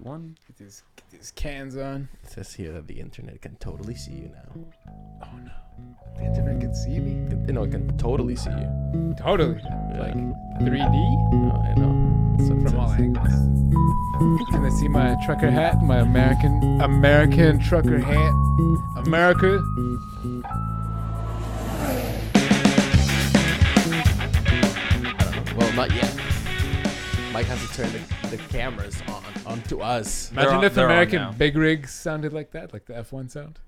one. Get these cans on. It says here that the internet can totally see you now. Oh no. The internet can see me? No, it can totally see you. Totally. Yeah. Like 3D? Oh, I know. So From all angles. Can they see my trucker hat? My American trucker hat? America? Well, not yet. Mike has to turn the cameras onto us. Imagine if they're on American now. big rigs sounded like that, like the F1 sound.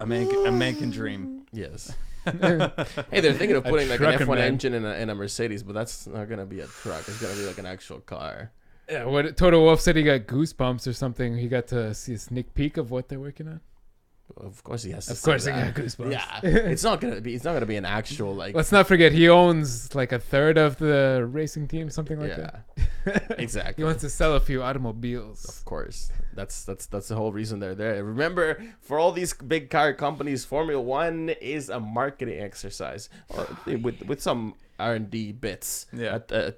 American dream. Yes. Hey, they're thinking of A putting like an trucker, F1 man. engine in a Mercedes, but that's not gonna be a truck. It's gonna be like an actual car. Yeah, what Toto Wolff said, he got goosebumps or something. He got to see a sneak peek of what they're working on. Of course he has to. Of course say he that. got goosebumps. Yeah, it's not gonna be. It's not gonna be an actual like. Let's not forget, he owns like a third of the racing team, something like Yeah, that. exactly. He wants to sell a few automobiles. Of course, that's the whole reason they're there. Remember, for all these big car companies, Formula One is a marketing exercise with some R&D bits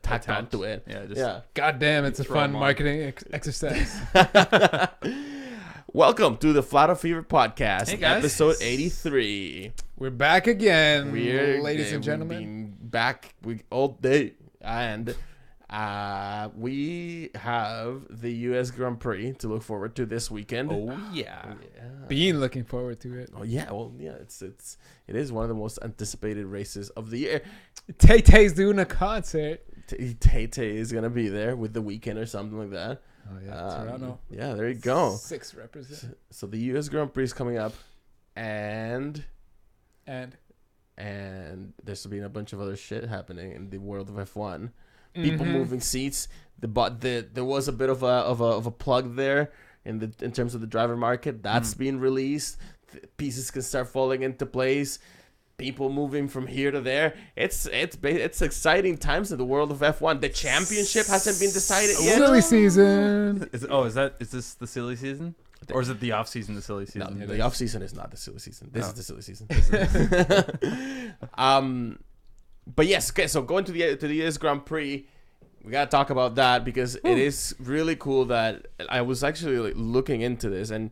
tacked onto it. Yeah, God damn, it's a Throw fun 'em on. marketing exercise. Welcome to the Flat Out Fever podcast, Hey, guys. episode 83. We're back again, We're ladies and we've gentlemen. been back all day, and we have the US Grand Prix to look forward to this weekend. Oh yeah. Been looking forward to it. Oh yeah, well yeah, it is one of the most anticipated races of the year. Tay-Tay's doing a concert. Tay-Tay is gonna be there with the weekend or something like that. Oh yeah, Toronto. Yeah, there you go. 6 represent. So the US Grand Prix is coming up, and there's been a bunch of other shit happening in the world of F1. People moving seats. There was a bit of a plug there in terms of the driver market. That's been released. Pieces can start falling into place. People moving from here to there. It's exciting times in the world of F1. The championship hasn't been decided yet. Silly season. Is this the silly season? Or is it the off season, the silly No, season? the off season is not the silly season. This Oh. is the silly season. But yes, okay. So going to the US Grand Prix, we gotta talk about that because it is really cool that I was actually like, looking into this, and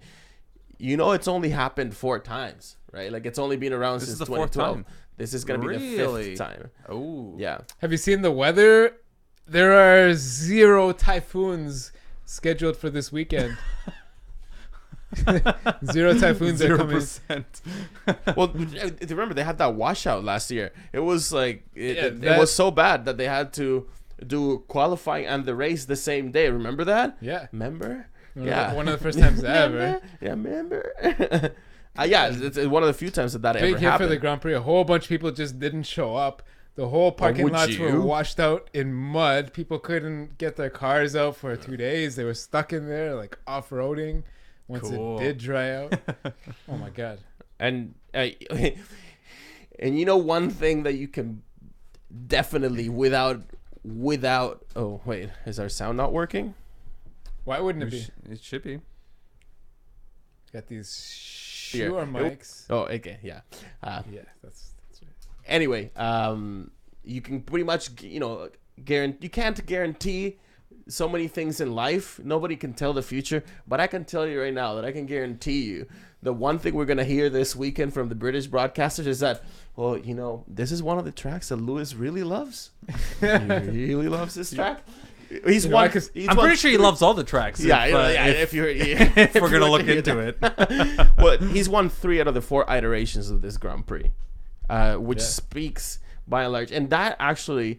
it's only happened 4 times, right? Like it's only been around This since is the 4th 2012. time. This is gonna be the Really? 5th time. Oh. Yeah. Have you seen the weather? There are 0 typhoons scheduled for this weekend. 0 typhoons are coming. 0%. Well, remember they had that washout last year. It was like it that- was so bad that they had to do qualifying and the race the same day. Remember that? Yeah. Remember? One of the first times ever. Yeah, remember? Yeah, it's one of the few times that Big ever hit for happened. the Grand Prix. A whole bunch of people just didn't show up. The whole parking would lots were you? washed out in mud. People couldn't get their cars out for 2 days. They were stuck in there, like off-roading. Once Cool. it did dry out. Oh my god. And one thing that you can definitely without. Oh wait, is our sound not working? Why wouldn't it be? It should be. Got these Here. sure mics. Oh, okay, yeah. Yeah, that's right. Anyway, you can pretty much, guarantee. You can't guarantee so many things in life. Nobody can tell the future, but I can tell you right now that I can guarantee you the one thing we're gonna hear this weekend from the British broadcasters is that, well, this is one of the tracks that Lewis really loves. He really loves this track. He's You know, one. he's I'm pretty sure he loves all the tracks. Yeah, if if we're gonna look hear into that. it. Well, he's won 3 out of the 4 iterations of this Grand Prix, which speaks by and large. And that actually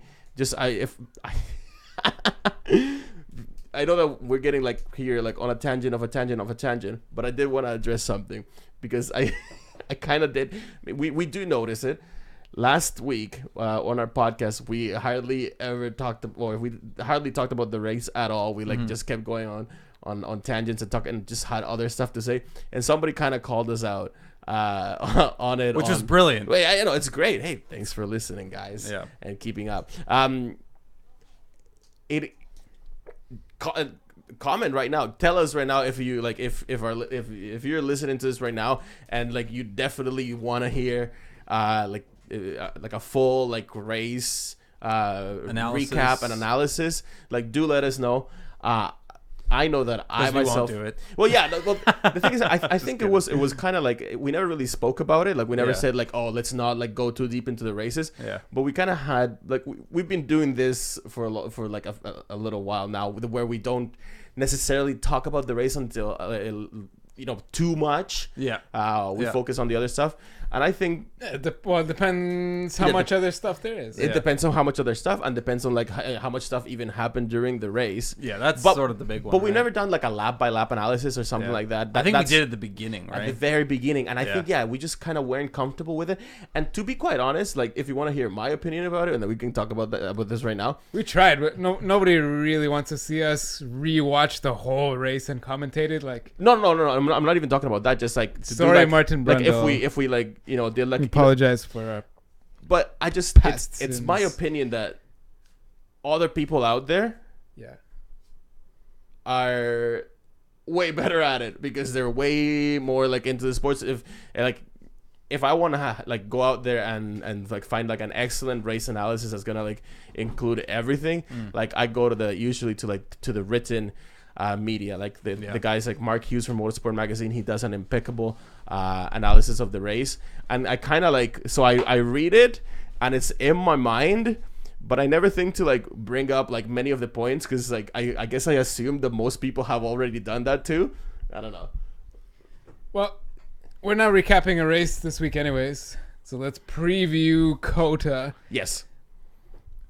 I know that we're getting like on a tangent of a tangent of a tangent, but I did want to address something because I kind of did. We do notice it. Last week on our podcast, we hardly talked about the race at all. We just kept going on tangents and talking and just had other stuff to say. And somebody kind of called us out on it, Which was brilliant. Wait, it's great. Hey, thanks for listening, guys, and keeping up. Comment right now. Tell us right now if you like if you're listening to this right now and like you definitely want to hear like a full like race Analysis. recap and analysis. Like, do let us know. I know that I we myself won't do it. Well, yeah. Well, the thing is, I think it was kind of like we never really spoke about it. Like we never said like, oh, let's not like go too deep into the races. Yeah. But we kind of had like we've been doing this for a little while now, where we don't necessarily talk about the race until too much. Yeah. We focus on the other stuff, and I think It depends how much other stuff there is. it depends on how much other stuff, and depends on like how much stuff even happened during the race. Yeah, that's sort of the big one. But we've right? never done like a lap by lap analysis or something like that. I think we That's did at the beginning, right? at the very beginning, and I think we just kind of weren't comfortable with it. And to be quite honest, like if you want to hear my opinion about it, and then we can talk about this right now. We tried, but nobody really wants to see us rewatch the whole race and commentate it. Like, No. I'm not even talking about that. Just like to sorry, do, like, Martin like Brundle. if we like did like We apologize for our but I just it's my sins. opinion that other people out there are way better at it because they're way more like into the sports. If I want to like go out there and like find like an excellent race analysis that's gonna like include everything, like I go to usually to the written media, like the guys like Mark Hughes from Motorsport Magazine. He does an impeccable analysis of the race, and I kind of like, so I read it and it's in my mind, but I never think to like bring up like many of the points because like I guess I assume that most people have already done that too. I don't know. Well, we're not recapping a race this week anyways, so let's preview COTA. Yes.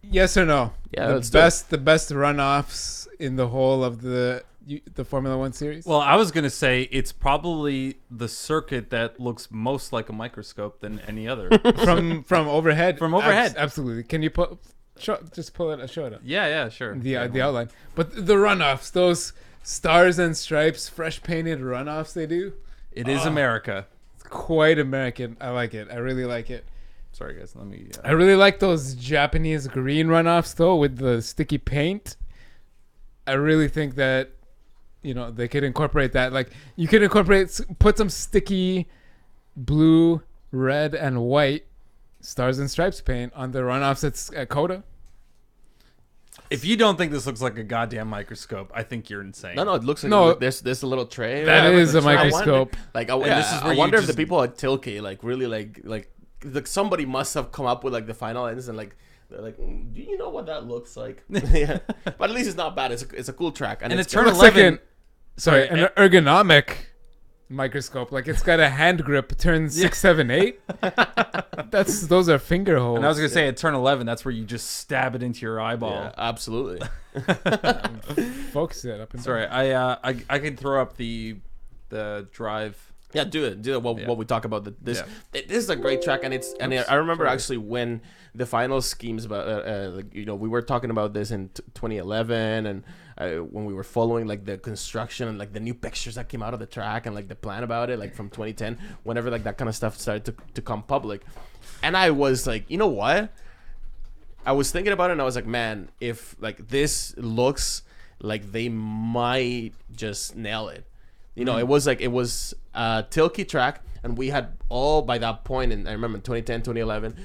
Yes or no? Yeah, the let's do it. the best runoffs in the whole of the Formula One series. Well, I was gonna say it's probably the circuit that looks most like a microscope than any other. from overhead. From overhead. Absolutely. Can you just pull it? Show it up. Yeah, sure. The outline, but the runoffs, those stars and stripes, fresh painted runoffs they do. It is America. It's quite American. I like it. I really like it. Sorry, guys. Let me. I really like those Japanese green runoffs though, with the sticky paint. I really think that they could incorporate that. Like you could put some sticky blue, red, and white stars and stripes paint on the runoffs at COTA. If you don't think this looks like a goddamn microscope, I think you're insane. No, it looks like there's a little tray. That is a I wonder- microscope. this is where I you wonder if just- the people at Tilke like really like somebody must have come up with like the final ends and like they're like, do you know what that looks like? Yeah, but at least it's not bad. It's a cool track, and And it's it turned Looks like 11. an ergonomic microscope. Like it's got a hand grip. Turn 6, 7, 8. Those are finger holes. And I was gonna say at turn 11, that's where you just stab it into your eyeball. yeah, absolutely. Focus it up. And Sorry, I can throw up the drive. Yeah, do it. What we talk about this. Yeah. This is a great track, and I remember actually when the final schemes about we were talking about this in 2011, and when we were following like the construction and like the new pictures that came out of the track and like the plan about it, like from 2010, whenever like that kind of stuff started to come public, and I was like, you know what? I was thinking about it, and I was like, man, if like this looks like they might just nail it. It was a Tilke track, and we had all by that point, and I remember in 2010, 2011,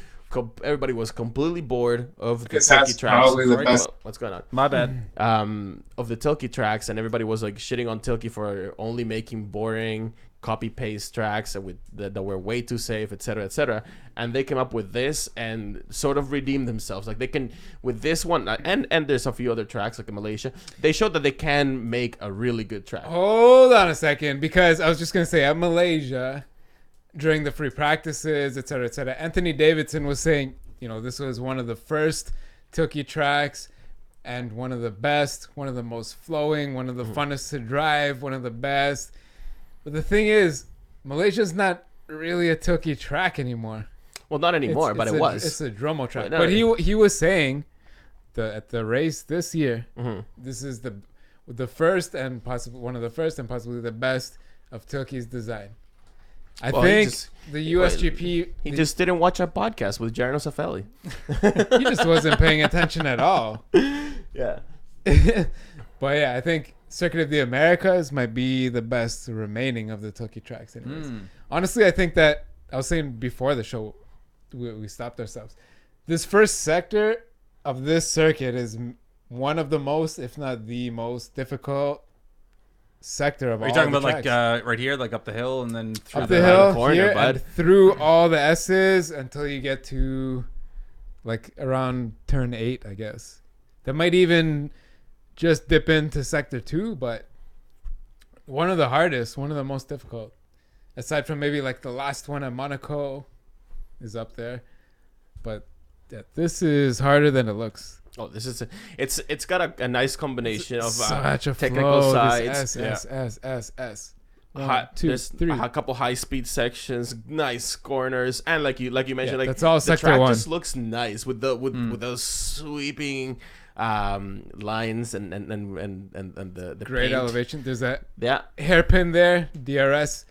everybody was completely bored of the Because Tilke that's tracks. probably the best. What's going on? My bad. Of the Tilke tracks, and everybody was like shitting on Tilke for only making boring copy paste tracks that were way too safe, etc., etc. And they came up with this and sort of redeemed themselves. Like they can with this one, and there's a few other tracks like in Malaysia. They showed that they can make a really good track. hold on a second, because I was just gonna say at Malaysia during the free practices, etc., etc. Anthony Davidson was saying, this was one of the first Tilke tracks. And one of the best, one of the most flowing, one of the funnest to drive, one of the best. But the thing is, Malaysia's not really a Tilke track anymore. Well, not anymore, but it was. It's a Dromo track. No, But he was saying at the race this year, this is the first and possibly one of the first and possibly the best of Tilke's design. I think the USGP... He just didn't watch our podcast with Jarno Safelli. He just wasn't paying attention at all. Yeah. But yeah, I think Circuit of the Americas might be the best remaining of the Tilke tracks anyways. Honestly, I think that, I was saying before the show, we stopped ourselves. This first sector of this circuit is one of the most, if not the most difficult sector of Are all you talking the about tracks. like right here, like up the hill, and then through Up the around hill the corner, here bud. and through all the S's until you get to like around turn 8, I guess. That might even just dip into sector 2, but one of the hardest, one of the most difficult. Aside from maybe like the last one at Monaco is up there. But yeah, this is harder than it looks. Oh, this is it's got a nice combination of Such a technical flow, sides. this S. High, 1, 2, there's 3. a couple high speed sections, nice corners, and like you mentioned, like that's all the sector track 1. just looks nice with the with those sweeping lines and the Great paint. elevation. There's that Yeah, hairpin there, DRS,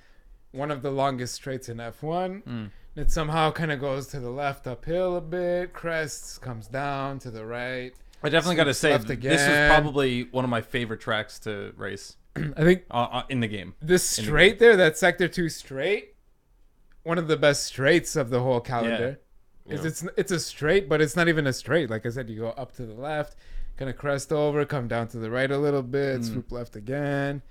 one of the longest straights in F1. It somehow kind of goes to the left uphill a bit, crests, comes down to the right. I definitely got to say, left this again. was probably one of my favorite tracks to race I think in the game. this straight there, that sector 2 straight, one of the best straights of the whole calendar. Yeah. It's a straight, but it's not even a straight. Like I said, you go up to the left, kind of crest over, come down to the right a little bit, swoop left again.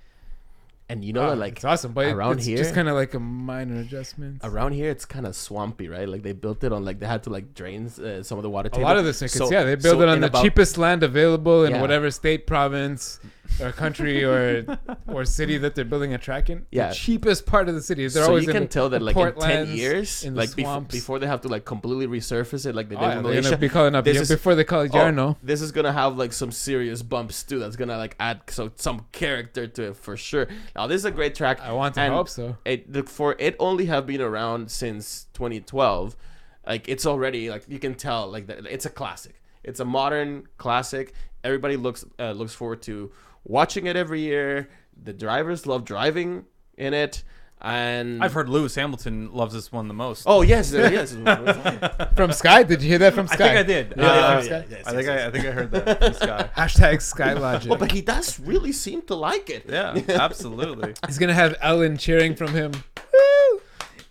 and you know that like it's awesome, but around it's here- just kind of like a minor adjustment. around here it's kind of swampy, right? Like they built it on like they had to like drain some of the water A table. lot of the circuits, So- yeah, they build so it on in the about- cheapest land available in Yeah. whatever state, province, or country, or city that they're building a track in. Yeah. The cheapest part of the city. They're So always you in can the- tell that the like in 10 portlands, years, in the like swamps. before they have to like completely resurface it, like they Oh, did yeah, in they're Malaysia. gonna be calling up This is- before they call it Yarno. This is gonna have like some serious bumps too. That's gonna like add some character to it for sure. Now this is a great track. I want to and hope so. For it only have been around since 2012, like it's already like you can tell like that it's a classic. It's a modern classic. Everybody looks forward to watching it every year. The drivers love driving in it, and I've heard Lewis Hamilton loves this one the most. Oh yes, yes. From Sky, did you hear that from I Sky? think I did. Yeah, I think I heard that from Sky. Hashtag Sky Logic. Well, but he does really seem to like it. Yeah, absolutely. He's gonna have Ellen cheering from him. Woo!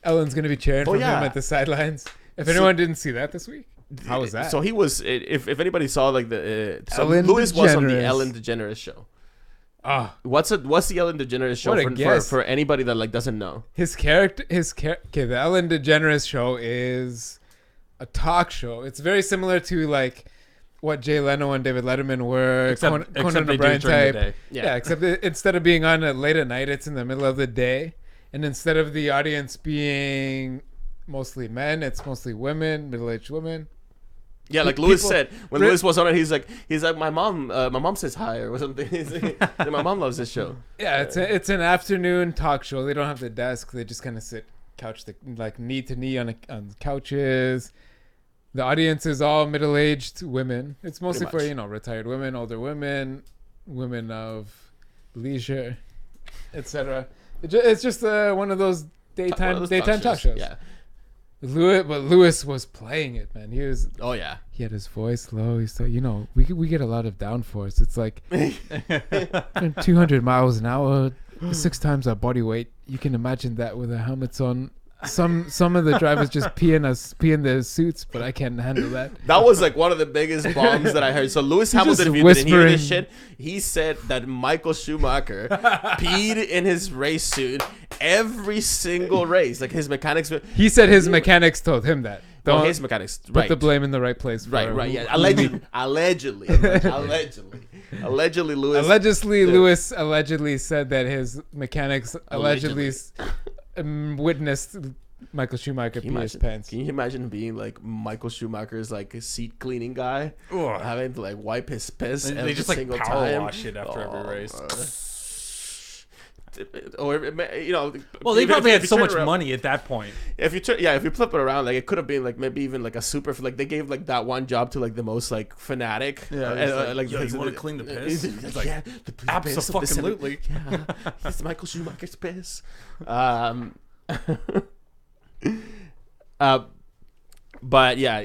Ellen's gonna be cheering from yeah. him at the sidelines. If anyone didn't see that this week, how was that? So he was. If anybody saw like the so Ellen Lewis was on the DeGeneres. Ellen DeGeneres show. Ah, What's the Ellen DeGeneres show What a for guess. anybody that like doesn't know? okay, the Ellen DeGeneres show is a talk show. It's very similar to like what Jay Leno and David Letterman were, Except Conan they do O'Brien it during the type. day. Yeah, except instead of being on late at night, it's in the middle of the day, and instead of the audience being mostly men, it's mostly women, middle-aged women. Yeah, like Lewis People- said when Lewis was on it, he's like my mom says hi or something. He's like, my mom loves this show. Yeah, it's an afternoon talk show. They don't have the desk. They just kind of sit like knee to knee on couches. The audience is all middle-aged women. It's mostly for Pretty much. retired women, older women, women of leisure, etc. It's just one of those One of those daytime talk shows. Yeah. Lewis was playing it, man. Oh yeah. He had his voice low. He's so, we get a lot of downforce. It's like 200 miles an hour, 6 times our body weight. You can imagine that with our helmets on. Some of the drivers just pee in their suits, but I can't handle that. That was like one of the biggest bombs that I heard. So Lewis Hamilton, just if you didn't hear this whispering. shit, he said that Michael Schumacher peed in his race suit every single race. Like his mechanics. He said his mechanics told him that. Well, Don't his mechanics. put Right. the blame in the right place. Right. for Yeah. who- Allegedly, Lewis. Allegedly, Yeah. Lewis allegedly said that his mechanics allegedly witnessed Michael Schumacher Can pee you, his imagine, pants. can you imagine being like Michael Schumacher's like seat cleaning guy, Ugh. having to like wipe his piss They every just like single power time? wash it after every race. Or Well, they even probably if had you so turn much around- money at that point. If you flip it around, like it could have been like maybe even like a super. Like they gave like that one job to like the most like fanatic. Yeah, it's like, yo, you wanna clean the piss? It's like, yeah, the piss of the abso-fucking-lutely. Yeah, it's Michael Schumacher's piss. But yeah.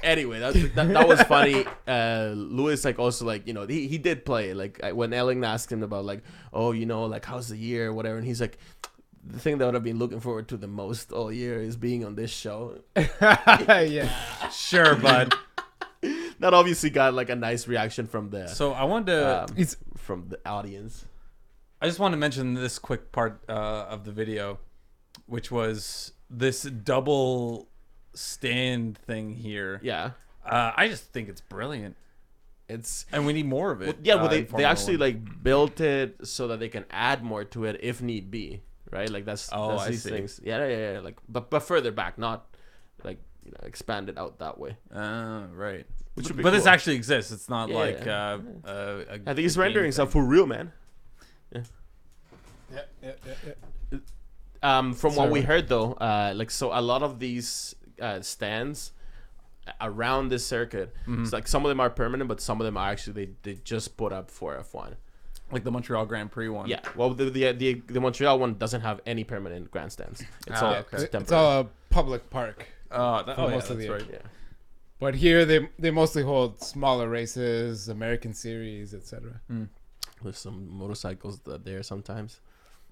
Anyway, that was funny. Lewis like also like he did play like when Ellen asked him about like like how's the year or whatever, and he's like, the thing that I've been looking forward to the most all year is being on this show. Yeah. Sure, bud. That obviously got like a nice reaction from the So I wanted to. from the audience. I just want to mention this quick part of the video, which was this double stand thing here. Yeah. I just think it's brilliant, and we need more of it. Well, in they Formula actually 1. like built it so that they can add more to it if need be, right? Like that's I these see. things. Yeah. Like, but further back, not like expand it out that way. Right. Which would be But this cool. actually exists. It's not Yeah, like yeah. a I think he's game rendering thing. stuff for real, man. Yeah. From what we Sorry. heard though, like so a lot of these stands around this circuit, Mhm. it's like some of them are permanent, but some of them are actually they just put up for F1. Like the Montreal Grand Prix one. Yeah, well the Montreal one doesn't have any permanent grandstands. It's all okay. temporary. It's all a public park. For Oh, most of that's the- right. Yeah. But here they mostly hold smaller races, American Series, etc. There's some motorcycles there sometimes.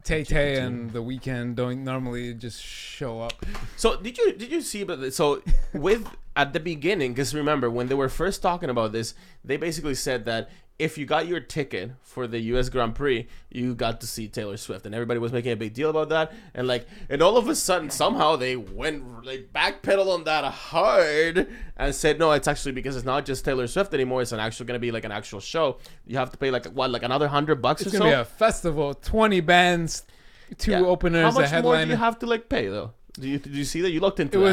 Tay GP2. and the Weekend don't normally just show up. So did you see? But so with at the beginning, because remember when they were first talking about this, they basically said that if you got your ticket for the U.S. Grand Prix, you got to see Taylor Swift, and everybody was making a big deal about that. And all of a sudden, somehow they went like backpedal on that hard and said, no, it's actually because it's not just Taylor Swift anymore. It's going to be like an actual show. You have to pay like another $100 It's or gonna so. be a festival, 20 bands, two Yeah. openers, How a much more do headliner. you have to like pay though? Did you see that? You looked into It that.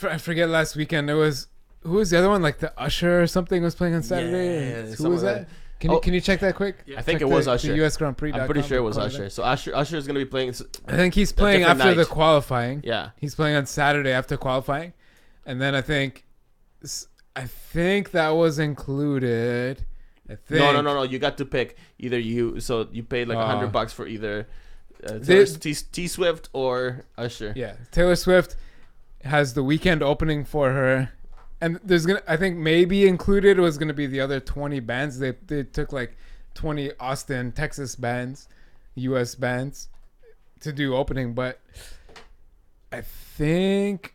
was I forget last weekend. It was who was the other one? Like the Usher or something was playing on Saturday. Yeah, Who some was of that? Can you check that quick? I think Check it was the Usher. US Grand Prix. I'm pretty sure it was Usher. So Usher is gonna be playing. I think he's playing different after the night. qualifying. Yeah. He's playing on Saturday after qualifying, and then I think that was included. I think No. You got to pick either you. So you paid like $100 for either T Swift or Usher. Yeah, Taylor Swift has the weekend opening for her, and I think maybe included was gonna be the other 20 bands. They took like 20 Austin, Texas bands, U.S. bands, to do opening, but I think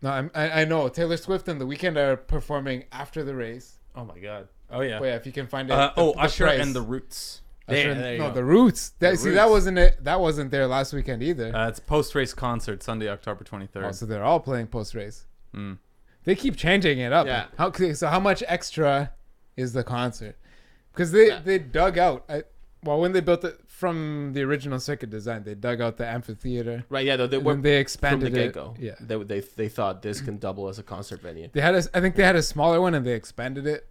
I know Taylor Swift and the weekend are performing after the race. Oh my god. Oh yeah. But yeah, if you can find it. Usher price. and the Roots. Usher, There you no, go. the Roots. That Roots. wasn't it. That wasn't there last weekend either. It's post-race concert Sunday, October 23rd. Oh, so they're all playing post race. Mm. They keep changing it up. Yeah. How much extra is the concert? Because they dug out. When they built it from the original circuit design, they dug out the amphitheater. Right. Yeah. They And were then they from expanded the it. get-go. Yeah. They thought this can double as a concert venue. I think they had a smaller one and they expanded it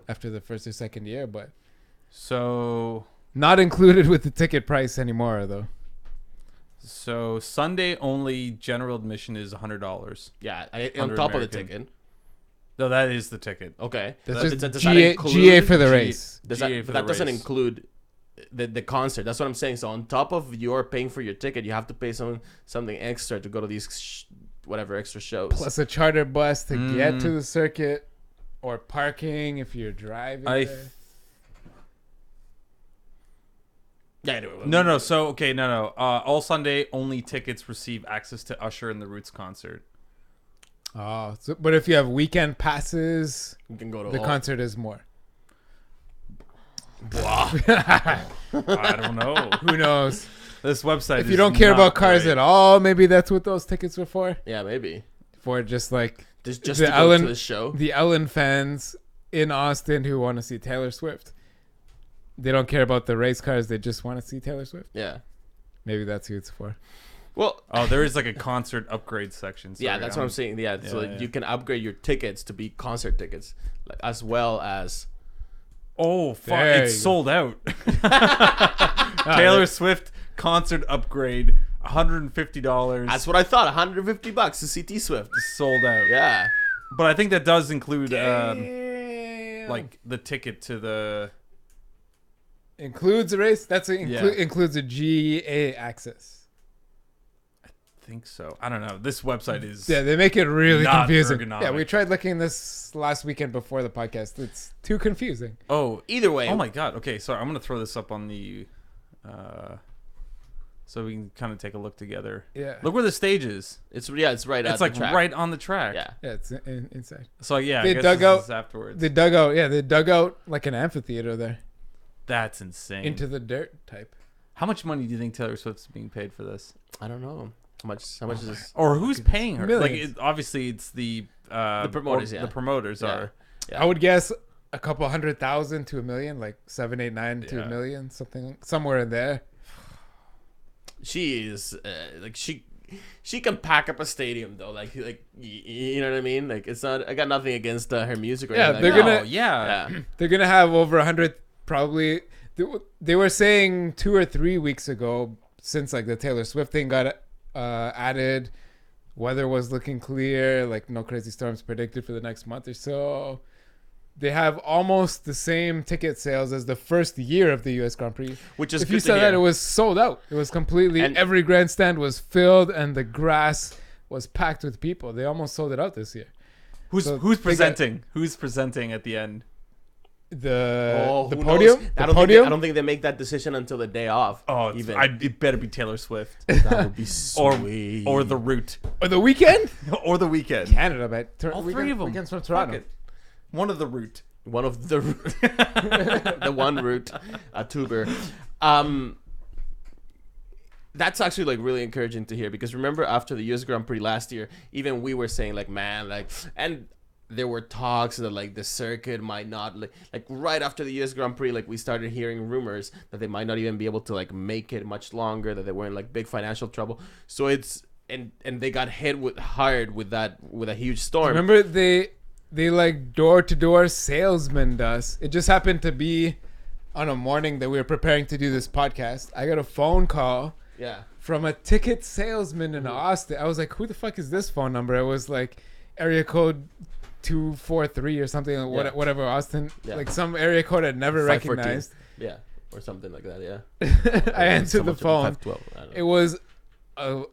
after the first or second year, but So not included with the ticket price anymore though. Sunday only general admission is $100. Yeah. On 100 top of the American. ticket. No, that is the ticket. Okay. That's Does just that GA, include- GA for the G- race. Does GA that, for but the that doesn't race. include the concert. That's what I'm saying. So on top of your paying for your ticket, you have to pay something extra to go to these whatever extra shows. Plus a charter bus to get Mm. to the circuit, or parking if you're driving. there. Yeah. Anyway, No. So no. All Sunday only tickets receive access to Usher and the Roots concert. Oh, but if you have weekend passes, You can go to the all. concert is more. I don't know. Who knows? This website. If you don't care about cars at all, maybe that's what those tickets were for. Yeah, maybe. For just like Just The to go Ellen- to the show. the Ellen fans in Austin who want to see Taylor Swift. They don't care about the race cars. They just want to see Taylor Swift. Yeah. Maybe that's who it's for. Well, Oh, there is like a concert upgrade section. yeah, Sorry, that's what I'm saying. Yeah, so Yeah. you can upgrade your tickets to be concert tickets, like, as well as. Oh, fuck! There It's you go. sold out. Taylor Swift concert upgrade, $150. That's what I thought. $150 to see T Swift. sold out. Yeah. But I think that does include Damn. like the ticket to the. Includes a race. That's Yeah. includes a GA access. I think so. I don't know. This website is. Yeah, they make it really Not confusing. ergonomic. Yeah, we tried looking this last weekend before the podcast. It's too confusing. Oh, Either way. oh my god. Okay, sorry. I'm gonna throw this up on the, so we can kind of take a look together. Yeah. Look where the stage is. It's right. It's at like the track. right on the track. Yeah. Yeah, it's inside. So yeah, They I guess dug this out- is afterwards. They dug out. Yeah, they dug out like an amphitheater there That's insane. into the dirt type. How much money do you think Taylor Swift's being paid for this? I don't know how much is this? Or who's paying her? Millions. Like, obviously, it's the promoters. The promoters are. Yeah. I would guess a couple 100,000 to $1 million, like 789 to $1 million, somewhere in there. She is like she can pack up a stadium though. Like you know what I mean? Like it's not. I got nothing against her music. Or Yeah, anything they're like gonna. that. Yeah. They're gonna have over 100 probably. They were saying 2 or 3 weeks ago, since like the Taylor Swift thing got added, weather was looking clear, like no crazy storms predicted for the next month or so. They have almost the same ticket sales as the first year of the US Grand Prix. Which is if good you to saw hear. that, it was sold out. It was completely, And- every grandstand was filled and the grass was packed with people. They almost sold it out this year. Who's So who's they got- presenting? Who's presenting at the end? The who podium? knows? The I podium? don't think they make that decision until the day off. Oh, even it better be Taylor Swift that would be or sweet. or the Root Or the weekend? or the Weekend. Canada, but All three of them. Weekends from Fuck Toronto. it. One of the Root. one of the the one route, a tuber. That's actually like really encouraging to hear, because remember after the US Grand Prix last year, even we were saying like, man, like, and there were talks that like the circuit might not like right after the US Grand Prix, like we started hearing rumors that they might not even be able to like make it much longer, that they were in like big financial trouble. So it's and they got hit hard with a huge storm. Remember they like door-to-door salesman us. It just happened to be on a morning that we were preparing to do this podcast. I got a phone call Yeah. from a ticket salesman in Austin. I was like, who the fuck is this phone number? It was like area code 243 or something, Yeah. whatever, Austin. Yeah. Like some area code I'd never 514. recognized. Yeah. Or something like that, yeah. I answered the phone. 512. I don't know. It was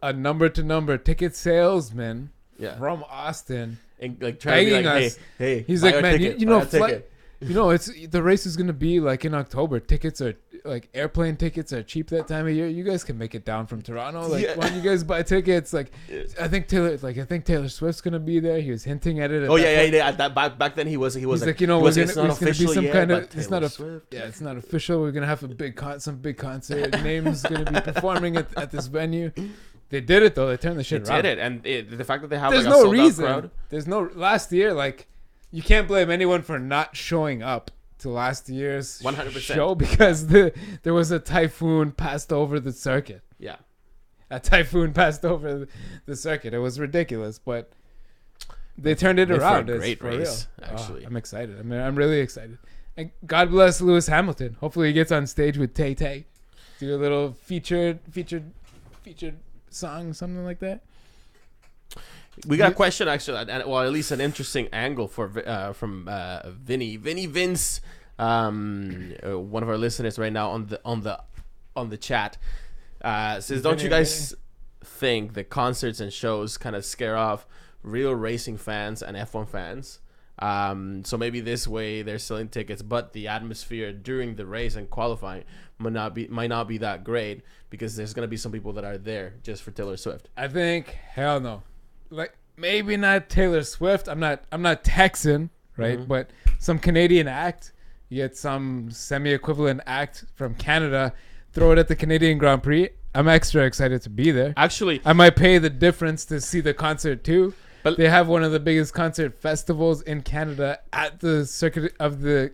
a number-to-number ticket salesman Yeah. from Austin. And like trying to be Begging like, us. hey, He's buy like, our man, ticket, you buy know, our ticket." it's the race is gonna be like in October. Tickets are like airplane tickets are cheap that time of year. You guys can make it down from Toronto. Like, Yeah. why don't you guys buy tickets? Like, Yes. I think Taylor Swift's gonna be there. He was hinting at it. At Oh that yeah, point. yeah. That back then he was He's like, you know, he was, we're it's gonna, not it's gonna be official some yet, kind but of. It's Taylor not a. Swift. Yeah, it's not official. We're gonna have some big concert. Names gonna be performing at this venue. They did it though. They turned the They shit around. did it, and the fact that they have There's like a no sold out reason. crowd. There's no last year. Like, you can't blame anyone for not showing up to last year's 100%. show because there was a typhoon passed over the circuit. Yeah. A typhoon passed over the circuit. It was ridiculous, but they turned it Made for a around. It's great for race, real. actually. I'm excited. I'm really excited. And God bless Lewis Hamilton. Hopefully he gets on stage with Tay Tay, do a little featured song, something like that. We got a question actually, and well, at least an interesting angle for from Vinny Vince, one of our listeners right now on the chat, says, "Don't you guys think that concerts and shows kind of scare off real racing fans and F1 fans? So maybe this way they're selling tickets, but the atmosphere during the race and qualifying might not be that great because there's gonna be some people that are there just for Taylor Swift." I think hell no. Like maybe not Taylor Swift. I'm not Texan, right? Mhm. But some Canadian act. You get some semi-equivalent act from Canada. Throw it at the Canadian Grand Prix. I'm extra excited to be there. Actually, I might pay the difference to see the concert too. But- They have one of the biggest concert festivals in Canada at the circuit of the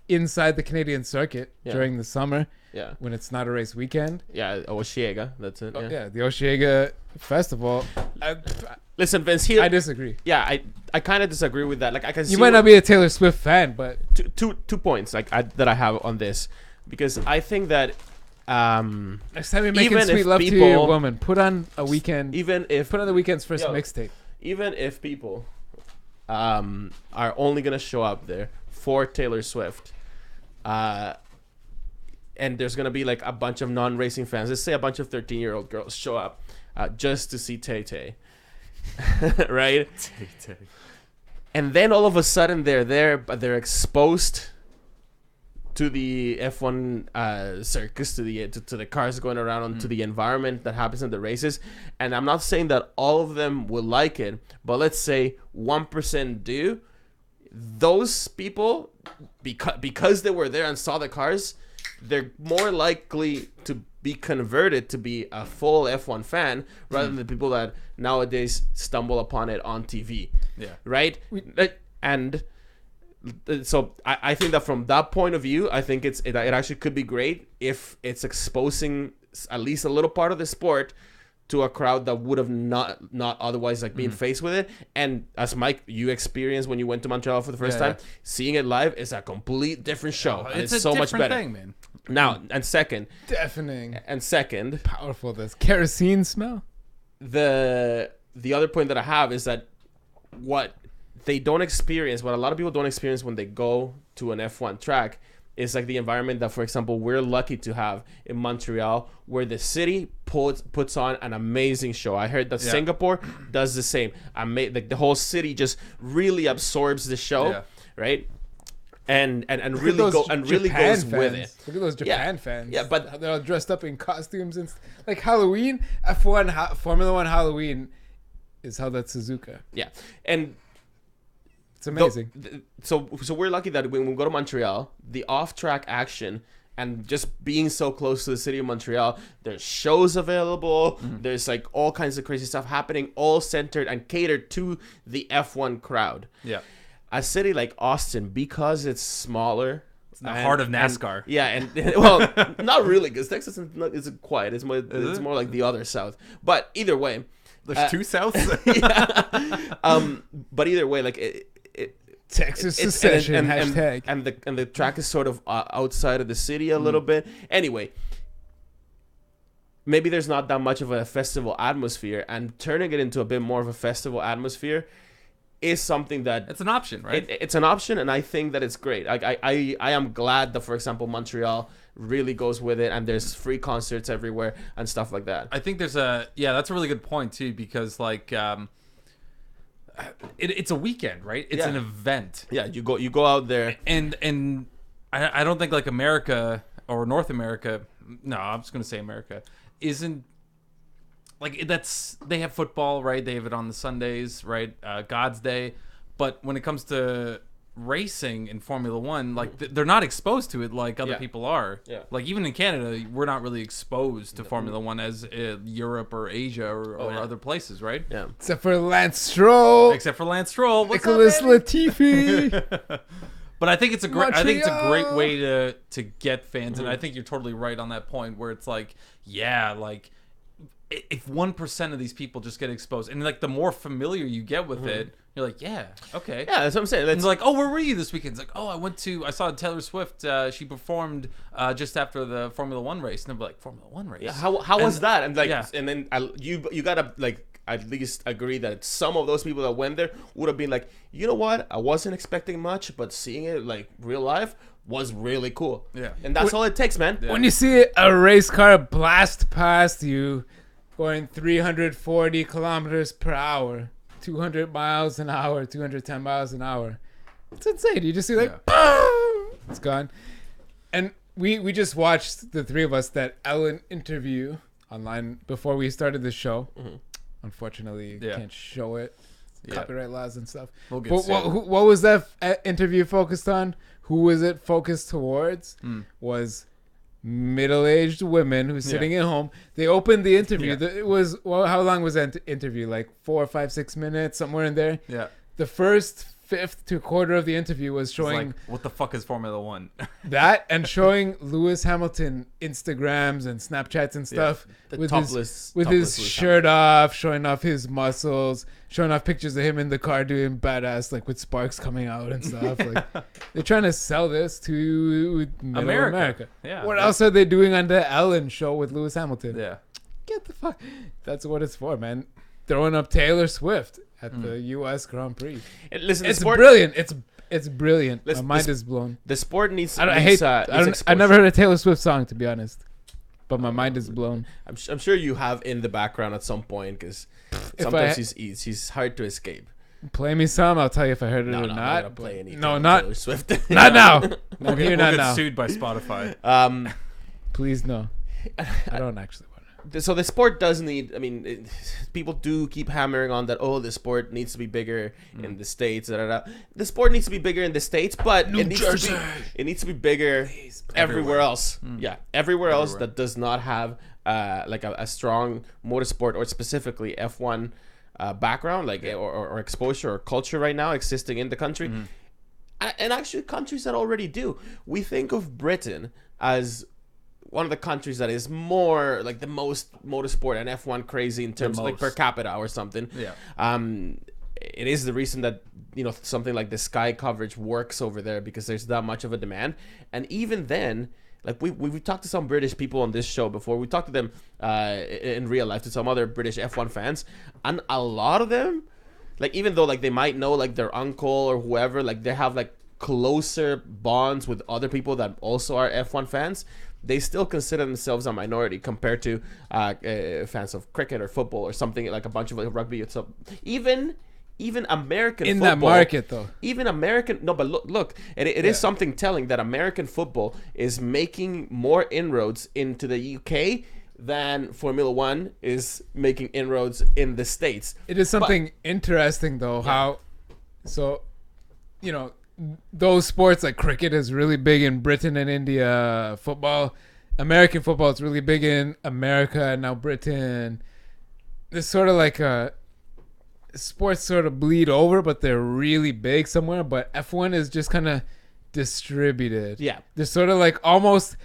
inside the Canadian circuit Yeah. during the summer yeah. when it's not a race weekend. Yeah, Oshiega, that's it. Oh, Yeah. yeah, the Oshiega Festival. Listen, Vince, here. I disagree. Yeah, I kind of disagree with that. Like, I can see You might not be a Taylor Swift fan, but two points like that I have on this, because I think that next time you're making Even sweet if love to people- your woman, put on a weekend. even if Put on the weekend's first Yo. mixtape. even if people are only gonna show up there for Taylor Swift, and there's gonna be like a bunch of non-racing fans, let's say a bunch of 13-year-old girls show up just to see Tay Tay, right? And then all of a sudden they're there, but they're exposed to the F1 circus, to the cars going around, to the environment that happens in the races. And I'm not saying that all of them will like it, but let's say 1% do. Those people, because they were there and saw the cars, they're more likely to be converted to be a full F1 fan rather than the people that nowadays stumble upon it on TV. Yeah. Right? And so I think that from that point of view, I think it actually could be great if it's exposing at least a little part of the sport to a crowd that would have not otherwise like been faced with it. And as Mike, you experienced when you went to Montreal for the first time, seeing it live is a complete different show. And it's so much better. Thing, man. Now, and second, Deafening. And second, powerful. This kerosene smell. The other point that I have is that what they don't experience, what a lot of people don't experience when they go to an F1 track, is like the environment that, for example, we're lucky to have in Montreal, where the city puts on an amazing show. I heard that Singapore does the same. Like the whole city just really absorbs the show, right? And really goes fans. with it. Look at those Japan fans. Yeah, but they're all dressed up in costumes and like Halloween. F1 Formula One Halloween is held at Suzuka. Yeah, and it's amazing. So we're lucky that when we go to Montreal, the off-track action and just being so close to the city of Montreal, there's shows available. There's like all kinds of crazy stuff happening, all centered and catered to the F1 crowd. Yeah. A city like Austin, because it's smaller, it's the heart of NASCAR. And well, not really, because Texas isn't quiet. It's more like the other South. But either way, there's two Souths. But either way, like Texas secession hashtag. And the track is sort of outside of the city a little bit. Anyway, maybe there's not that much of a festival atmosphere, and turning it into a bit more of a festival atmosphere is something that it's an option, right? It's an option, and I think that it's great. I am glad that, for example, Montreal really goes with it, and there's free concerts everywhere and stuff like that. I think that's a really good point too, because like it's a weekend, right? It's an event. Yeah, you go out there, and I don't think like America or North America. No, I'm just gonna say America isn't. Like they have football, right? They have it on the Sundays, right? God's Day. But when it comes to racing in Formula One, like they're not exposed to it like other people are. Yeah. Like even in Canada, we're not really exposed to Formula One as Europe or Asia or other places, right? Yeah. Except for Lance Stroll. Nicholas Latifi. But I think it's a great way to get fans, and I think you're totally right on that point where it's like, like. If 1% of these people just get exposed, and like the more familiar you get with it, you're like, okay. Yeah, that's what I'm saying. It's like, oh, where were you this weekend? It's like, oh, I saw Taylor Swift. She performed just after the Formula One race, and they're like, Formula One race. Yeah, how was that? And like, and then you gotta like at least agree that some of those people that went there would have been like, you know what? I wasn't expecting much, but seeing it like real life was really cool. Yeah, and that's all it takes, man. When you see a race car blast past you, going 340 kilometers per hour, 200 miles an hour, 210 miles an hour. It's insane. You just see like, boom, it's gone. And we just watched, the three of us, that Ellen interview online before we started the show. Unfortunately, you can't show it. Copyright laws and stuff. We'll get what was that interview focused on? Who was it focused towards? Was middle-aged women who's sitting at home. They opened the interview. It was, how long was that interview? Like 4, 5, 6 minutes, somewhere in there. Yeah. The first fifth to quarter of the interview was showing like, what the fuck is Formula One? That, and showing Lewis Hamilton Instagrams and Snapchats and stuff with his shirt off, showing off his muscles, showing off pictures of him in the car doing badass, like with sparks coming out and stuff. Like they're trying to sell this to America. Yeah. What else are they doing on the Ellen show with Lewis Hamilton? Yeah. Get the fuck. That's what it's for, man. Throwing up Taylor Swift at the US Grand Prix. It's brilliant. It's brilliant. My mind is blown. The sport needs. I never heard a Taylor Swift song, to be honest, but my mind is blown. I'm sure you have in the background at some point, because sometimes he's hard to escape. Play me some. I'll tell you if I heard it or not. Not Taylor Swift. Not now. We'll get sued by Spotify. Please no. I don't actually want to. so the sport does need. I mean, people do keep hammering on that. Oh, the sport needs to be bigger in the States. Da, da, da. The sport needs to be bigger in the States, but it needs to be bigger everywhere else. Yeah, everywhere else that does not have like a strong motorsport or specifically F1 background, like or exposure or culture right now existing in the country. And actually, countries that already do. We think of Britain as one of the countries that is more like the most motorsport and F1 crazy in terms of like per capita or something. Yeah. It is the reason that, you know, something like the Sky coverage works over there because there's that much of a demand. And even then, like we've talked to some British people on this show before. We talked to them in real life, to some other British F1 fans, and a lot of them, like, even though like they might know like their uncle or whoever, like they have like closer bonds with other people that also are F1 fans, they still consider themselves a minority compared to fans of cricket or football or something, like a bunch of like rugby or something. Even American in football, that market though. Even American, no, but look, it is something telling that American football is making more inroads into the UK than Formula One is making inroads in the States. It is something interesting though, how, so, you know, those sports like cricket is really big in Britain and India. Football, American football is really big in America and now Britain. There's sort of like sports sort of bleed over, but they're really big somewhere. But F1 is just kind of distributed. Yeah. There's sort of like almost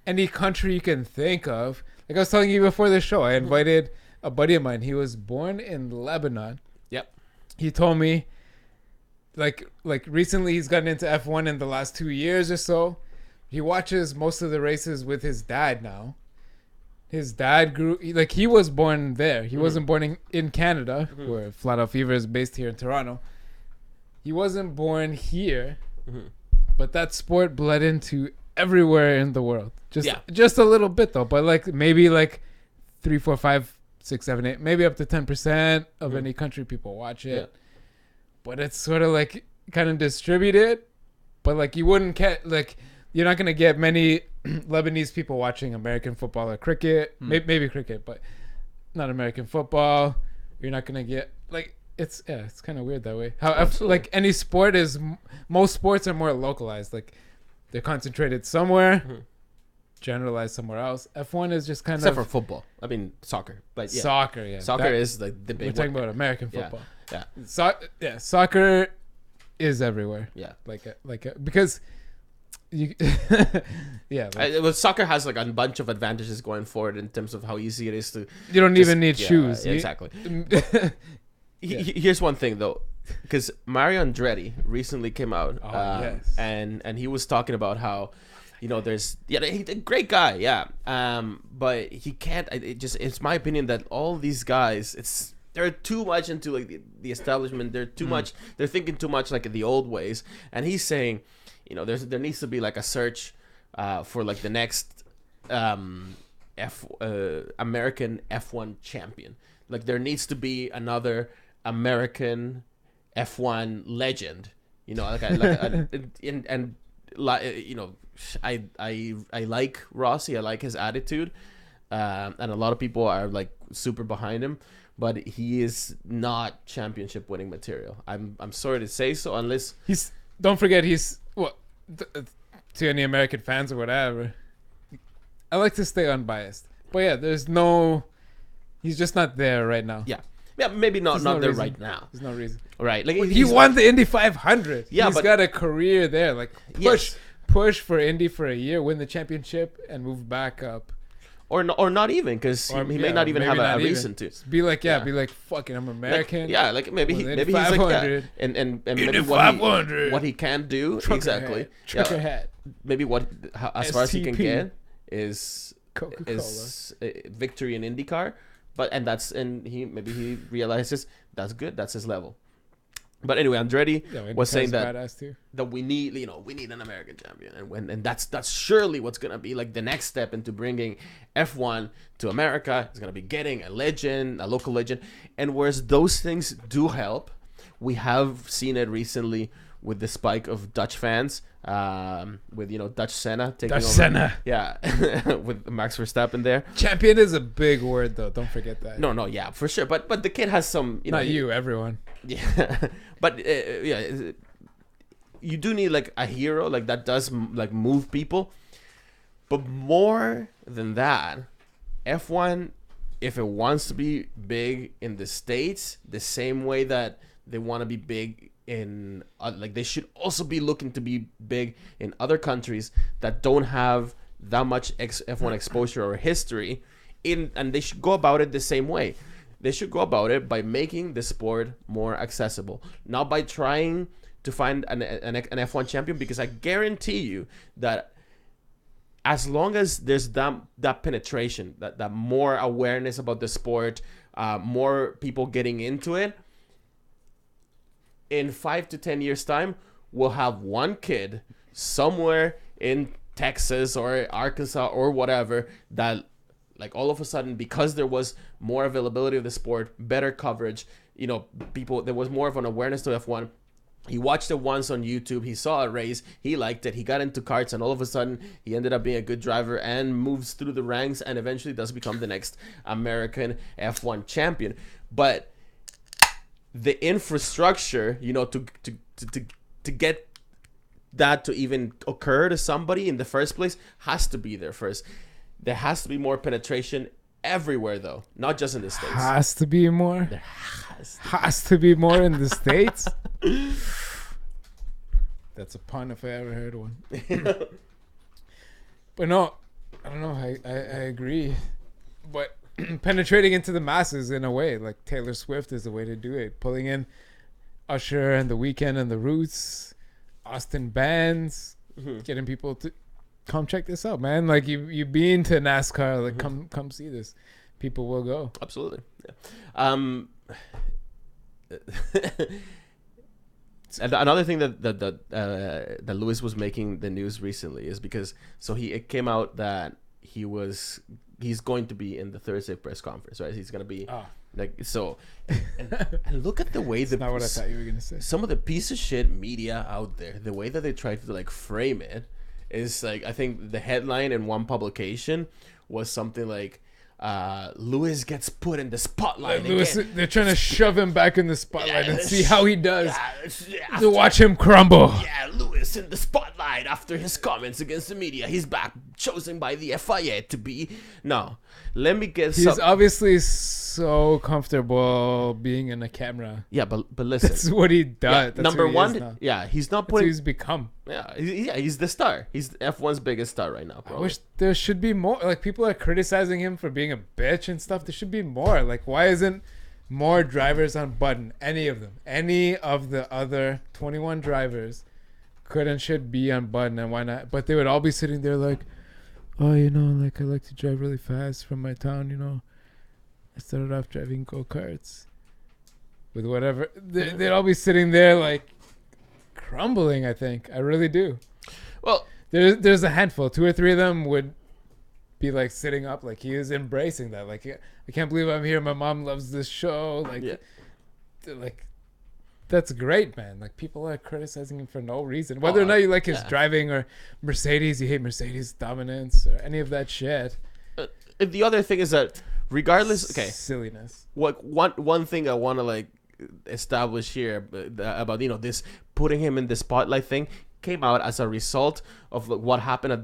any country you can think of. Like I was telling you before the show, I invited a buddy of mine. He was born in Lebanon. Yep. He told me like recently he's gotten into F1 in the last 2 years or so. He watches most of the races with his dad now. His dad he was born there. He wasn't born in Canada, where Flat Out Fever is based here in Toronto. He wasn't born here, but that sport bled into everywhere in the world. Just a little bit though, but like maybe like 3, 4, 5, 6, 7, 8, maybe up to 10% of any country people watch it. Yeah. But it's sort of like kind of distributed, but like you wouldn't get like, you're not gonna get many Lebanese people watching American football or cricket, maybe cricket, but not American football. You're not gonna get like it's kind of weird that way. How like any sport is, most sports are more localized. Like they're concentrated somewhere, generalized somewhere else. F1 is just kind except for football. I mean soccer, but yeah, soccer is like the big. We're talking about American football. Yeah, soccer is everywhere. Yeah, because. Soccer has like a bunch of advantages going forward in terms of how easy it is to. You don't even need shoes. Exactly. Here's one thing though, because Mario Andretti recently came out, and he was talking about how, you know, he's a great guy, but he can't. It's my opinion that all these guys, they're too much into like the establishment. They're too much. They're thinking too much like the old ways, and he's saying, you know, there needs to be like a search for like the next American F1 champion. Like there needs to be another American F1 legend. You know, you know, I like Rossi. I like his attitude, and a lot of people are like super behind him. But he is not championship winning material. I'm sorry to say so, unless don't forget he's to any American fans or whatever. I like to stay unbiased, but yeah, he's just not there right now. Yeah, maybe not there right now. There's no reason. Right, like he won the Indy 500. Yeah, he's got a career there. Like push for Indy for a year, win the championship, and move back up. Or not even, because he may not even have a reason to. Be like, fucking, I'm American. Like maybe he's like, and maybe what he can do exactly. Trucker hat. Maybe as far as he can get is victory in IndyCar, he realizes that's good. That's his level. But anyway, Andretti was saying that we need an American champion, and that's surely what's gonna be like the next step into bringing F1 to America. It's gonna be getting a local legend, and whereas those things do help, we have seen it recently with the spike of Dutch fans with Dutch Senna taking Dutch over. Senna. Yeah, with Max Verstappen there. Champion is a big word, though. Don't forget that. No, yeah, for sure. But the kid has some, Not you, everyone. Yeah, but yeah, you do need like a hero like that does like move people. But more than that, F1, if it wants to be big in the States, the same way that they want to be big in like they should also be looking to be big in other countries that don't have that much F1 exposure or history and they should go about it the same way. They should go about it by making the sport more accessible, not by trying to find an F1 champion, because I guarantee you that as long as there's that penetration, that more awareness about the sport, more people getting into it, in 5 to 10 years time, we'll have one kid somewhere in Texas or Arkansas or whatever that, like, all of a sudden, because there was more availability of the sport, better coverage, people, there was more of an awareness to F1. He watched it once on YouTube. He saw a race. He liked it. He got into karts, and all of a sudden, he ended up being a good driver and moves through the ranks and eventually does become the next American F1 champion. But the infrastructure, to get that to even occur to somebody in the first place has to be there first. There has to be more penetration everywhere, though, not just in the States. Has to be more. There has to be more in the States. That's a pun if I ever heard one. But no, I don't know. I agree. But penetrating into the masses in a way, like Taylor Swift is the way to do it. Pulling in Usher and The Weeknd and The Roots, Austin bands, getting people to come check this out, man. Like you been to NASCAR, like come see this. People will go. Absolutely. Yeah. And another thing that Lewis was making the news recently is because it came out that he's going to be in the Thursday press conference, right? He's gonna be and look at the way That's not what I thought you were gonna say. Some of the piece of shit media out there, the way that they try to like frame it is like, I think the headline in one publication was something like, Lewis gets put in the spotlight again. They're trying to shove him back in the spotlight and see how he does. To watch him crumble. Yeah, Lewis in the spotlight after his comments against the media. He's back, chosen by the FIA to be. No, let me get. He's obviously so comfortable being in a camera. Yeah, but listen, that's what he does. Yeah, number one, he's not putting. That's putting. who he's become. Yeah, he's the star. He's F1's biggest star right now. Probably. I wish there should be more. Like, people are criticizing him for being a bitch and stuff. There should be more. Like, why isn't more drivers on button? Any of them, any of the other 21 drivers, could and should be on button, and why not? But they would all be sitting there like, oh, like I like to drive really fast from my town. I started off driving go-karts with whatever. They'd all be sitting there like crumbling, I think. I really do. Well, there's a handful. 2 or 3 of them would be like sitting up, like he is embracing that. Like, I can't believe I'm here. My mom loves this show. Like, like that's great, man. Like, people are criticizing him for no reason. Whether or not you like his driving or Mercedes, you hate Mercedes dominance or any of that shit. The other thing is that regardless, silliness. What one thing I want to like establish here about this putting him in the spotlight thing came out as a result of what happened at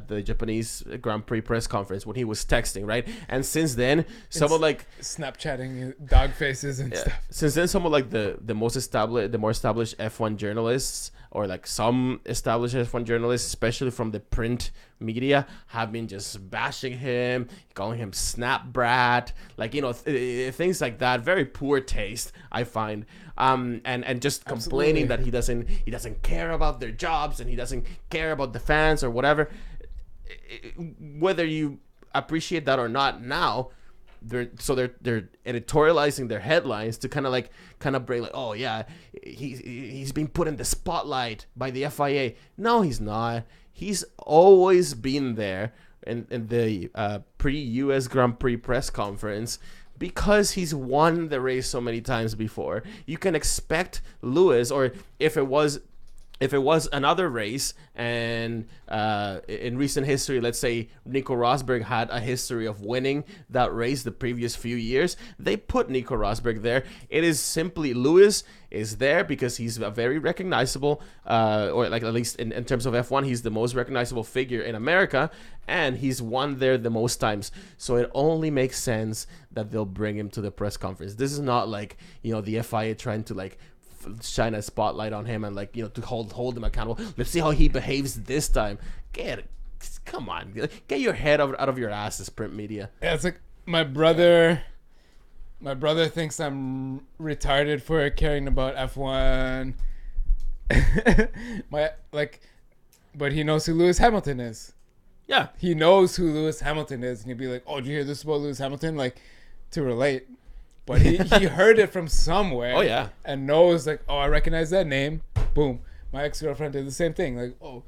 the Japanese Grand Prix press conference when he was texting, right? And since then, someone like Snapchatting dog faces and stuff. Since then, some of like the more established F1 journalists, or like some established F1 journalists, especially from the print media, have been just bashing him, calling him snap brat, like things like that. Very poor taste, I find. And just complaining that he doesn't care about their jobs and he doesn't care about the fans or whatever. Whether you appreciate that or not now, they're editorializing their headlines to kind of bring like, oh yeah, he's being put in the spotlight by the FIA. No, he's not. He's always been there in the pre-US Grand Prix press conference, because he's won the race so many times before. You can expect Lewis, or if it was if it was another race, and in recent history, let's say Nico Rosberg had a history of winning that race the previous few years, they put Nico Rosberg there. It is simply Lewis is there because he's a very recognizable, or like at least in terms of F1, he's the most recognizable figure in America, and he's won there the most times. So it only makes sense that they'll bring him to the press conference. This is not like, the FIA trying to like shine a spotlight on him and like, to hold him accountable. Let's see how he behaves this time. Come on, get your head out of your asses, print media. Yeah, it's like my brother thinks I'm retarded for caring about F1. But he knows who Lewis Hamilton is. Yeah, he knows who Lewis Hamilton is, and he'd be like, "Oh, did you hear this about Lewis Hamilton?" Like, to relate. But he heard it from somewhere. Oh, yeah. And knows, like, oh, I recognize that name. Boom. My ex-girlfriend did the same thing. Like, oh,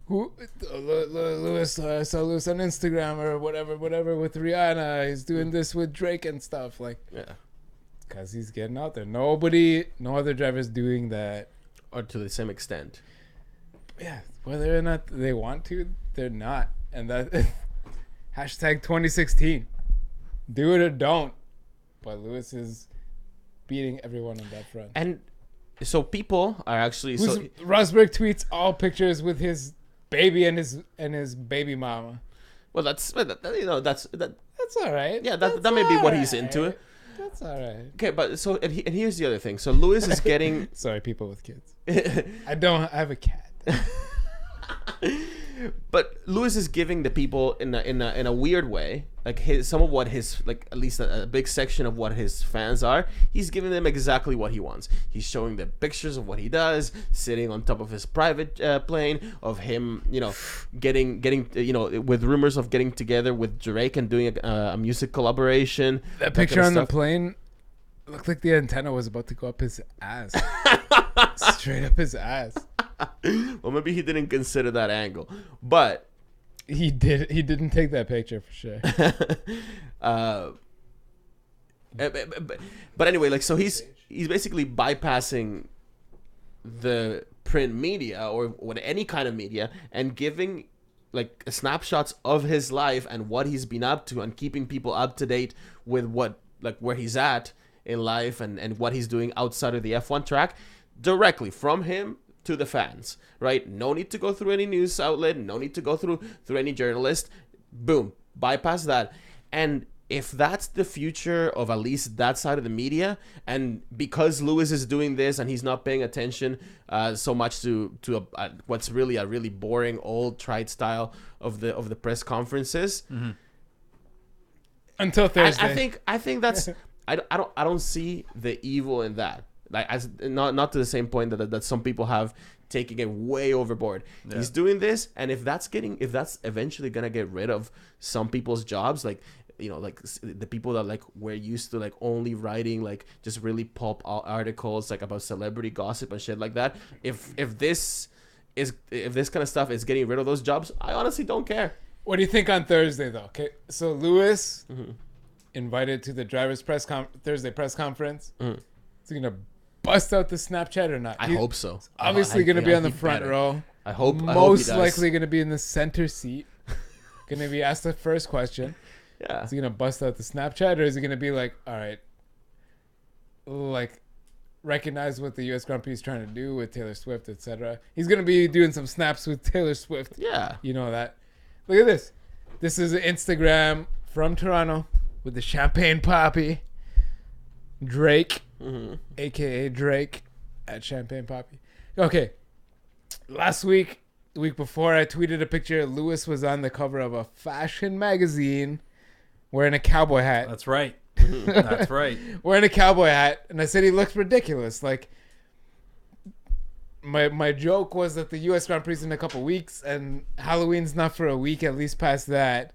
who? Lewis, I saw Lewis on Instagram or whatever, with Rihanna. He's doing this with Drake and stuff. Like, yeah. Because he's getting out there. No other driver's doing that. Or to the same extent. Yeah. Whether or not they want to, they're not. And that, hashtag 2016. Do it or don't. But Lewis is beating everyone on that front. And so people are actually... Rosberg tweets all pictures with his baby and his baby mama. Well, that's all right. Yeah, that may be what he's into. It. That's all right. Okay, but so and here's the other thing. So Lewis is getting... Sorry, people with kids. I have a cat. But Lewis is giving the people in a weird way, like some of what his, like at least a big section of what his fans are. He's giving them exactly what he wants. He's showing them pictures of what he does, sitting on top of his private plane, of him, getting with rumors of getting together with Drake and doing a music collaboration. That picture on the plane looked like the antenna was about to go up his ass, straight up his ass. Well, maybe he didn't consider that angle, but he did. He didn't take that picture for sure. But anyway, like, so he's basically bypassing the print media or what any kind of media and giving like snapshots of his life and what he's been up to and keeping people up to date with where he's at in life and what he's doing outside of the F1 track directly from him to the fans, right? No need to go through any news outlet, no need to go through any journalist. Boom, bypass that. And if that's the future of at least that side of the media, and because Lewis is doing this and he's not paying attention so much to what's really a really boring old trite style of the press conferences, until Thursday, I think that's I don't see the evil in that. Like, as not to the same point that some people have, taking it way overboard. Yeah. He's doing this, and if that's eventually gonna get rid of some people's jobs, like like the people that like were used to like only writing like just really pulp articles like about celebrity gossip and shit like that. If this kind of stuff is getting rid of those jobs, I honestly don't care. What do you think on Thursday though? Okay, so Lewis invited to the drivers' Thursday press conference. Is he gonna bust out the Snapchat or not? I hope so. Obviously going to be on the front row. I hope. Most likely going to be in the center seat. Going to be asked the first question. Yeah. Is he going to bust out the Snapchat, or is he going to be like, all right, like recognize what the US Grand Prix is trying to do with Taylor Swift, etc. He's going to be doing some snaps with Taylor Swift. Yeah. You know that. Look at this. This is an Instagram from Toronto with the champagne poppy. Drake. AKA Drake at Champagne Poppy. Okay, last week, the week before, I tweeted a picture. Lewis was on the cover of a fashion magazine wearing a cowboy hat. That's right. That's right. Wearing a cowboy hat, and I said he looks ridiculous. Like, my joke was that the US Grand Prix is in a couple weeks, and Halloween's not for a week, at least past that.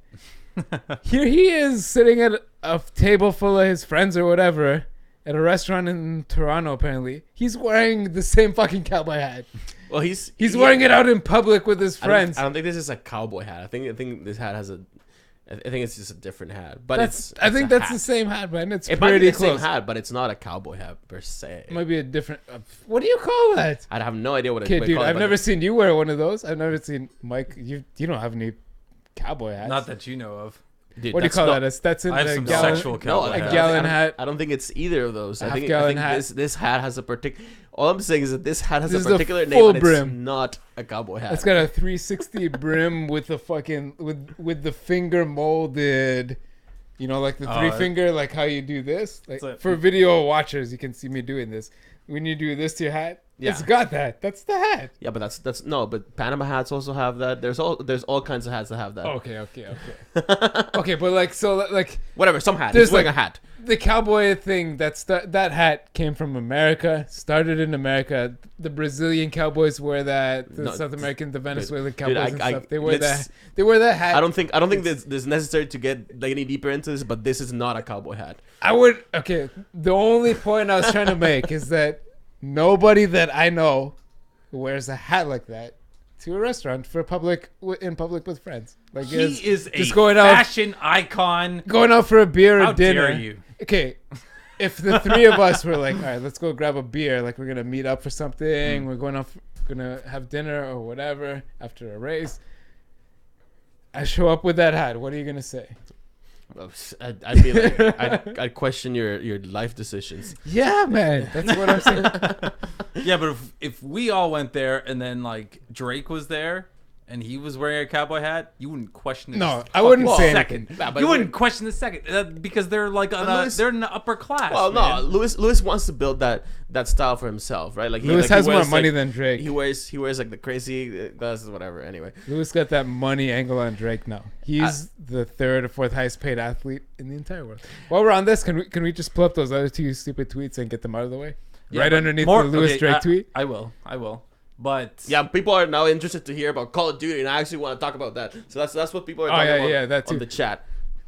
Here he is sitting at a table full of his friends or whatever. At a restaurant in Toronto, apparently. He's wearing the same fucking cowboy hat. Well, he's wearing it out in public with his friends. I don't think this is a cowboy hat. I think this hat has I think it's just a different hat, but I think that's hat. the same hat, man. It's It might be pretty the close. same hat, but it's not a cowboy hat per se. It might be a different. What do you call that? I have no idea what Okay, it dude, call it, I've but never seen you wear one of those. I've never seen Mike. You don't have any cowboy hats. Not that you know of. Dude, What do you that's call not- that? A Stetson? I have a some gallon, sexual No, cowboy like, a hats. gallon I hat. don't think it's either of those. A I think half-gallon hat. this hat has a particular. All I'm saying is that this hat has This a is a particular full name, and brim. it's not a cowboy hat. It's got a 360 brim with the fucking with the finger molded. You know, like the three finger, like how you do this. Like It's for video watchers, you can see me doing this. When you do this to your hat, Yeah. it's got that. That's the hat. Yeah, but that's no. But Panama hats also have that. There's all kinds of hats that have that. Okay. Okay, but like Whatever, some hat. There's He's wearing like- a hat. the cowboy thing, that hat came from America, started in America. The Brazilian Cowboys wear that. The No, South American, the Venezuelan dude, Cowboys and I- stuff. They wear let's- that. They wear that hat. I don't think this necessary to get like any deeper into this, but this is not a cowboy hat. Okay, the only point I was trying to make is that nobody that I know wears a hat like that to a restaurant in public with friends. Like He is a just going out icon. for a beer or How dinner. dare you? Okay, if the three of us were like, all right, let's go grab a beer, like we're gonna meet up for something, we're gonna have dinner or whatever after a race. I show up with that hat. What are you gonna say? I'd be like, I'd question your life decisions. Yeah, man, that's what I'm saying. Yeah, but if we all went there and then like Drake was there and he was wearing a cowboy hat, you wouldn't question it. No, I wouldn't say second. anything. Nah, but You it wouldn't question the second because they're like they're in the upper class. Well, no, man. Lewis wants to build that style for himself, right? Like Lewis he has more wears, money like, than Drake. He wears like the crazy glasses, whatever. Anyway, Lewis got that money angle on Drake now. He's the third or fourth highest paid athlete in the entire world. While we're on this, can we just pull up those other two stupid tweets and get them out of the way? Yeah, right but underneath more- the Lewis okay, Drake tweet. I will. But yeah, people are now interested to hear about Call of Duty, and I actually want to talk about that. So that's what people are talking about that too. on the chat.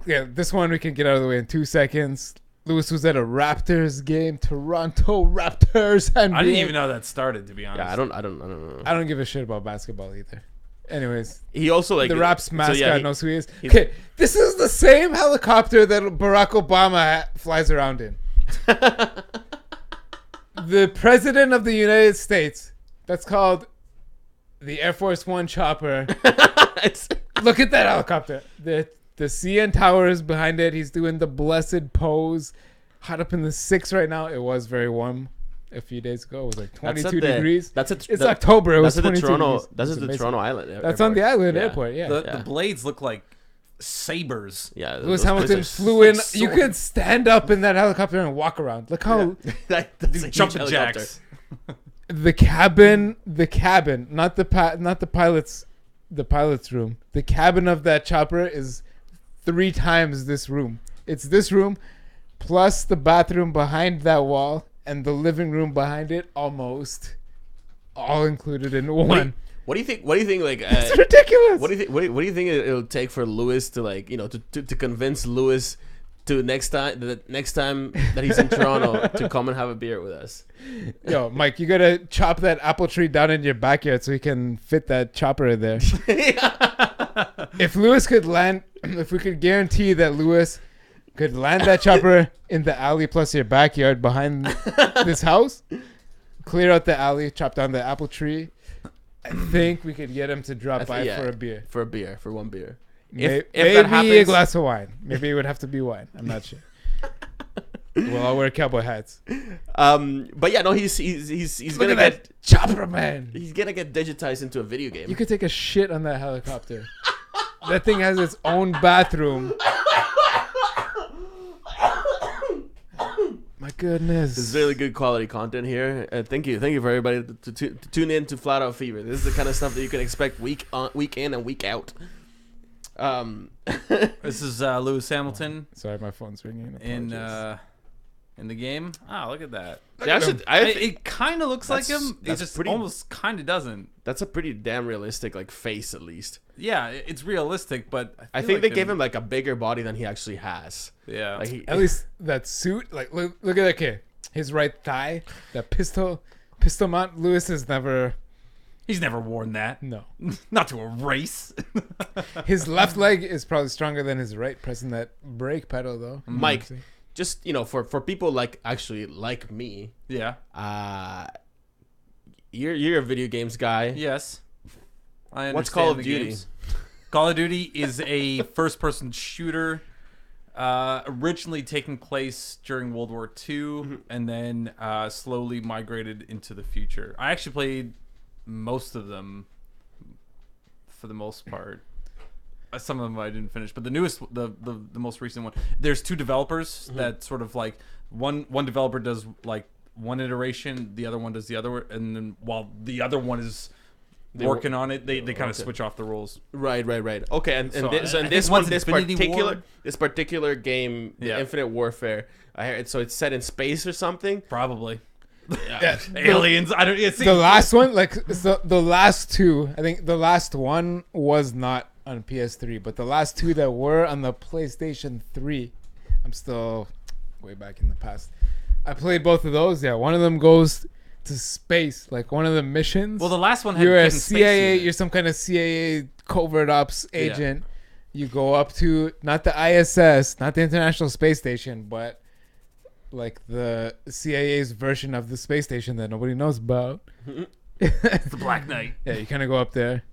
Yeah, this one we can get out of the way in 2 seconds. Lewis was at a Raptors game, Toronto Raptors, and I didn't even know that started, to be honest. Yeah, I don't know. I don't give a shit about basketball either. Anyways, He also like the Raps mascot yeah, knows who he is. Okay, this is the same helicopter that Barack Obama flies around in. The president of the United States. That's called the Air Force One chopper. Look at that helicopter. The CN Tower is behind it. He's doing the blessed pose. Hot up in the 6 right now. It was very warm a few days ago. It was like 22 degrees. It's October. It was 22 degrees. That's It's the amazing. Toronto Island. That's on the island Yeah. airport. Yeah. The blades look like sabers. Yeah, Lewis those Hamilton places are flew in. like You sword. could stand up in that helicopter and walk around. Look how That's a huge Jumping helicopter. jacks. the cabin, not the pilot's room. The cabin of that chopper is 3 times this room. It's this room plus the bathroom behind that wall and the living room behind it, almost all included in one. What do you think? Like, It's ridiculous. what do you think? What do you think it'll take for Lewis to like, to convince Lewis to next time that he's in Toronto to come and have a beer with us? Yo, Mike, you gotta chop that apple tree down in your backyard so we can fit that chopper in there. If Lewis could land, if we could guarantee that Lewis could land that chopper in the alley plus your backyard behind this house, clear out the alley, chop down the apple tree, I think we could get him to drop by for a beer. For one beer. Maybe that a happens- glass of wine. Maybe it would have to be wine. I'm not sure. We'll all wear cowboy hats. But yeah, no, he's Look gonna at get that chopper, man. he's gonna get digitized into a video game. You could take a shit on that helicopter. That thing has its own bathroom. My goodness. This is really good quality content here. Thank you for everybody to tune in to Flat Out Fever. This is the kind of stuff that you can expect week in and week out. This is Lewis Hamilton Sorry, my phone's ringing. in Apologies. in the game. Ah, look at that. It kind of looks like him. It that's just pretty- almost kind of doesn't. That's a pretty damn realistic like face, at least. Yeah, it's realistic, but I think they gave him like a bigger body than he actually has. Yeah. Like At least that suit, like look at that kid. His right thigh, that pistol mount. Lewis has never He's never worn that. No. Not to a race. His left leg is probably stronger than his right, pressing that brake pedal though. Mike, just for people like me, Yeah. You're a video games guy. Yes. I understand. What's Call of the Duty? games. Call of Duty is a first-person shooter, originally taking place during World War II, and then slowly migrated into the future. I actually played most of them, for the most part. Some of them I didn't finish, but the newest, the most recent one. There's two developers that sort of like one developer does like one iteration, the other one does the other, and then while the other one is working on it, they kind of switch off the roles. Right. Okay, and So this particular game, Yeah. Infinite Warfare, I heard, so it's set in space or something. Probably. Yeah. Aliens. I don't. The last one, like the last two, I think the last one was not on PS3, but the last two that were on the PlayStation 3, I'm still way back in the past. I played both of those. Yeah, one of them goes to space, like one of the missions. Well, the last one had You're a hidden space CIA. unit. You're some kind of CIA covert ops agent. You go up to not the ISS, not the International Space Station, but like the CIA's version of the space station that nobody knows about. It's the Black Knight. Yeah, you kind of go up there.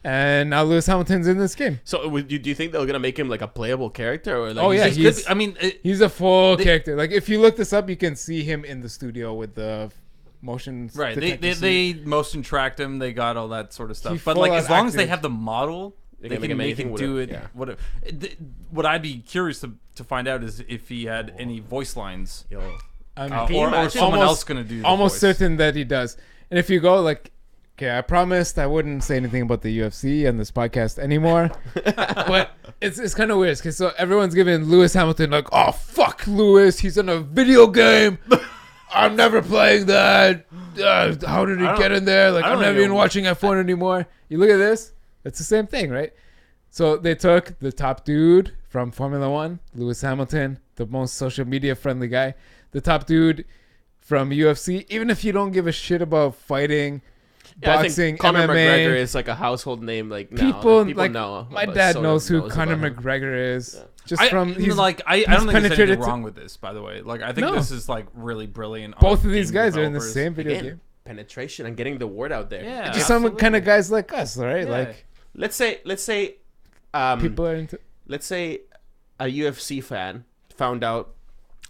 And now Lewis Hamilton's in this game. So do you think they're gonna make him like a playable character, or like Oh, yeah, He could be- I mean, He's a full character. Like if you look this up, you can see him in the studio with the motion. right? detector suit. They motion tracked him. They got all that sort of He stuff. But full like, on as long as they acted. have the model, They they can can make make anything him with do it, it. yeah. What I'd be curious to find out is if he had any voice lines, Yo. I'm Can you or imagine? someone Almost- else gonna do. The almost voice. certain that he does. And if you go like, okay, I promised I wouldn't say anything about the UFC and this podcast anymore, but it's kind of weird because so everyone's giving Lewis Hamilton like, oh fuck Lewis, he's in a video game. I'm never playing that. How did he get in there? Like I I'm don't never even- even watching F1 anymore. You look at this, it's the same thing, right? So they took the top dude from Formula One, Lewis Hamilton, the most social media friendly guy, the top dude from UFC. Even if you don't give a shit about fighting, Yeah, I boxing, think Conor MMA, McGregor is like a household name. Like now. people People like know. my about- dad sort knows of who knows Conor about him. McGregor is. Yeah. Just I from don't he's think there's penetrated anything to- wrong with this. By the way, like I think No. this is like really brilliant. both on of these game guys are in the developers. same video Again, game. penetration and getting the word out there. Yeah, Just some absolutely. kind of guys like us, right? Yeah. Like Let's say people are into. let's say a UFC fan found out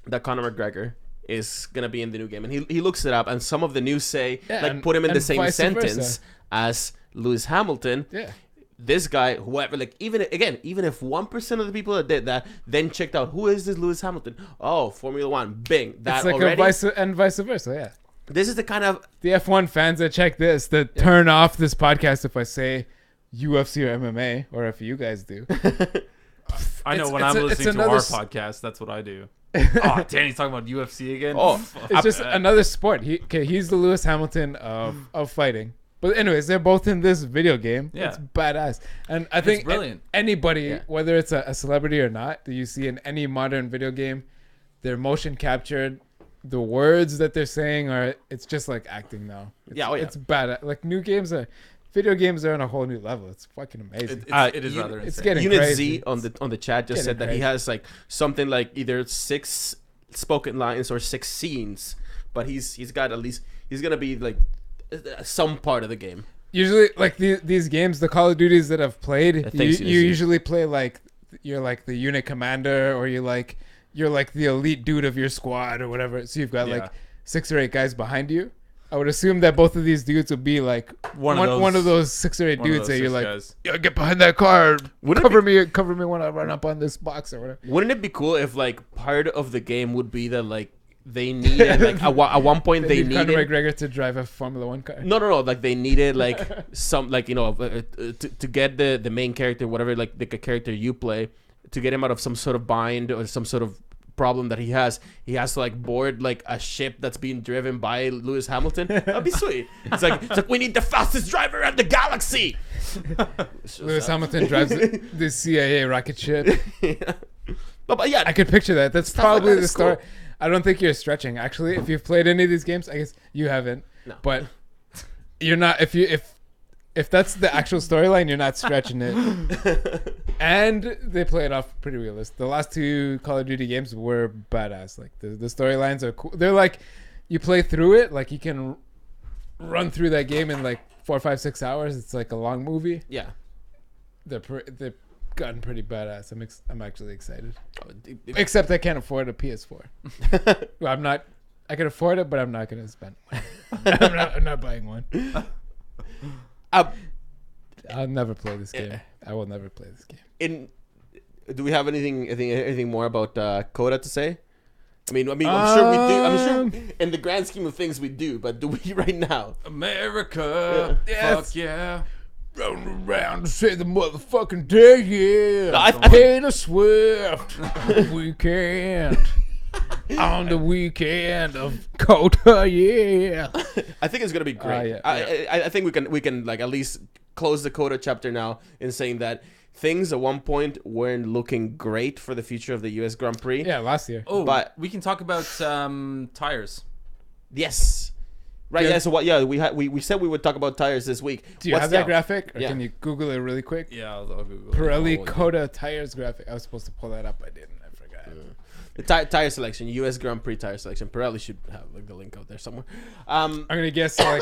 that Conor McGregor is gonna be in the new game, and he looks it up, and some of the news say Yeah, put him in the and same vice sentence versa. as Lewis Hamilton. Yeah. This guy, whoever, like even if 1% of the people that did that then checked out who is this Lewis Hamilton? Oh, Formula One, bing, that It's like already. vice versa, yeah. This is the kind of The F1 fans that check this, that turn off this podcast if I say UFC or MMA, or if you guys do. I know It's- when it's I'm a- it's listening to another our s- podcast, that's what I do. Oh, Danny's talking about UFC again. Oh, It's just another sport. He's the Lewis Hamilton of fighting. But anyways, they're both in this video game. Yeah. It's badass. And I think brilliant. Anybody, Yeah. whether it's a celebrity or not, that you see in any modern video game, they're motion captured. The words that they're saying it's just like acting now. It's, Yeah, oh yeah. It's bad. Like video games are on a whole new level. It's fucking amazing. It is you- rather insane. it's getting Unit crazy. Z on the chat just getting said that he crazy. has like something like either 6 spoken lines or 6 scenes, but he's got at least he's gonna be like some part of the game. Usually, like these games, the Call of Duties that I've played, you Thanks, USG. usually play like you're like the unit commander, or you're like the elite dude of your squad or whatever. So you've got Yeah. like 6 or 8 guys behind you. I would assume that both of these dudes would be like One one of of those 6 or 8 one of dudes those that you're 6 like, guys. yeah, get behind that car, Wouldn't cover me when I run up on this box or whatever. Wouldn't it be cool if like part of the game would be that like they needed like at one point they need Conor needed McGregor to drive a Formula One car. no like they needed like some like to get the main character, whatever, like the character you play, to get him out of some sort of bind or some sort of problem that he has to like board like a ship that's being driven by Lewis Hamilton. That'd be sweet. It's like we need the fastest driver in the galaxy. Lewis Hamilton drives the CIA rocket ship. But yeah, I could picture that. That's Stuff like probably that the is story. cool. I don't think you're stretching. Actually, if you've played any of these games, I guess you haven't. No. But you're not if that's the actual storyline, you're not stretching it. And they play it off pretty realistic. The last 2 Call of Duty games were badass. Like the storylines are cool. They're like you play through it, like you can run through that game in like 4, 5, 6 hours. It's like a long movie. Yeah. They've gotten pretty badass. I'm actually excited. Except I can't afford a PS4. Well, I'm not. I can afford it, but I'm not going to spend money. I'm not buying one. I'll never play this game. I will never play this game. Do we have anything more about Coda to say? I mean, I'm sure we do. I'm sure in the grand scheme of things we do, but do we right now? America, fuck yeah. Rolling around to say the motherfucking day, yeah. No, I Taylor Swift weekend. On the weekend of Coda, yeah. I think it's gonna be great. Yeah. I think we can like at least close the Coda chapter now in saying that things at one point weren't looking great for the future of the US Grand Prix. Yeah, last year. Oh, But- we can talk about tires. Yes. Right. Good. Yeah. So what? Yeah. We said we would talk about tires this week. Do you have that graphic? Or Yeah. can you Google it really quick? Yeah, I'll Google it. Pirelli Oh, Coda tires graphic. I was supposed to pull that up. I didn't. I forgot. The tire selection, US Grand Prix tire selection. Pirelli should have like the link out there somewhere. I'm gonna guess like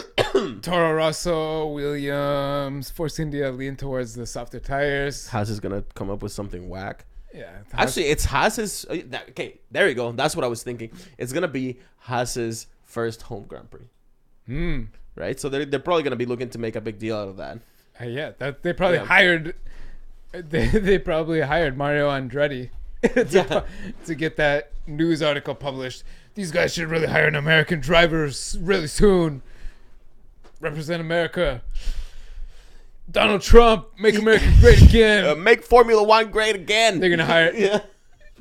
Toro Rosso, Williams, Force India lean towards the softer tires. Haas is gonna come up with something whack. Yeah. Actually, it's Haas's. Okay, there you go. That's what I was thinking. It's gonna be Haas's first home Grand Prix, right? So they're probably gonna be looking to make a big deal out of that. Yeah. That they probably Yeah. hired. They probably hired Mario Andretti to get that news article published. These guys should really hire an American driver really soon. Represent America. Donald Trump, make America great again. Make Formula One great again. They're gonna hire Yeah.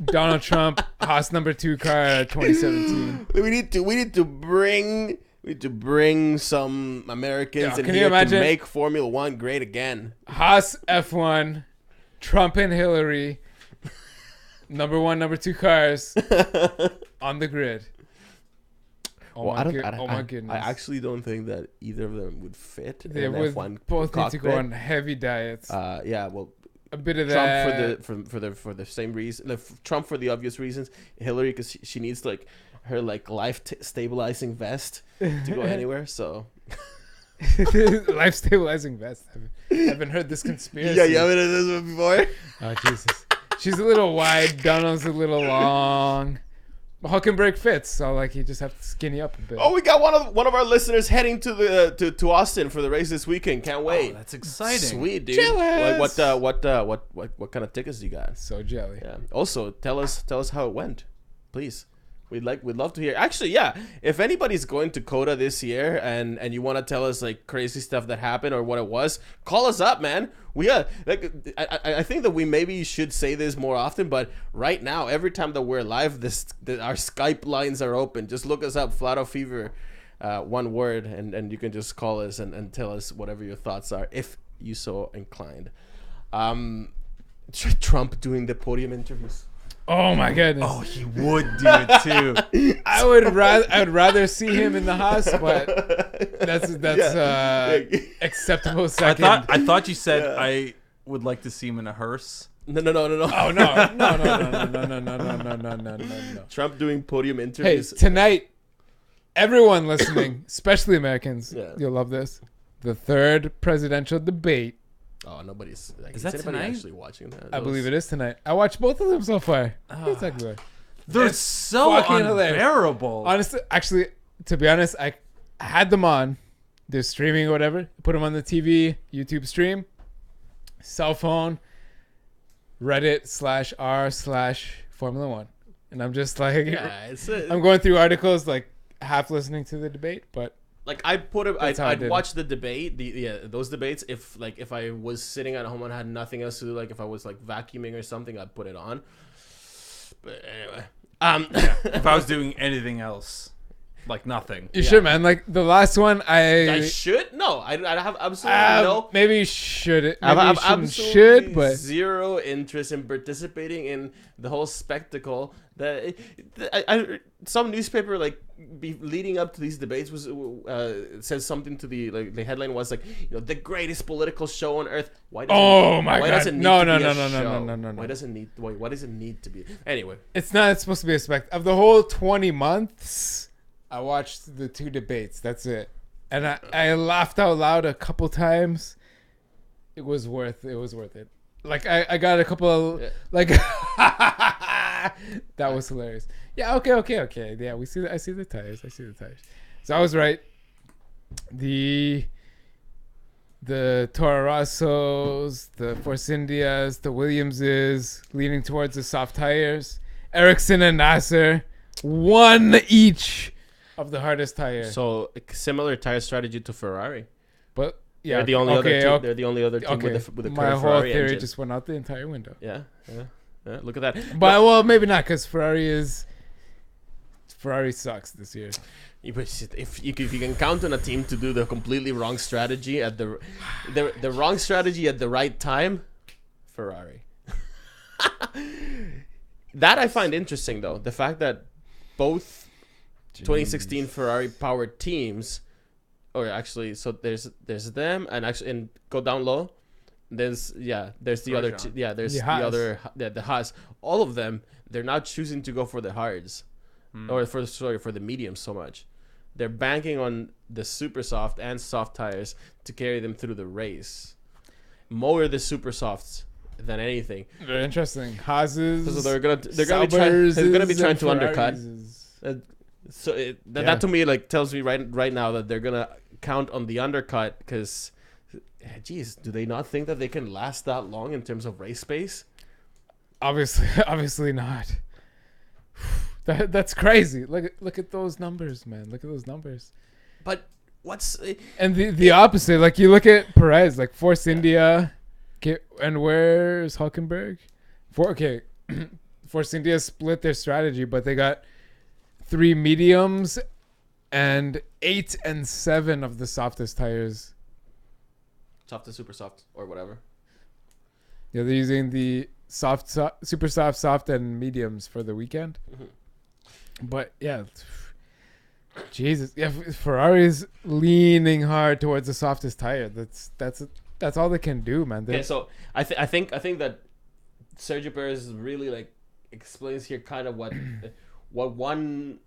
Donald Trump, Haas number 2 car, 2017. We need to bring some Americans in can you here to imagine? make Formula One great again. Haas F1, Trump and Hillary, number 1, number 2 cars on the grid. Oh my goodness! I actually don't think that either of them would fit. They in would F1 both need to go cockpit. on heavy diets. Yeah, well, A bit of Trump that. for the same reason. Trump for the obvious reasons. Hillary because she needs like her like life stabilizing vest to go anywhere. So Life stabilizing vest. Haven't heard this conspiracy. yeah, you haven't heard this one before. Oh Jesus! She's a little wide. Donald's a little long. Hulkenberg fits, so like you just have to skinny up a bit. Oh, we got one of our listeners heading to Austin for the race this weekend. Can't wait. Oh, that's exciting. Sweet, dude. Jealous. What kind of tickets do you got? So jelly. Yeah. Also, tell us how it went, please. We'd love to hear. Actually, yeah. If anybody's going to Coda this year and you want to tell us like crazy stuff that happened or what it was, call us up, man. We like I think that we maybe should say this more often, but right now, every time that we're live, our Skype lines are open. Just look us up, Flat Out Fever, one word, and you can just call us and tell us whatever your thoughts are, if you so inclined. Trump doing the podium interviews. Oh my goodness! Oh, he would do it too. I would rather see him in the house, but that's acceptable. Second. I thought you said I would like to see him in a hearse. No. Oh no. Trump doing podium Hey, interviews. tonight, everyone listening, especially Americans, Yeah. you'll love this. The third presidential debate. Oh, nobody's. Like, Is that anybody tonight? actually watching that? I believe it is tonight. I watched both of them so far. Exactly. They're It's so fucking hilarious. unbearable. Honestly, actually, to be honest, I had them on. They're streaming or whatever. Put them on the TV, YouTube stream, cell phone, Reddit/r/Formula One, and I'm just like, Yeah, I'm going through articles, like half listening to the debate, but like I'd put it. That's how I I'd did watch the debate. Those debates. If I was sitting at home and had nothing else to do, like if I was like vacuuming or something, I'd put it on. But anyway, If I was doing anything else, like nothing. You should, man. Like the last one, I should? No, I have absolutely no. Maybe you shouldn't. I Maybe have you absolutely should, but zero interest in participating in the whole spectacle. That some newspaper like leading up to these debates was says something to the headline was like, the greatest political show on earth. Why does it need to be a show? Why does it need to be? Anyway, it's not supposed to be a spectacle. Of the whole 20 months, I watched the 2 debates. That's it, and I laughed out loud a couple times. It was worth it. Like I got a couple of like that was hilarious. Yeah, okay. Yeah, I see the tires. So I was right. The Toro Rossos, the Force Indias, the Williamses leaning towards the soft tires. Ericsson and Nasser, 1 each of the hardest tires. So similar tire strategy to Ferrari, but yeah, they're the only other team. They're the only other team with a my current whole Ferrari theory engine. just went out the entire window. Yeah. Look at that. But well, maybe not, because Ferrari sucks this year. If you can count on a team to do the completely wrong strategy at the wrong strategy at the right time, Ferrari. That I find interesting, though, the fact that both 2016 Ferrari powered teams, or actually, so there's them, and go down low. There's the other the Haas. All of them, they're not choosing to go for the hards, or for the mediums so much. They're banking on the super soft and soft tires to carry them through the race. More the super softs than anything. Very interesting. Haas's. So they're gonna be trying to undercut. That to me tells me right now that they're gonna count on the undercut, because, geez, do they not think that they can last that long in terms of race space? Obviously not. That's crazy. Look at those numbers, man. Look at those numbers. But what's and the opposite? Like, you look at Perez, like Force India, and where's Hulkenberg? Force India split their strategy, but they got 3 mediums and 8 and 7 of the softest tires. Soft to super soft or whatever. Yeah, they're using the super soft, and mediums for the weekend. Mm-hmm. But yeah, Jesus, yeah, Ferrari's leaning hard towards the softest tire. That's all they can do, man. Okay, so I think that Sergio Perez really explains here kind of what one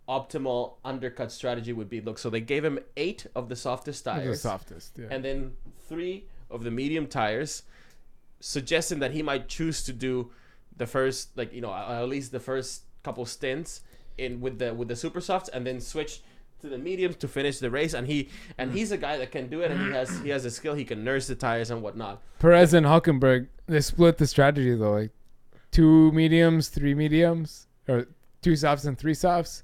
optimal undercut strategy would be. Look, so they gave him 8 of the softest tires, and then 3 of the medium tires, suggesting that he might choose to do the first, at least the first couple stints with the super softs, and then switch to the mediums to finish the race. And he's a guy that can do it, and he has a skill. He can nurse the tires and whatnot. Perez and Hulkenberg, they split the strategy though, like 2 mediums, 3 mediums, or 2 softs and 3 softs,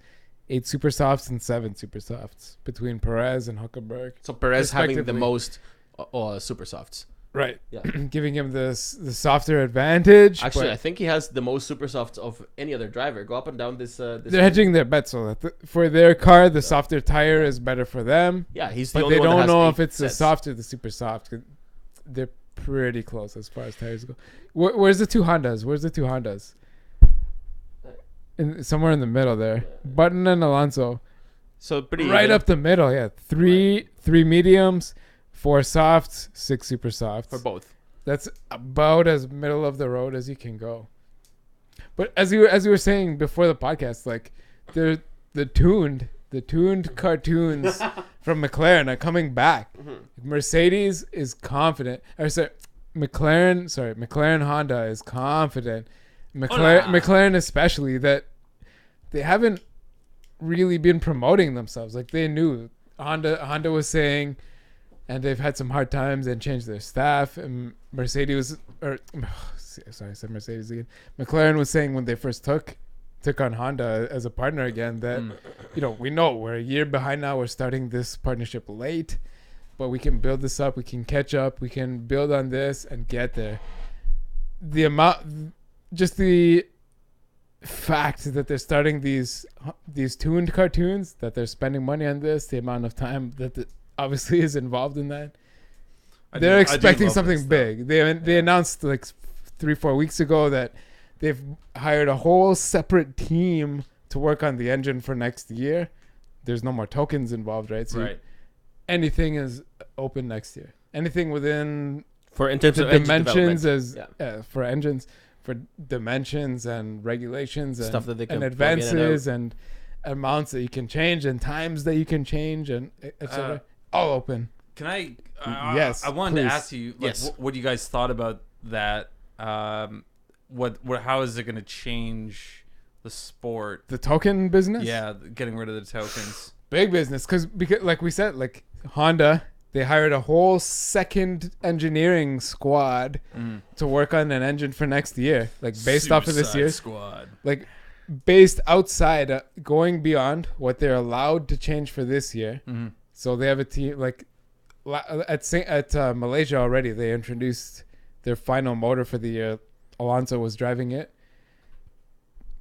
8 super softs and 7 super softs between Perez and Hulkenberg. So Perez having the most super softs. Right. Yeah. Giving him the softer advantage. Actually, I think he has the most super softs of any other driver. Go up and down this. They're hedging their bets so that for their car, the softer tire is better for them. Yeah, he's the but only they one that don't has know 8 if it's sets. the soft or the super soft. 'Cause they're pretty close as far as tires go. Where's the 2 Hondas? Somewhere in the middle there. Button and Alonso. So pretty right even. up the middle. Yeah, 3 mediums, 4 softs, 6 super softs for both. That's about as middle of the road as you can go. But as you were saying before the podcast, like they're the tuned cartoons from McLaren are coming back. Mm-hmm. Mercedes is confident. McLaren Honda is confident. McLaren especially, that they haven't really been promoting themselves. Like, they knew Honda was saying, and they've had some hard times and changed their staff. And Mercedes again. McLaren was saying when they first took on Honda as a partner again that, we know we're a year behind now. We're starting this partnership late, but we can build this up. We can catch up. We can build on this and get there. The fact that they're starting these tuned cartoons, that they're spending money on this, the amount of time that obviously is involved in that. They're expecting something big. They announced like 3-4 weeks ago that they've hired a whole separate team to work on the engine for next year. There's no more tokens involved, right? So anything is open next year. Anything within in terms the of dimensions for engines, for dimensions and regulations and stuff that they can and advances and amounts that you can change and times that you can change and etc. All open. Can I? Yes. I wanted please. to ask you, like, what you guys thought about that. What? How is it going to change the sport? The token business. Yeah, getting rid of the tokens. Big business, because like we said, like Honda, they hired a whole second engineering squad to work on an engine for next year, like based off of this year's squad. Like based outside, going beyond what they're allowed to change for this year. Mm-hmm. So they have a team like at Malaysia already. They introduced their final motor for the year. Alonso was driving it.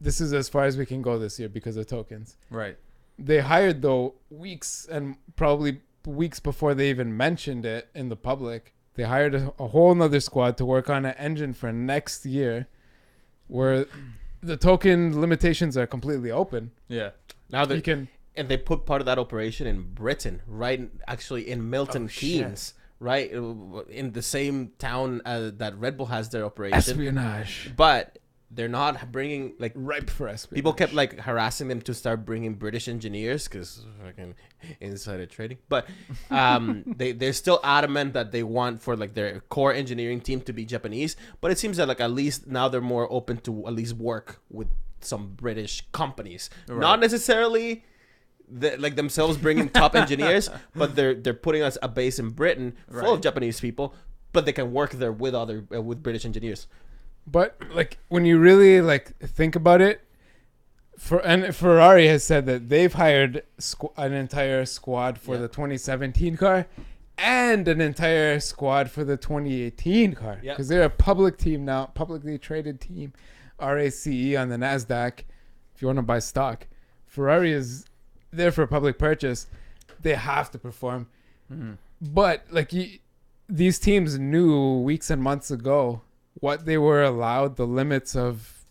This is as far as we can go this year because of tokens. Right. They hired, though, weeks and probably weeks before they even mentioned it in the public. They hired a whole nother squad to work on an engine for next year where the token limitations are completely open. Yeah. Now that you can, and they put part of that operation in Britain, right? Actually in Milton Keynes, right? In the same town that Red Bull has their operation. Espionage. But they're not bringing, like, ripe for espionage. People kept like harassing them to start bringing British engineers because fucking insider trading. But they're still adamant that they want for like their core engineering team to be Japanese. But it seems that like at least now they're more open to at least work with some British companies, not necessarily like themselves bringing top engineers, but they're putting us a base in Britain full of Japanese people, but they can work there with other with British engineers. But like when you really like think about it, Ferrari has said that they've hired an entire squad for the 2017 car and an entire squad for the 2018 car because they're a public team now, publicly traded team, RACE on the NASDAQ. If you want to buy stock, Ferrari is there for public purchase. They have to perform. Mm-hmm. But like these teams knew weeks and months ago what they were allowed. The limits of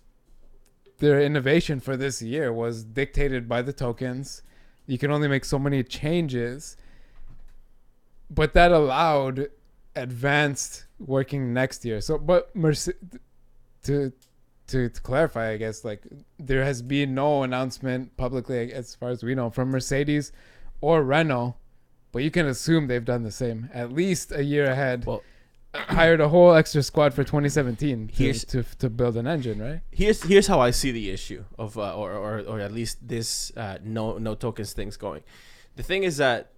their innovation for this year was dictated by the tokens. You can only make so many changes, but that allowed advanced working next year. So, but to clarify, I guess, like there has been no announcement publicly, as far as we know, from Mercedes or Renault, but you can assume they've done the same, at least a year ahead. Well, hired a whole extra squad for 2017 to build an engine, right? Here's how I see the issue of or at least this no tokens things going. The thing is that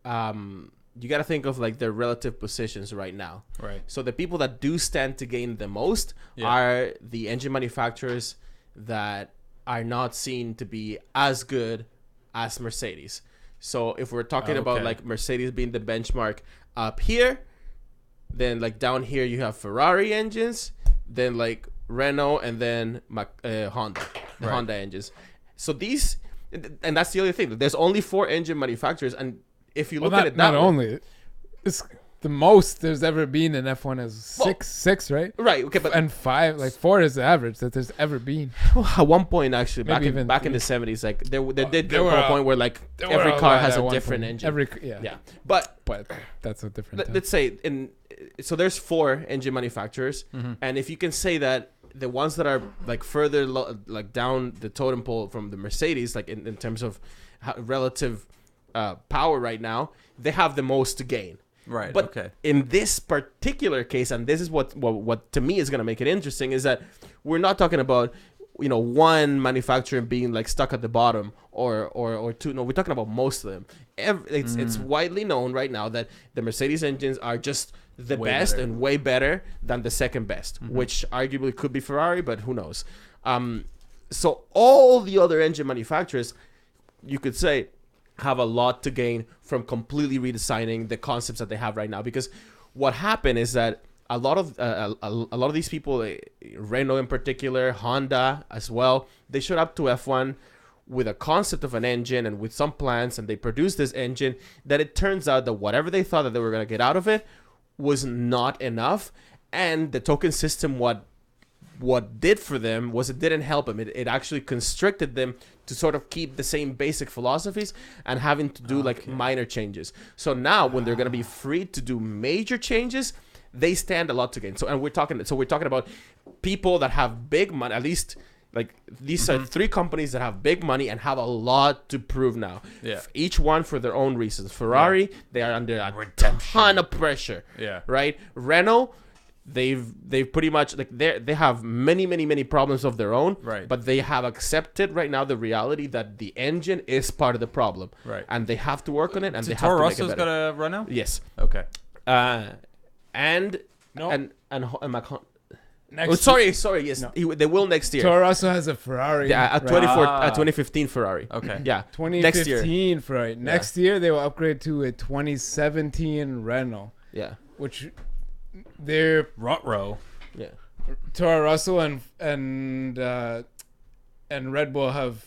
you got to think of like their relative positions right now. Right. So the people that do stand to gain the most are the engine manufacturers that are not seen to be as good as Mercedes. So if we're talking about like Mercedes being the benchmark up here, then like down here you have Ferrari engines, then like Renault, and then Honda, Honda engines. So these, and that's the other thing. There's only 4 engine manufacturers, and if you look at it, not only, it's the most there's ever been in F1 is six, right? Right. Okay, but and 5, like 4 is the average that there's ever been. Well, at one point, actually, back in the 70s, like there did get to a point where like every car has a different engine. But that's a different. Let's say so there's 4 engine manufacturers, and if you can say that the ones that are like further like down the totem pole from the Mercedes, like in terms of relative power right now, they have the most to gain. Right. But in this particular case, and this is what to me is going to make it interesting, is that we're not talking about one manufacturer being like stuck at the bottom or two. No, we're talking about most of them. It's widely known right now that the Mercedes engines are just the best and way better than the second best, which arguably could be Ferrari, but who knows? So all the other engine manufacturers, you could say, have a lot to gain from completely redesigning the concepts that they have right now. Because what happened is that a lot of these people, Renault in particular, Honda as well, they showed up to F1 with a concept of an engine and with some plans, and they produced this engine that it turns out that whatever they thought that they were going to get out of it was not enough. And the token system, what did for them was it didn't help them. It actually constricted them to sort of keep the same basic philosophies and having to do like minor changes. So now when they're going to be free to do major changes, they stand a lot to gain. So we're talking about people that have big money, at least. Like, these are three companies that have big money and have a lot to prove now. Yeah. Each one for their own reasons. Ferrari, they are under a ton of pressure. Yeah. Right? Renault, they've pretty much, like, they have many problems of their own. Right. But they have accepted right now the reality that the engine is part of the problem. Right. And they have to work on it, and So they have Toro to make it Rosso's better. got a Renault? Yes. Okay. And No. Macron. Next Sorry. Yes, No. they will next year. Toro also has a Ferrari. Yeah, a right? 2015 Ferrari. Okay. Yeah, next year. 2015 Ferrari. Next year they will upgrade to a 2017 Renault, Yeah, which they're Ruh-roh. yeah, Toro Rosso and Red Bull have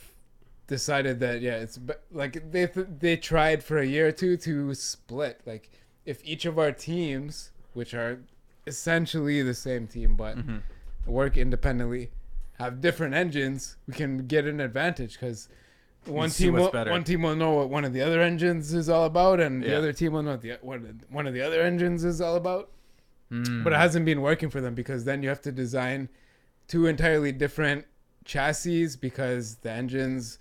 decided that it's like they tried for a year or two to split. Like, if each of our teams, which are essentially the same team but work independently, have different engines, we can get an advantage because one see team what's will better. one team will know what one of the other engines is all about, and the Yeah. other team will know what one of the other engines is all about. But it hasn't been working for them because then you have to design two entirely different chassis because the engines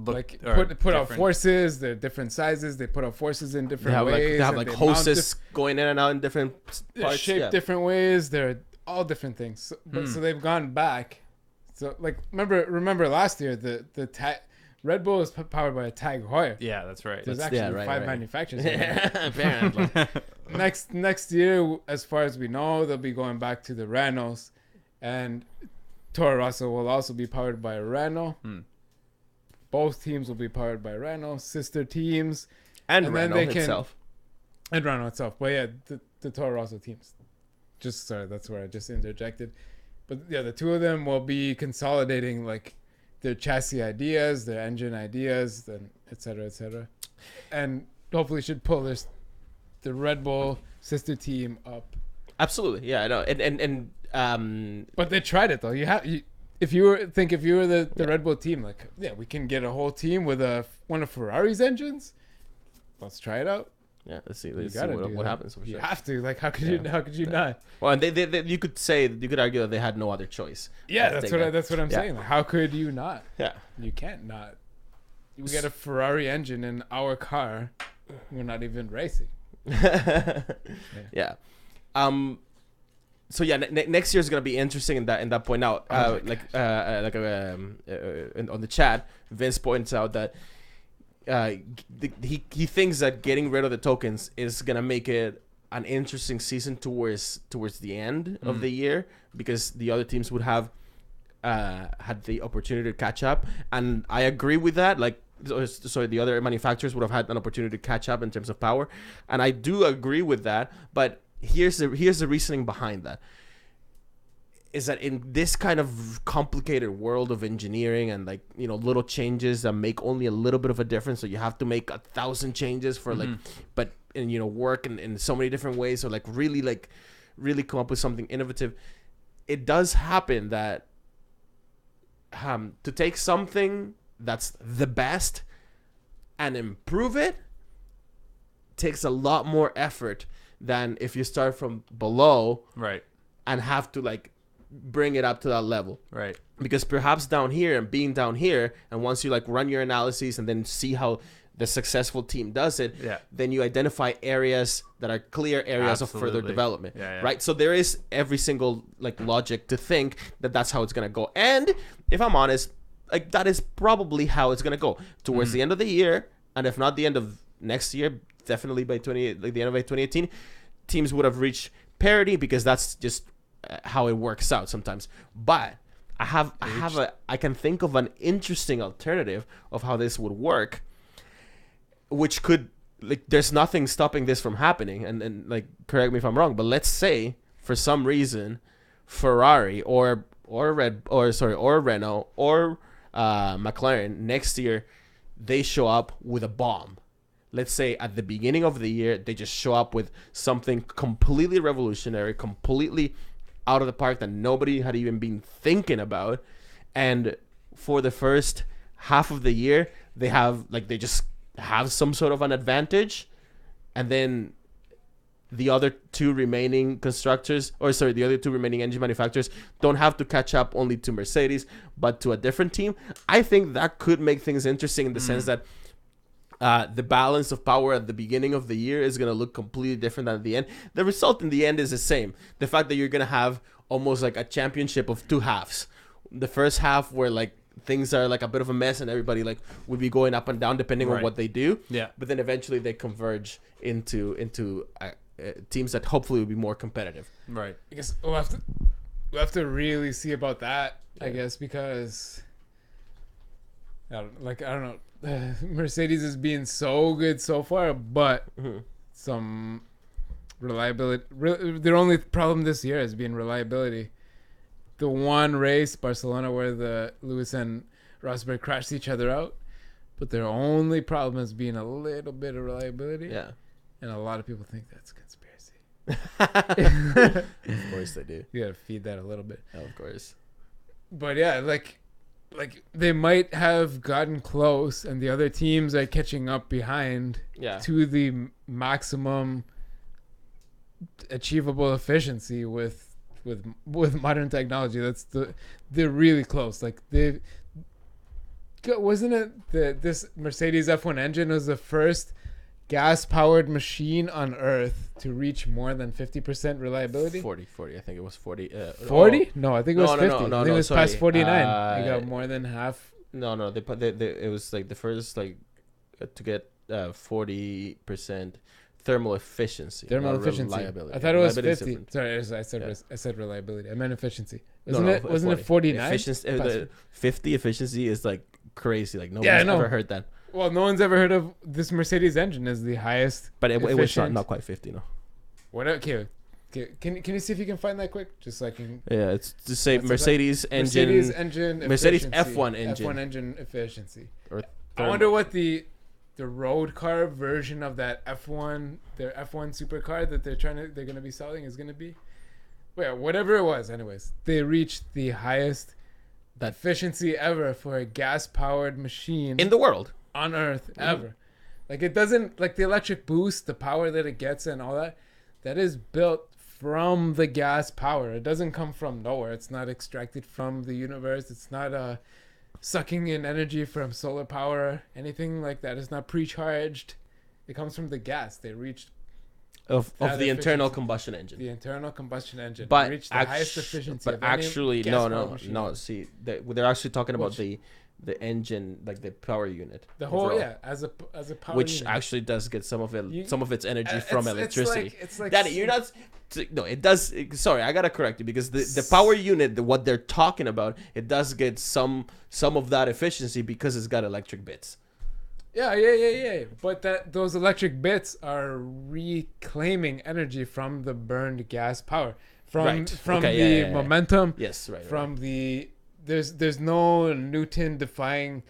put out forces. They're different sizes. They put out forces in different ways. they have and like mount hoses going in and out in different they're parts. shaped Yeah. different ways. They're all different things. So they've gone back. So like remember last year the Red Bull is powered by a Tag Heuer. Yeah, that's right. There's That's- actually yeah, right, five right. manufacturers. Apparently. Next year, as far as we know, they'll be going back to the Renaults, and Toro Rosso will also be powered by a Renault. Both teams will be powered by Renault, sister teams, and then Renault they can- itself. and Renault itself. But yeah, the Toro Rosso teams. Sorry, that's where I just interjected. But yeah, the two of them will be consolidating like their chassis ideas, their engine ideas, then et cetera, and hopefully should pull the Red Bull sister team up. Absolutely, yeah, I know, and But they tried it though. If you were the Red Bull team, like we can get a whole team with one of Ferrari's engines. Let's try it out. yeah, let's see do what that. happens. For You sure. have to. Like, how could you not? Well, and they you could argue that they had no other choice. Yeah, I that's think what I'm yeah. saying. Like, how could you not? Yeah. You can't not. We got a Ferrari engine in our car. We're not even racing. Yeah. So yeah, next year is gonna be interesting in that point. Now, on the chat, Vince points out that he thinks that getting rid of the tokens is gonna make it an interesting season towards the end of the year, because the other teams would have had the opportunity to catch up, and I agree with that. Like, so the other manufacturers would have had an opportunity to catch up in terms of power, and I do agree with that. But here's the reasoning behind that. Is that in this kind of complicated world of engineering and like, you know, little changes that make only a little bit of a difference, so you have to make 1,000 changes for and you know, work in so many different ways, so like really come up with something innovative. It does happen that to take something that's the best and improve it takes a lot more effort than if you start from below, Right. and have to like bring it up to that level. Right. Because perhaps down here and being down here, and once you like run your analyses and then see how the successful team does it, Yeah. then you identify areas that are clear areas of further Absolutely. development. Yeah, yeah. Right? So there is every single like logic to think that that's how it's going to go. And if I'm honest, like that is probably how it's going to go towards the end of the year, and if not the end of next year, definitely by the end of 2018, teams would have reached parity, because that's just how it works out sometimes. But I can think of an interesting alternative of how this would work, which could, like, there's nothing stopping this from happening, and like, correct me if I'm wrong, but let's say for some reason, Ferrari or Renault or McLaren next year, they show up with a bomb. Let's say at the beginning of the year, they just show up with something completely revolutionary, completely out of the park that nobody had even been thinking about. And for the first half of the year, they just have some sort of an advantage. And then the other two remaining engine manufacturers don't have to catch up only to Mercedes, but to a different team. I think that could make things interesting in the sense that the balance of power at the beginning of the year is going to look completely different than at the end. The result in the end is the same. The fact that you're going to have almost like a championship of two halves. The first half where like things are like a bit of a mess and everybody like would be going up and down depending on what they do. Yeah. But then eventually they converge into teams that hopefully will be more competitive. Right. I guess we'll have to really see about that. I guess because I don't know. Mercedes is being so good so far, but some reliability. Their only problem this year has been reliability. The one race, Barcelona, where the Lewis and Rosberg crashed each other out, but their only problem has been a little bit of reliability. Yeah. And a lot of people think that's conspiracy. Of course they do. You gotta feed that a little bit. Yeah, of course. But yeah, like they might have gotten close, and the other teams are catching up behind to the maximum achievable efficiency with modern technology. They're really close. Like wasn't it this Mercedes F1 engine was the first gas-powered machine on Earth to reach more than 50% reliability? 40. I think it was 40. 40? No, I think it was 50. No, I think it was past 49. They got more than half. No, it was like the first to get 40% thermal efficiency. Reliability. I thought it was reliability 50. Sorry, I said reliability. I meant efficiency. Wasn't it 49? Efficiency, 50 efficiency is like crazy. Like nobody's ever heard that. Well, no one's ever heard of this Mercedes engine as the highest. But it was not quite 50, no. What? Okay. Can you see if you can find that quick? Just so I can. Yeah, it's to say Mercedes engine. Mercedes F1 engine. F1 engine efficiency. I wonder what the road car version of that F1, their F1 supercar that they're going to be selling is going to be. Well, whatever it was, anyways, they reached the highest efficiency ever for a gas-powered machine in the world. On Earth ever. Like it doesn't, like the electric boost, the power that it gets and all that is built from the gas power. It doesn't come from nowhere. It's not extracted from the universe. It's not sucking in energy from solar power, anything like that. It's not pre-charged. It comes from the gas. They reached of the internal combustion engine. The internal combustion engine. But reached the highest efficiency. But actually, no. See, they're actually talking about the engine, like the power unit. The whole overall. As a power which unit. actually does get some of its energy from electricity. It's like Daddy, you're not. No, it does. Sorry, I gotta correct you because the power unit, what they're talking about, it does get some of that efficiency because it's got electric bits. Yeah. But those electric bits are reclaiming energy from the burned gas power, from the momentum. Yes, right. From the there's no Newton defying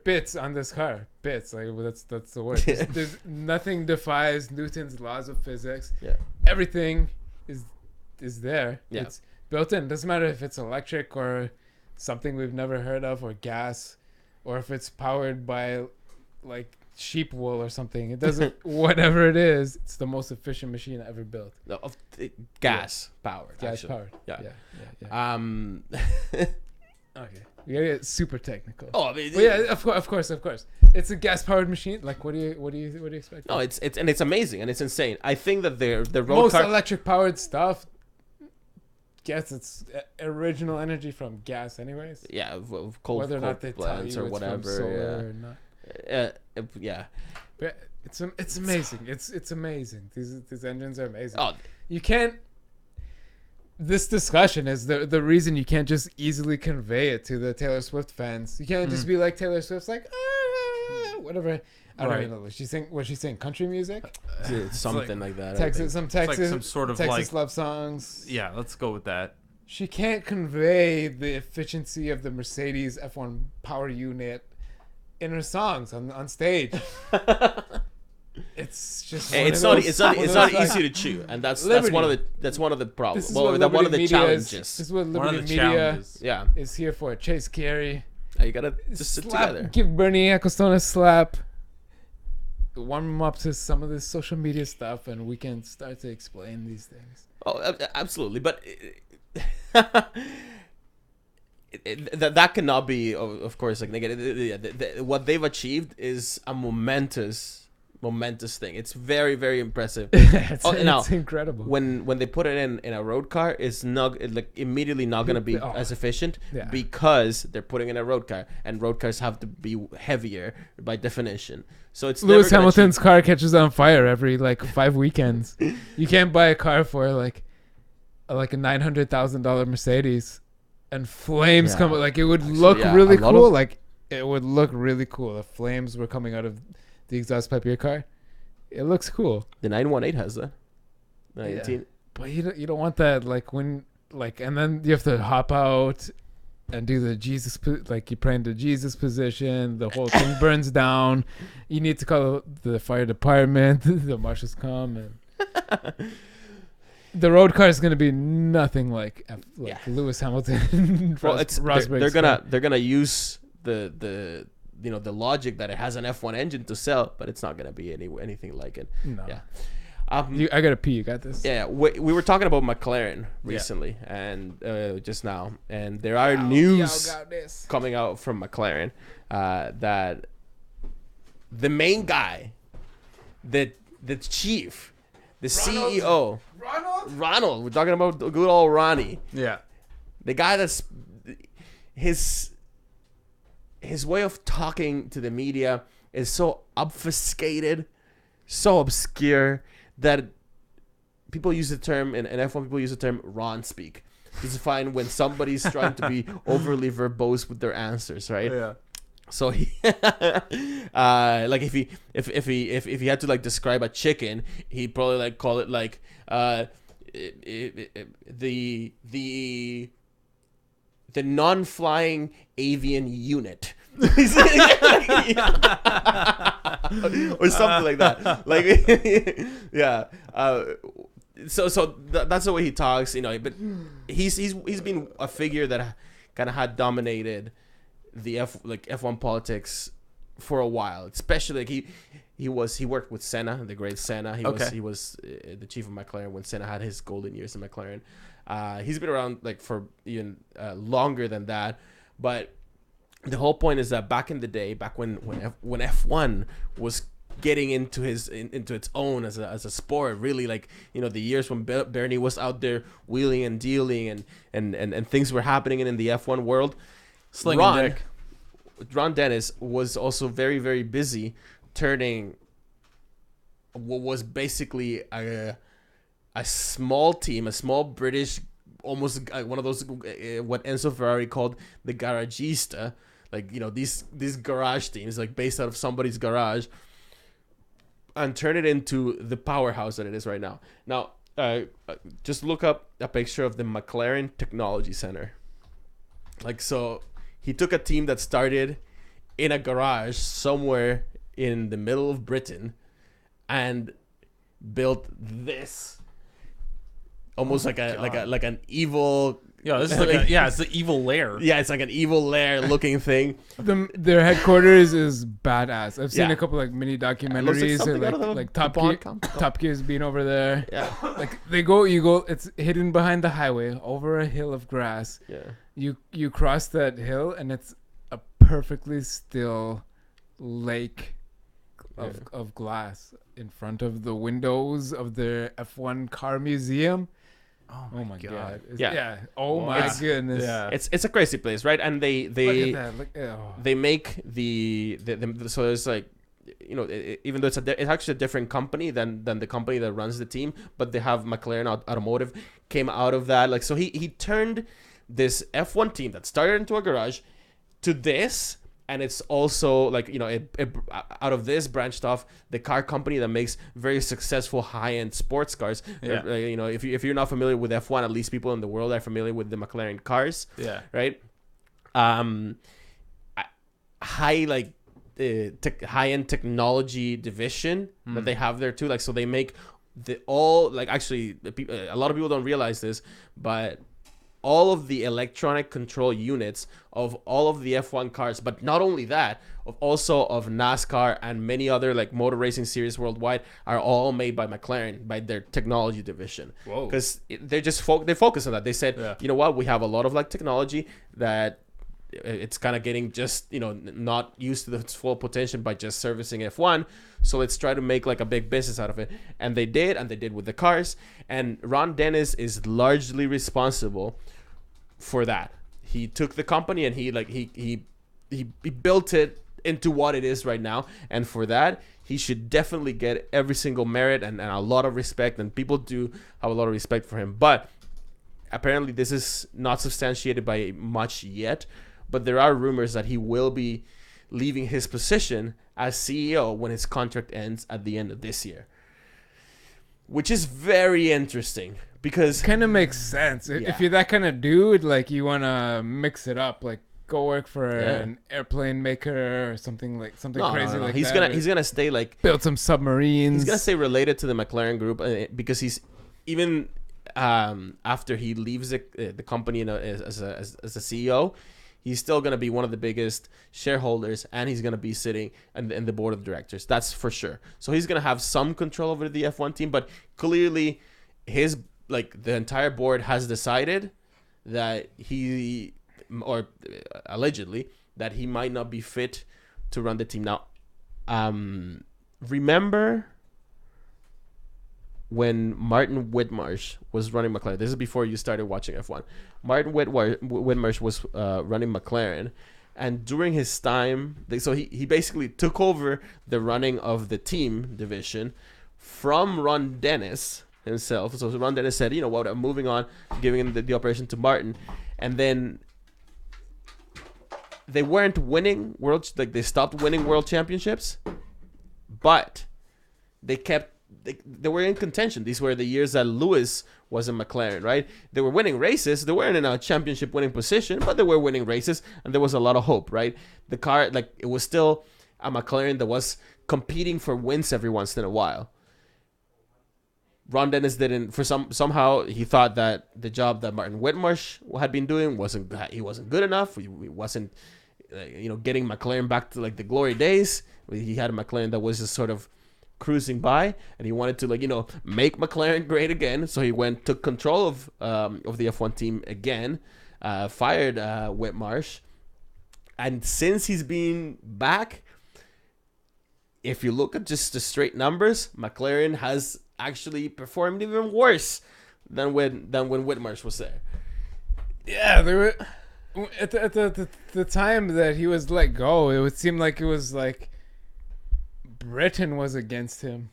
bits on this car. Bits, like that's the word. There's nothing defies Newton's laws of physics. Yeah. Everything is there. Yeah. It's built in. Doesn't matter if it's electric or something we've never heard of, or gas, or if it's powered by like sheep wool or something. It doesn't. Whatever it is, it's the most efficient machine ever built. No, gas powered. Gas powered. Yeah. Okay. We gotta get super technical. Oh, I mean, of course. It's a gas powered machine. Like, what do you expect? No, it's amazing and it's insane. I think that the road most car electric powered stuff gets its original energy from gas, anyways. Yeah, coal, whether or not they plants tell you or whatever. It's from solar or not. Yeah. But it's amazing. It's amazing. These engines are amazing. Oh, you can't. This discussion is the reason you can't just easily convey it to the Taylor Swift fans. You can't just be like Taylor Swift's like, whatever. I don't Right. even know. Was she saying country music? It's something like that. I Texas, think. some It's Texas, like some sort of Texas like love songs. yeah. Let's go with that. She can't convey the efficiency of the Mercedes F1 power unit in her songs on stage. It's just Hey, one it's of not those- it's not one it's of not those, easy like, to chew, and that's Liberty. one of the This problems. is Well, what that one of Liberty the Media is. challenges. This is what One Liberty of the Media challenges. Yeah, is here for. Chase Carey. you gotta just sit together. Give Bernie Ecclestone a slap. Warm him up to some of this social media stuff, and we can start to explain these things. Oh, absolutely, but that cannot be, of course, like negative. What they've achieved is a momentous thing. It's very, very impressive. It's incredible. When they put it in a road car, it's not like immediately not gonna be as efficient Yeah. because they're putting in a road car, and road cars have to be heavier by definition. So it's Lewis never gonna Hamilton's car catches on fire every like 5 weekends. You can't buy a car for like a $900,000 Mercedes, and flames Yeah. come. Like it would Actually, look yeah, really a lot cool. of- Like it would look really cool if flames were coming out of the exhaust pipe of your car. It looks cool. The 918 has that. 19. Yeah. But you don't want that and then you have to hop out and do the Jesus you pray into Jesus position. The whole thing burns down. You need to call the fire department. The marshals come, and the road car is going to be nothing like Lewis Hamilton. Well, Rosberg's they're gonna use the logic that it has an F1 engine to sell, but it's not gonna be anything like it. No. Yeah. I gotta pee. You got this. Yeah, we were talking about McLaren recently, and just now, and there are news got this. coming out from McLaren that the main guy, the chief, the CEO, Ronald. We're talking about good old Ronnie, Yeah. the guy that's his way of talking to the media is so obfuscated, so obscure, that people use the term, in F1 people use the term Ron speak to define when somebody's trying to be overly verbose with their answers, right? Yeah. So he, like if he had to like describe a chicken, he'd probably like call it like the non-flying avian unit. Or something like that. Like yeah. So that's the way he talks, but he's been a figure that kind of had dominated the F1 politics for a while, especially like he worked with Senna, the great Senna. He was the chief of McLaren when Senna had his golden years in McLaren. He's been around like for even longer than that, but the whole point is that back in the day, back when F1 was getting into its own as a sport, really, like the years when Bernie was out there wheeling and dealing and things were happening in the F1 world. Ron Dennis was also very, very busy turning what was basically a small team, a small British, almost one of those what Enzo Ferrari called the garagista, like these garage teams, like based out of somebody's garage, and turn it into the powerhouse that it is right now. Now, just look up a picture of the McLaren Technology Center. Like, so he took a team that started in a garage somewhere in the middle of Britain and built this almost like an evil. Yeah, this is it's the evil lair. Yeah, it's like an evil lair looking thing. Their headquarters is badass. I've seen Yeah. a couple like mini It looks like documentaries something out of the like Top Bond Gear, comic. Top Gear's been over there. Yeah, Like you go, it's hidden behind the highway over a hill of grass. yeah. You cross that hill and it's a perfectly still lake of glass in front of the windows of their F1 car museum. Oh my god. Yeah. Oh Wow. my It's- goodness. Yeah. It's a crazy place, right? And they Look at that. they make the so there's like even though it's actually a different company than the company that runs the team, but they have McLaren Automotive came out of that. Like, so he turned this F1 team that started into a garage to this, And it's also like, out of this branched off the car company that makes very successful high-end sports cars. Yeah. If you're not familiar with F1, at least people in the world are familiar with the McLaren cars. Yeah. Right. High-end technology division that they have there too. Like, so they make a lot of people don't realize this, but all of the electronic control units of all of the F1 cars, but not only that, also of NASCAR and many other like motor racing series worldwide, are all made by McLaren, by their technology division. Whoa. Because they just they focus on that. They said, you know what, we have a lot of like technology that it's kind of getting just, not used to its full potential by just servicing F1. So let's try to make like a big business out of it. And they did with the cars. And Ron Dennis is largely responsible for that. He took the company and he built it into what it is right now. And for that, he should definitely get every single merit and a lot of respect. And people do have a lot of respect for him. But apparently this is not substantiated by much yet. But there are rumors that he will be leaving his position as CEO when his contract ends at the end of this year. Which is very interesting because... Kind of makes sense. If you're that kind of dude, like you want to mix it up, like go work for an airplane maker or something crazy like he's that. He's gonna stay like... Build some submarines. He's going to stay related to the McLaren group because he's... Even after he leaves the company as a CEO... He's still going to be one of the biggest shareholders, and he's going to be sitting in the board of directors. That's for sure. So he's going to have some control over the F1 team, but clearly the entire board has decided that allegedly, that he might not be fit to run the team. Now, remember when Martin Whitmarsh was running McLaren? This is before you started watching F1. Martin Whitmarsh was running McLaren, and during his time, so he basically took over the running of the team division from Ron Dennis himself. So Ron Dennis said, you know what, I'm moving on, giving the operation to Martin. And then they weren't winning they stopped winning world championships, but they were in contention. These were the years that Lewis was in McLaren, right? They were winning races. They weren't in a championship winning position, but they were winning races, and there was a lot of hope, right? The car, it was still a McLaren that was competing for wins every once in a while. Ron Dennis didn't, somehow he thought that the job that Martin Whitmarsh had been doing wasn't good enough. He wasn't, getting McLaren back to like the glory days. He had a McLaren that was just sort of cruising by, and he wanted to make McLaren great again. So he took control of the F1 team again, fired Whitmarsh, and since he's been back, if you look at just the straight numbers, McLaren has actually performed even worse than when Whitmarsh was there. Yeah, they were at the time that he was let go. It would seem like it was like Britain was against him.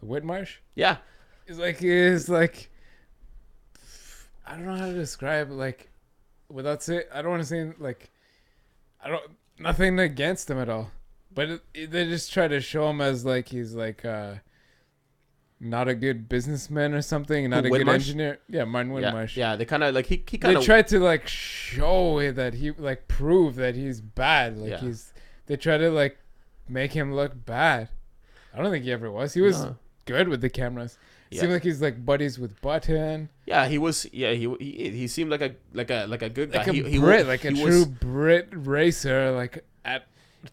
Whitmarsh? Yeah. It's like I don't know how to describe it, like without saying, I don't want to say nothing against him at all. But they just try to show him as like he's like not a good businessman or something, not a good engineer. Yeah, Martin Whitmarsh. Yeah, they kind of like he kind of. They tried to like show that he like prove that he's bad. Like they try to like make him look bad. I don't think he ever was. He was good with the cameras. Seemed like he's like buddies with Button. Yeah, he was. Yeah, he seemed like a good guy. Like a true Brit racer, like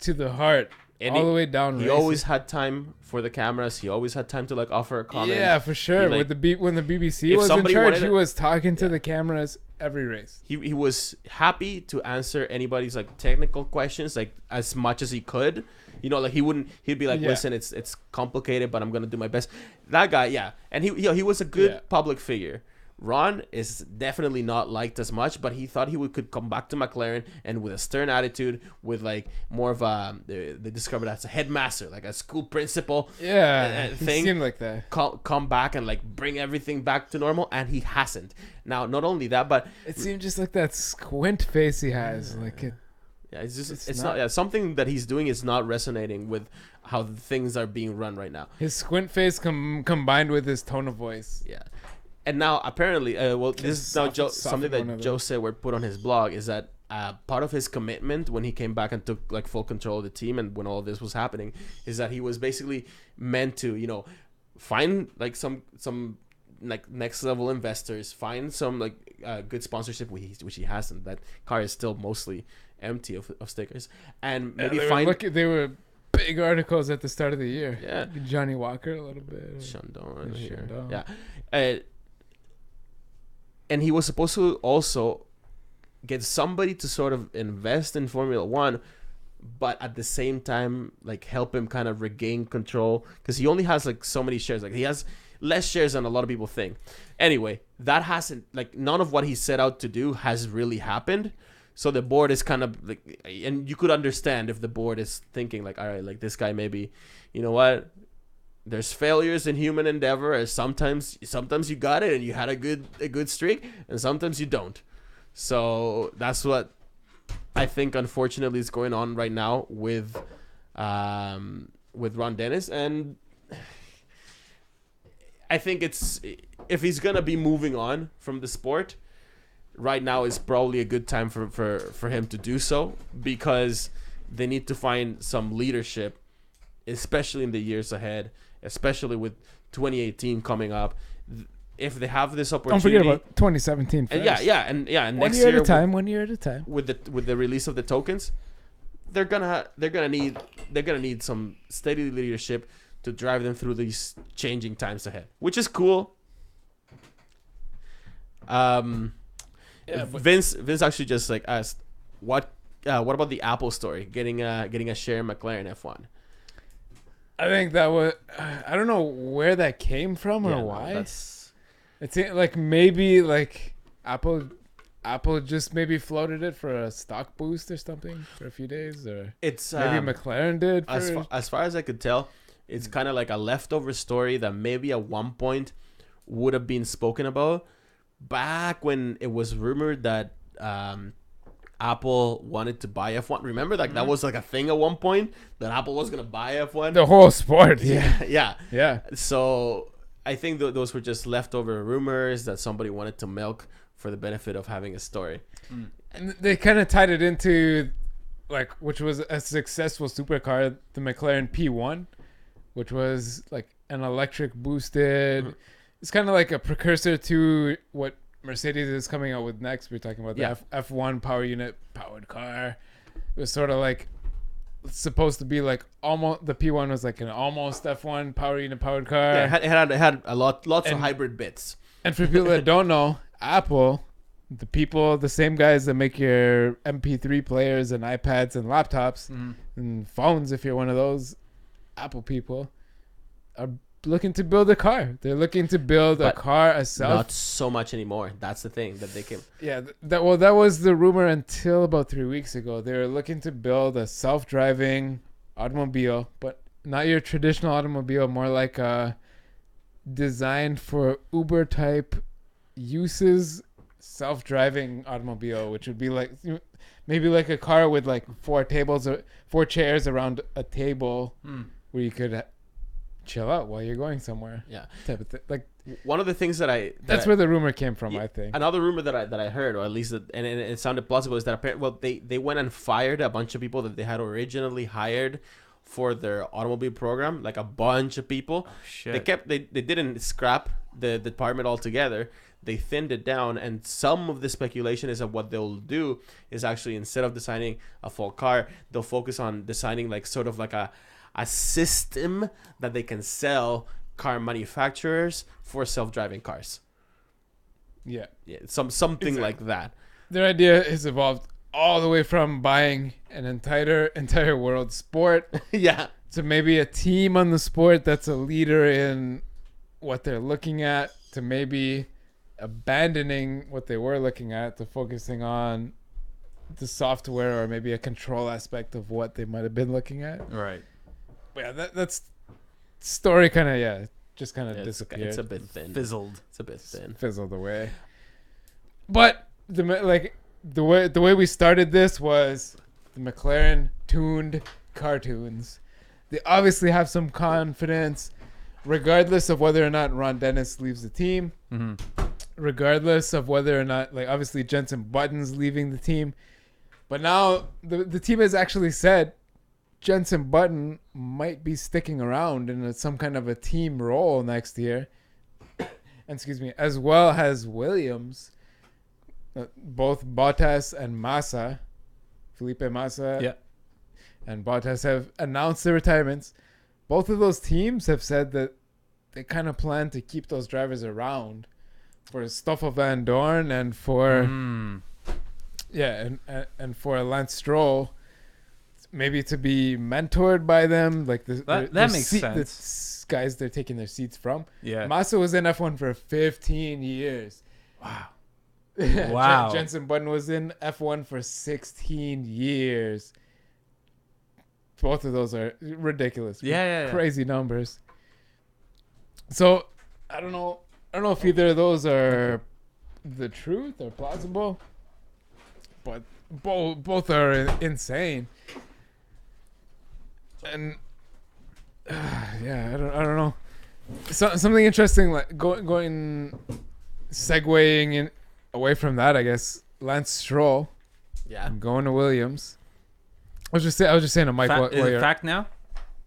to the heart, and all the way down. He always had time for the cameras. He always had time to like offer a comment. Yeah, for sure. When the BBC was in charge, he was talking to the cameras every race. He was happy to answer anybody's like technical questions like as much as he could. Like he'd be like, listen, it's complicated, but I'm gonna do my best. That guy, yeah, and he was a good public figure. Ron is definitely not liked as much, but he thought he could come back to McLaren and with a stern attitude, with like more of they describe it as a headmaster, like a school principal. Yeah, he seemed like that. Come back and like bring everything back to normal, and he hasn't. Now, not only that, but it seemed just like that squint face he has, like it. Yeah, it's just It's it's not. not. Yeah, something that he's doing is not resonating with how things are being run right now. His squint face combined with his tone of voice. Yeah, and now apparently, well, this is now Soften something one that of Joe those. said were put on his blog is that part of his commitment when he came back and took like full control of the team and when all this was happening is that he was basically meant to, find like some like next level investors, find some like good sponsorship which he hasn't. That car is still mostly empty of stickers, and maybe They were big articles at the start of the year. Yeah. Johnny Walker a little bit. Shandong Yeah, here. Shandong. Yeah. And he was supposed to also get somebody to sort of invest in Formula One, but at the same time, like help him kind of regain control because he only has like so many shares. Like he has less shares than a lot of people think. Anyway, that hasn't like none of what he set out to do has really happened. So the board is kind of like, and you could understand if the board is thinking like, all right, like this guy maybe, you know what? There's failures in human endeavor, and sometimes you got it and you had a good streak, and sometimes you don't. So that's what I think, unfortunately, is going on right now with Ron Dennis, and I think it's if he's gonna be moving on from the sport, right now is probably a good time for him to do so because they need to find some leadership, especially in the years ahead, especially with 2018 coming up. If they have this Don't opportunity, forget about 2017 first. and One next year at year a time. 1 year at a time. with the release of the tokens, they're gonna need some steady leadership to drive them through these changing times ahead, which is cool. Vince actually just like asked what about the Apple story getting a share in McLaren F1. I think that was. I don't know where that came from or why. It's like maybe like Apple just maybe floated it for a stock boost or something for a few days, or It's maybe McLaren did. As far as I could tell, it's kind of like a leftover story that maybe at one point would have been spoken about back when it was rumored that Apple wanted to buy F1. Remember, like that was like a thing at one point that Apple was gonna buy F1. The whole sport, yeah. Yeah. So I think those were just leftover rumors that somebody wanted to milk for the benefit of having a story. And they kind of tied it into like which was a successful supercar, the McLaren P1, which was like an electric boosted. It's kind of like a precursor to what Mercedes is coming out with next. We're talking about the F1 power unit powered car. It was sort of like supposed to be like almost the P1 was like an almost F1 power unit powered car. Yeah, it had lots of hybrid bits. And for people that don't know, Apple, the same guys that make your MP3 players and iPads and laptops and phones, if you're one of those Apple people, are looking to build a car. They're looking to build a car, Not so much anymore. That's the thing that they can. Yeah, that was the rumor until about 3 weeks ago. They were looking to build a self-driving automobile, but not your traditional automobile, more like a designed for Uber type uses self-driving automobile, which would be like maybe like a car with like four chairs around a table where you could chill out while you're going somewhere. Yeah, type of thing. Like one of the things that's where the rumor came from. I think another rumor that I heard, or at least and it sounded plausible, is that apparently they went and fired a bunch of people that they had originally hired for their automobile program, like a bunch of people. Oh, shit. They didn't scrap the department altogether. They thinned it down, and some of the speculation is that what they'll do is actually, instead of designing a full car, they'll focus on designing like sort of like a system that they can sell car manufacturers for self-driving cars. Yeah, something exactly. like that. Their idea has evolved all the way from buying an entire world sport Yeah, to maybe a team on the sport that's a leader in what they're looking at, to maybe abandoning what they were looking at to focusing on the software or maybe a control aspect of what they might have been looking at. Right. Yeah, that's story kind of just kind of disappeared. It's a bit thin. Fizzled. It's a bit thin. Fizzled away. But the way we started this was the McLaren tuned cartoons. They obviously have some confidence, regardless of whether or not Ron Dennis leaves the team, regardless of whether or not, like, obviously Jenson Button's leaving the team. But now the team has actually said Jenson Button might be sticking around in some kind of a team role next year. Excuse me, as well as Williams. Both Bottas and Massa, Felipe Massa and Bottas have announced their retirements. Both of those teams have said that they kind of plan to keep those drivers around for Stoffel Van Dorn and for and for Lance Stroll, maybe to be mentored by them. Like that makes sense. The guys they're taking their seats from. Yeah, Massa was in F1 for 15 years. Wow. Wow. Jenson Button was in F1 for 16 years. Both of those are ridiculous. Yeah. Crazy numbers. So, I don't know if either of those are the truth or plausible, but both are insane. And I don't know. Something interesting, like segueing in away from that, I guess. Lance Stroll, going to Williams. I was just saying to Mike. Is it fact now?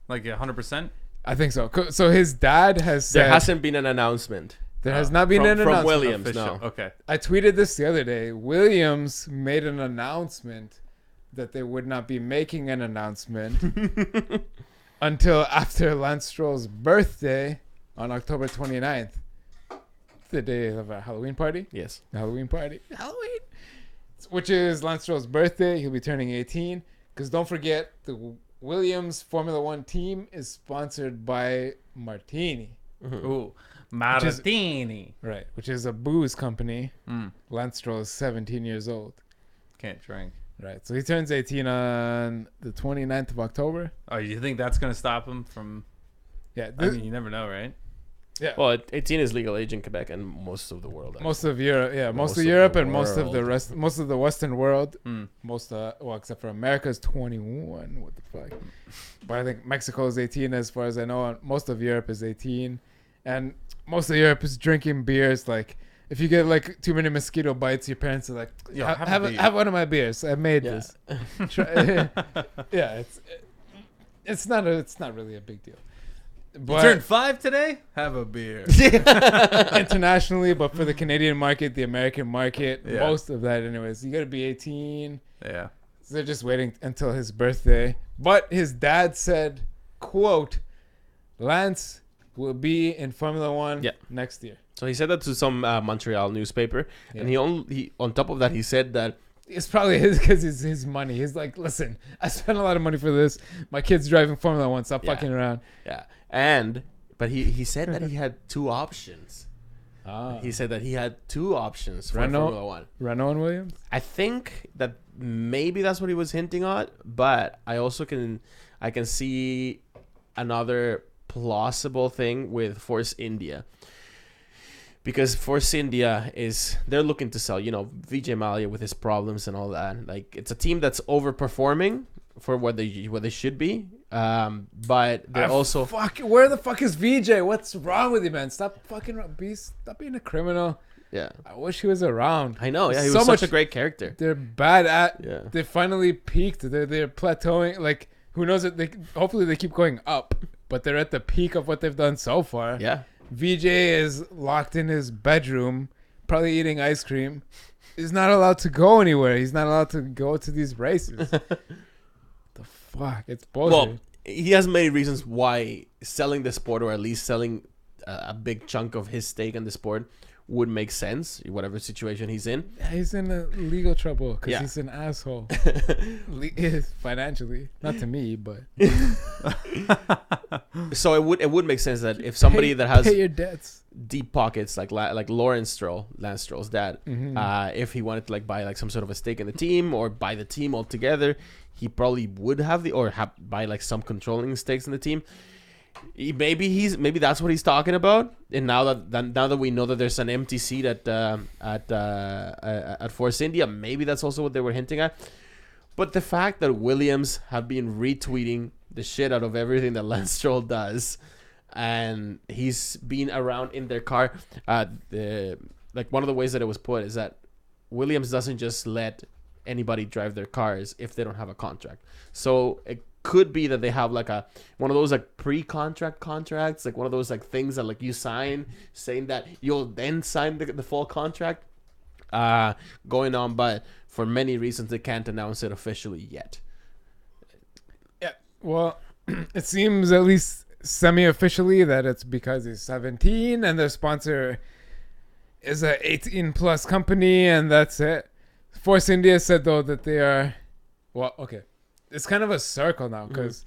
Like 100%? I think so. So his dad has said there hasn't been an announcement. There has not been an announcement from Williams. Official. No. Okay. I tweeted this the other day. Williams made an announcement that they would not be making an announcement until after Lance Stroll's birthday on October 29th. The day of a Halloween party? Yes. Halloween. Which is Lance Stroll's birthday. He'll be turning 18. Because don't forget, the Williams Formula One team is sponsored by Martini. Ooh, Martini. Which is a booze company. Lance Stroll is 17 years old. Can't drink. Right. So he turns 18 on the 29th of October. Oh, you think that's going to stop him from... Yeah. I mean, you never know, right? Yeah. Well, 18 is legal age in Quebec and most of the world. Most of Europe, yeah. Most of Europe and most of the rest, most of the Western world. Except for America is 21. What the fuck? But I think Mexico is 18 as far as I know. Most of Europe is 18. And most of Europe is drinking beers. Like, if you get like too many mosquito bites, your parents are like, have one of my beers. I made this. It's not really a big deal. But you turned 5 today? Have a beer. Internationally, but for the Canadian market, the American market, most of that anyways. You got to be 18. Yeah. So they're just waiting until his birthday. But his dad said, quote, Lance will be in Formula One next year. So he said that to some Montreal newspaper. And he on top of that, he said that it's probably because it's his money. He's like, listen, I spent a lot of money for this. My kid's driving Formula One. Stop fucking around. Yeah. But he said that he had 2 options. He said that he had 2 options for Formula One. Renault and Williams? I think that maybe that's what he was hinting at, but I also can see another plausible thing with Force India. Because Force India they're looking to sell, Vijay Mallya with his problems and all that. Like, it's a team that's overperforming for what they should be. But they're also where the fuck is VJ? What's wrong with you, man? Stop being a criminal. Yeah, I wish he was around. I know. Yeah, he was such a great character. They're bad at. Yeah, they finally peaked. They're plateauing. Like, who knows? Hopefully they keep going up, but they're at the peak of what they've done so far. Yeah, VJ is locked in his bedroom, probably eating ice cream. He's not allowed to go anywhere. He's not allowed to go to these races. Fuck, it's bullshit. Well, he has many reasons why selling the sport, or at least selling a big chunk of his stake in the sport, would make sense, whatever situation he's in. Yeah, he's in legal trouble because he's an asshole. Financially. Not to me, but... So it would make sense that if somebody that has... Pay your debts. Deep pockets, like Lance Stroll's dad, if he wanted to like buy like some sort of a stake in the team or buy the team altogether, he probably would have buy like some controlling stakes in the team. Maybe that's what he's talking about. And now that we know that there's an empty seat at Force India, maybe that's also what they were hinting at. But the fact that Williams have been retweeting the shit out of everything that Lance Stroll does, and he's been around in their car, like one of the ways that it was put is that Williams doesn't just let anybody drive their cars if they don't have a contract. So it could be that they have like one of those like pre-contract contracts, like one of those like things that like you sign saying that you'll then sign the full contract going on, but for many reasons they can't announce it officially yet. Yeah, well, it seems at least semi-officially that it's because he's 17 and their sponsor is a 18 plus company, and that's it. Force India said though that they are, well, okay, it's kind of a circle now because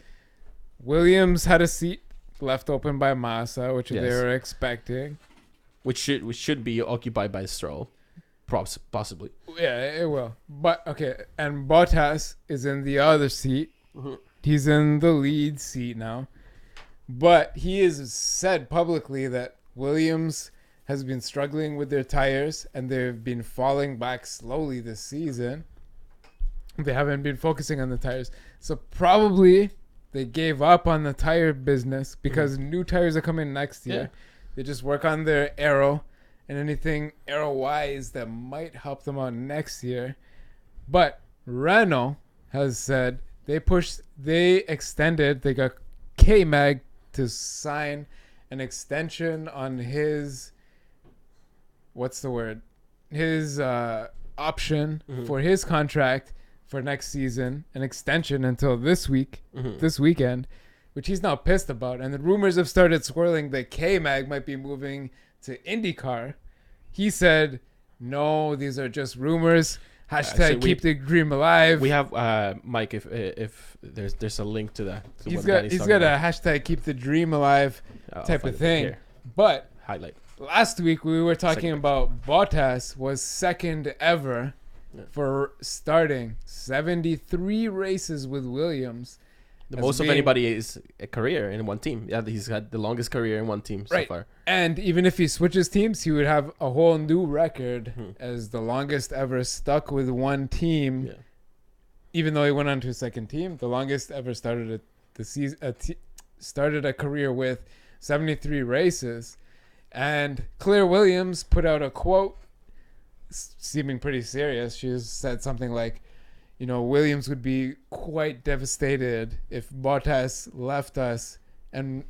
Williams had a seat left open by Massa, which they were expecting, which should be occupied by Stroll, possibly. Yeah, it will. But okay, and Bottas is in the other seat. He's in the lead seat now, but he has said publicly that Williams has been struggling with their tires and they've been falling back slowly this season. They haven't been focusing on the tires. So probably they gave up on the tire business because new tires are coming next year. Yeah. They just work on their aero and anything aero-wise that might help them out next year. But Renault has said they got K-Mag to sign an extension on his... what's the word? His option for his contract for next season, an extension until this weekend, which he's now pissed about. And the rumors have started swirling that K-Mag might be moving to IndyCar. He said, no, these are just rumors. Hashtag keep the dream alive. We have Mike. If there's a link to that. To he's got a hashtag keep the dream alive type of thing. Here. But highlight. Last week we were talking about Bottas was second ever for starting 73 races with Williams. The most of anybody's career in one team. Yeah, he's had the longest career in one team so far. And even if he switches teams, he would have a whole new record as the longest ever stuck with one team. Yeah. Even though he went on to a second team, the longest ever started started a career with 73 races. And Claire Williams put out a quote seeming pretty serious. She said something like, you know, Williams would be quite devastated if Bottas left us and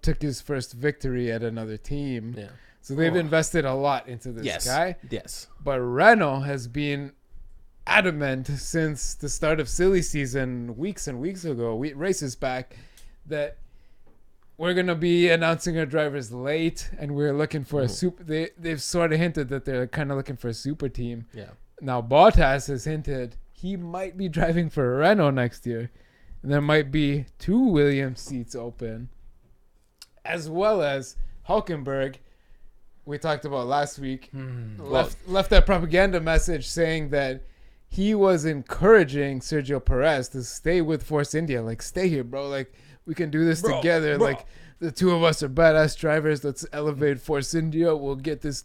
took his first victory at another team. Yeah. So they've invested a lot into this guy. Yes. But Renault has been adamant since the start of silly season, weeks and weeks ago, races back, that we're going to be announcing our drivers late and we're looking for a super... They've sort of hinted that they're kind of looking for a super team. Yeah. Now, Bottas has hinted he might be driving for Renault next year. And there might be 2 Williams seats open. As well as Hülkenberg, we talked about last week, left that propaganda message saying that he was encouraging Sergio Perez to stay with Force India. Like, stay here, bro. Like, we can do this together. Bro. Like, the two of us are badass drivers. Let's elevate Force India. We'll get these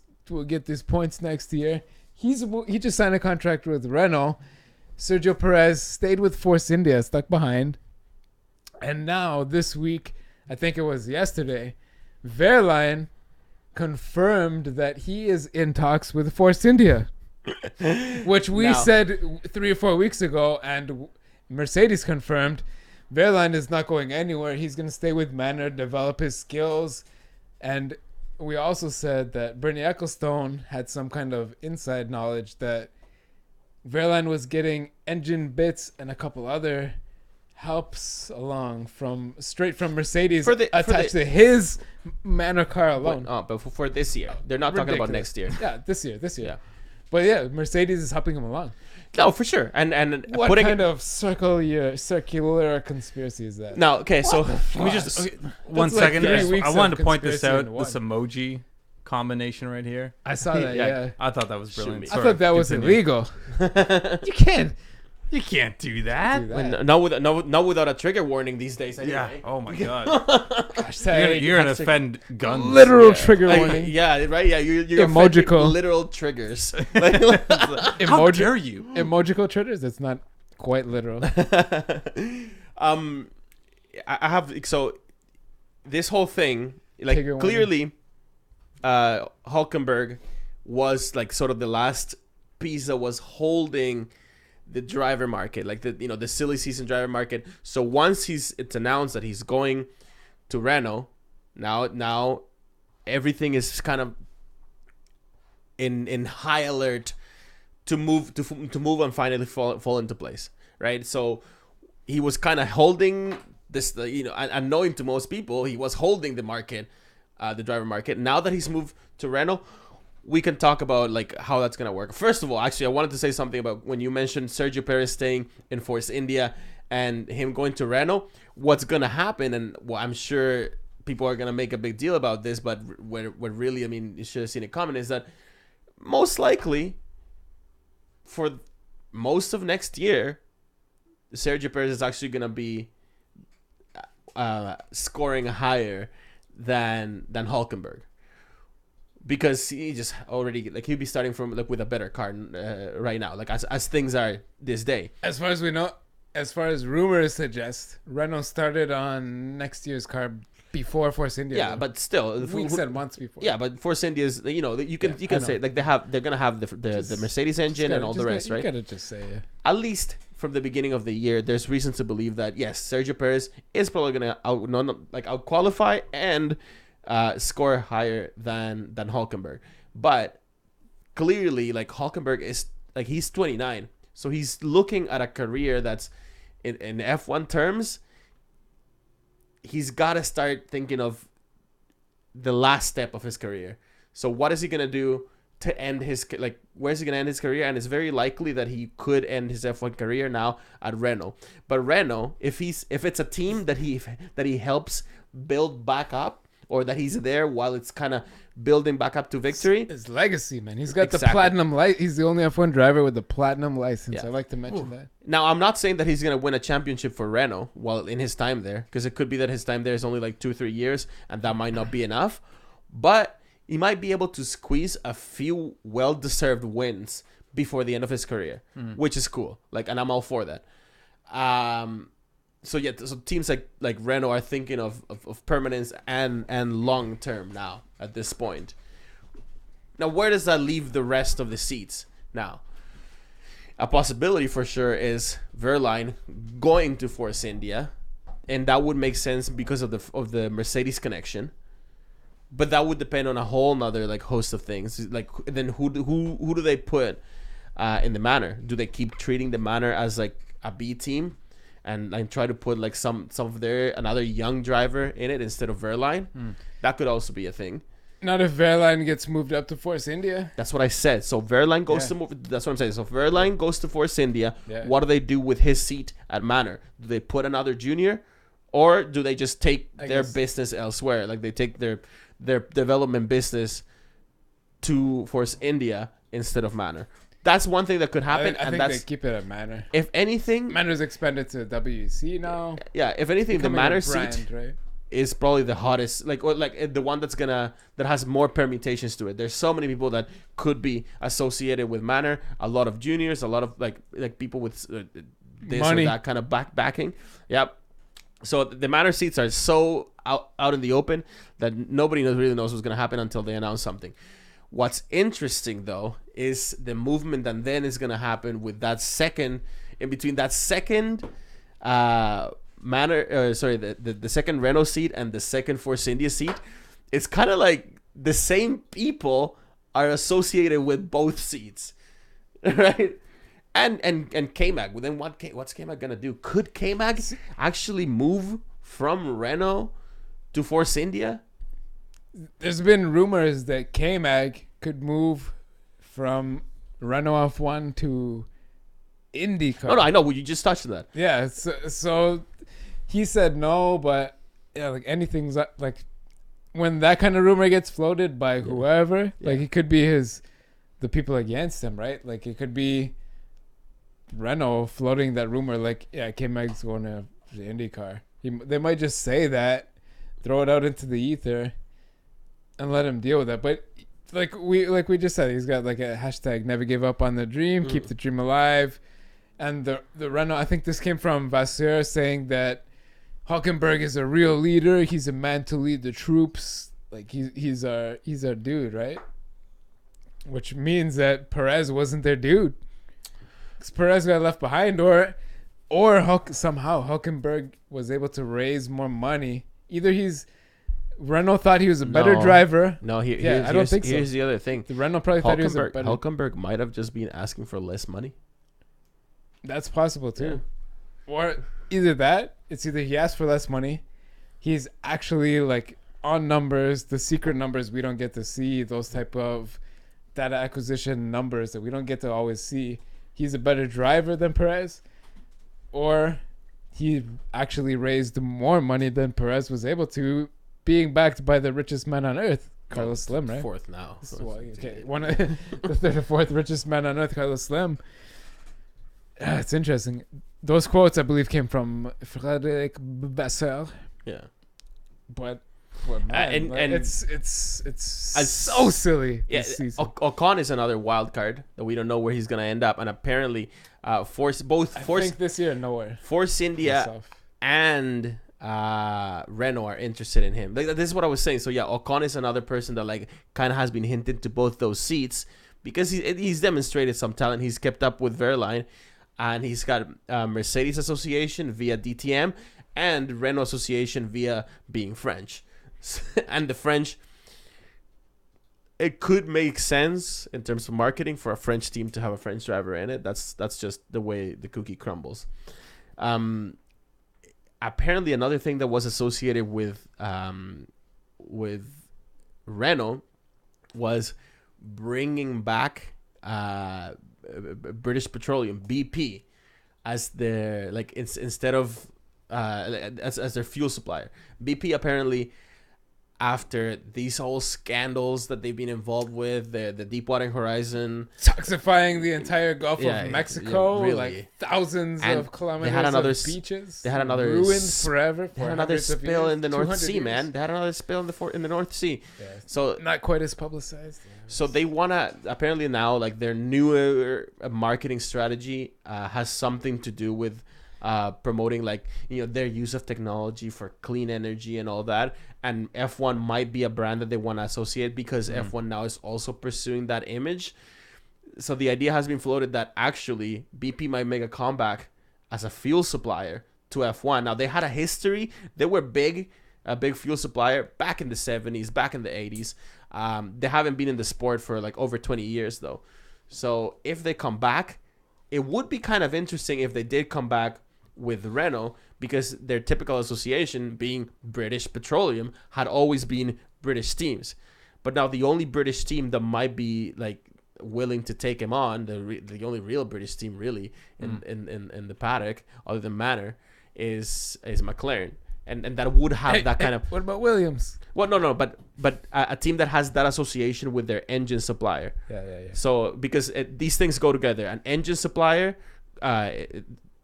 points next year. He just signed a contract with Renault. Sergio Perez stayed with Force India, stuck behind. And now, this week, I think it was yesterday, Wehrlein confirmed that he is in talks with Force India. Which we said 3 or 4 weeks ago, and Mercedes confirmed Wehrlein is not going anywhere. He's going to stay with Manor, develop his skills. And we also said that Bernie Ecclestone had some kind of inside knowledge that Wehrlein was getting engine bits and a couple other helps along straight from Mercedes attached to his Manor car alone. But for this year. They're not talking about next year. Yeah, this year. Yeah. But yeah, Mercedes is helping him along. No, for sure. And what kind of circular conspiracy is that? No, okay, so can we just one second? I wanted to point this out. This emoji combination right here. I saw that. Yeah. I thought that was brilliant. I thought that was illegal. You can't do that. Not without a trigger warning these days. Anyway. Yeah. Oh my god. You're gonna offend guns. Literal trigger warning. Yeah. Right. Yeah. You're emojical literal triggers. How dare you? Emojical triggers. It's not quite literal. I have so this whole thing like Tigger clearly, Hulkenberg was like sort of the last piece that was holding the driver market, like the silly season driver market. So once it's announced that he's going to Renault, now everything is kind of in high alert to move and finally fall into place, right? So he was kind of holding this, unknowing to most people, he was holding the market, the driver market. Now that he's moved to Renault, we can talk about like how that's gonna work. First of all, actually, I wanted to say something about when you mentioned Sergio Perez staying in Force India and him going to Renault. What's gonna happen, and I'm sure people are gonna make a big deal about this, but what really, I mean, you should have seen it coming, is that most likely for most of next year, Sergio Perez is actually gonna be scoring higher than Hulkenberg, because he just already, like, he'll be starting from like with a better car right now, like as things are this day. As far as we know, as far as rumors suggest, Renault started on next year's car before Force India. Yeah, but still, we said months before. Yeah, but Force India is, you can say like they're gonna have the Mercedes engine and all the rest, right? You gotta just say it. At least from the beginning of the year, there's reason to believe that yes, Sergio Perez is probably gonna out qualify and score higher than Hulkenberg. But clearly, like, Hulkenberg is like, he's 29, so he's looking at a career that's in F1 terms. He's got to start thinking of the last step of his career. So what is he gonna do to end his, like, where's he gonna end his career? And it's very likely that he could end his F1 career now at Renault. But Renault, if it's a team that he helps build back up, or that he's there while it's kind of building back up to victory. His legacy, man. He's got Exactly. the platinum light. He's the only F1 driver with the platinum license. Yeah. I like to mention that. Now, I'm not saying that he's going to win a championship for Renault while in his time there, because it could be that his time there is only like 2-3 years, and that might not be enough. But he might be able to squeeze a few well-deserved wins before the end of his career, which is cool. Like, and I'm all for that. So teams like Renault are thinking of permanence and long term now at this point. Now, where does that leave the rest of the seats? Now, a possibility for sure is Verline going to Force India, and that would make sense because of the Mercedes connection. But that would depend on a whole nother like host of things. Like, then who do they put in the Manor? Do they keep treating the Manor as like a B team? And try to put like some of another young driver in it instead of Verline. That could also be a thing. Not if Verline gets moved up to Force India. That's what I said. So Verline goes to that's what I'm saying. So Verline goes to Force India. Yeah. What do they do with his seat at Manor? Do they put another junior, or do they just take their business elsewhere? Like, they take their development business to Force India instead of Manor. That's one thing that could happen. I think they keep it at Manor. If anything, Manor's expanded to WEC now. Yeah, if anything, the Manor seat right? is probably the hottest, like the one that has more permutations to it. There's so many people that could be associated with Manor. A lot of juniors, a lot of like people with this money, or that kind of backing. Yep. So the Manor seats are so out in the open that nobody really knows what's going to happen until they announce something. What's interesting, though, is the movement that then is going to happen with that second, in between that second the second Renault seat and the second Force India seat. It's kind of like the same people are associated with both seats, right? And K-Mag. Well, then what's K-Mag going to do? Could K-Mag actually move from Renault to Force India? There's been rumors that K-Mag could move from Renault F1 to IndyCar. No, I know. You just touched on that. Yeah, so he said no, but yeah, like anything's like when that kind of rumor gets floated by whoever, like it could be the people against him, right? Like it could be Renault floating that rumor, like, yeah, K-Mag's going to the IndyCar. They might just say that, throw it out into the ether, and let him deal with that. But like we just said, he's got like a hashtag never give up on the dream, keep the dream alive. And the Renault, I think this came from Vasseur saying that Hülkenberg is a real leader. He's a man to lead the troops. Like he's our dude, right? Which means that Perez wasn't their dude. Because Perez got left behind, or somehow Hülkenberg was able to raise more money. Either Renault thought he was a better driver. No, I don't think so. Here's the other thing. The Renault probably thought he was a better. Hülkenberg might have just been asking for less money. That's possible too. Yeah. Or either that, it's either he asked for less money, he's actually like on numbers, the secret numbers we don't get to see, those type of data acquisition numbers that we don't get to always see. He's a better driver than Perez, or he actually raised more money than Perez was able to, being backed by the richest man on earth, Carlos Slim, right? Fourth now. One of the third or fourth richest man on earth, Carlos Slim. It's interesting. Those quotes, I believe, came from Frédéric Vasseur. Yeah, but man, and it's so silly. Yeah, Ocon is another wild card that we don't know where he's gonna end up, and apparently, Force this year nowhere. Force India and Renault are interested in him. Like, this is what I was saying. So yeah, Ocon is another person that like kind of has been hinted to both those seats because he's demonstrated some talent. He's kept up with Verline. And he's got Mercedes Association via DTM and Renault Association via being French. And the French, it could make sense in terms of marketing for a French team to have a French driver in it. That's just the way the cookie crumbles. Apparently, another thing that was associated with Renault was bringing back British Petroleum BP as their instead of as their fuel supplier. BP apparently, after these whole scandals that they've been involved with, the Deepwater Horizon, toxifying the entire Gulf of Mexico, really. like thousands of kilometers of beaches, they had another ruined forever. They had another spill in the North Sea, man. They had another spill in the North Sea. Yeah. So not quite as publicized. Yeah. So they wanna apparently now like their newer marketing strategy has something to do with promoting their use of technology for clean energy and all that. And F1 might be a brand that they want to associate because F1 now is also pursuing that image. So the idea has been floated that actually BP might make a comeback as a fuel supplier to F1. Now they had a history. They were a big fuel supplier back in the 70s, back in the 80s. They haven't been in the sport for like over 20 years though. So if they come back, it would be kind of interesting if they did come back with Renault, because their typical association being British Petroleum had always been British teams. But now the only British team that might be like willing to take him on, the only real British team really in the paddock other than Manor is McLaren. And that would have that kind of... What about Williams? Well, no, but a team that has that association with their engine supplier. Yeah. So, because these things go together. An engine supplier,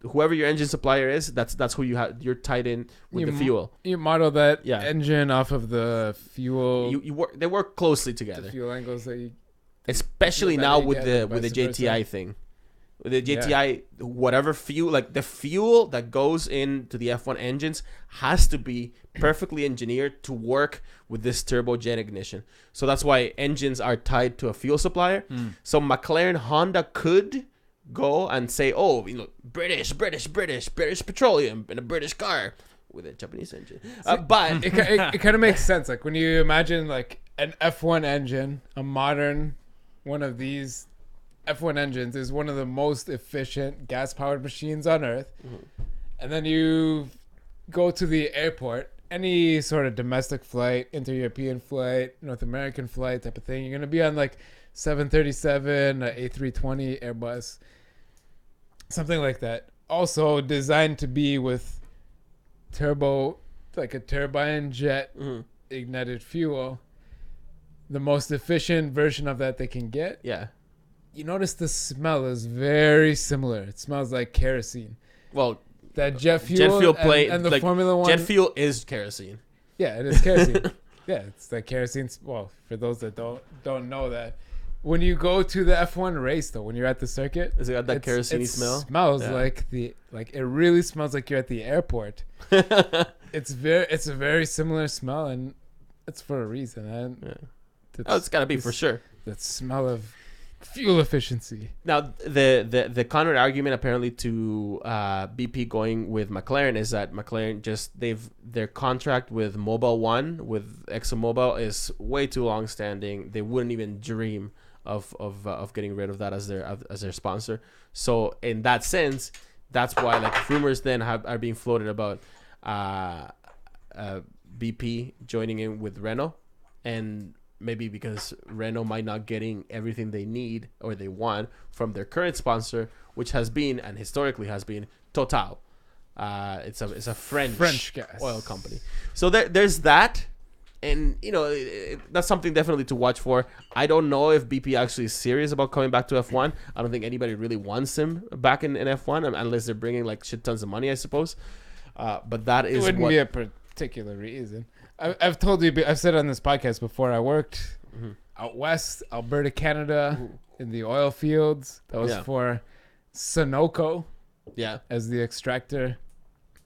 whoever your engine supplier is, that's who you're tied in with the fuel. You model that engine off of the fuel. They work closely together. The fuel angles that you... Especially now with the JTI thing. With the JTI, whatever fuel, like the fuel that goes into the F1 engines has to be perfectly engineered to work with this turbojet ignition. So that's why engines are tied to a fuel supplier. So McLaren, Honda could go and say, British Petroleum in a British car with a Japanese engine. But it kind of makes sense. Like when you imagine like an F1 engine, a modern one of these F1 engines is one of the most efficient gas-powered machines on Earth. And then you go to the airport, any sort of domestic flight, inter-European flight, North American flight type of thing, you're going to be on like 737, A320, Airbus, something like that. Also designed to be with turbo, like a turbine jet ignited fuel. The most efficient version of that they can get. Yeah. You notice the smell is very similar. It smells like kerosene. Well, that jet fuel and the Formula One. Jet fuel is kerosene. Yeah, it is kerosene. Yeah, it's like kerosene. Well, for those that don't know that, when you go to the F1 race, though, when you're at the circuit, Is it got that kerosene it smell? Smells Yeah. like it really smells like you're at the airport. It's a very similar smell, and it's for a reason. And It's gotta be for sure. that smell of fuel efficiency. Now, the counter argument apparently to BP going with McLaren is that McLaren their contract with Mobile One with ExxonMobil is way too long standing. They wouldn't even dream of getting rid of that as their sponsor. So in that sense, that's why like rumors then are being floated about BP joining in with Renault, and maybe because Renault might not getting everything they need or they want from their current sponsor, which has been and historically has been Total. It's a French gas oil company. So there's that, and that's something definitely to watch for. I don't know if BP actually is serious about coming back to F1. I don't think anybody really wants him back in F1 unless they're bringing like shit tons of money, I suppose. But that is It wouldn't be a particular reason. I've told you, I've said on this podcast before, I worked out west, Alberta, Canada, in the oil fields. That was for Sunoco as the extractor,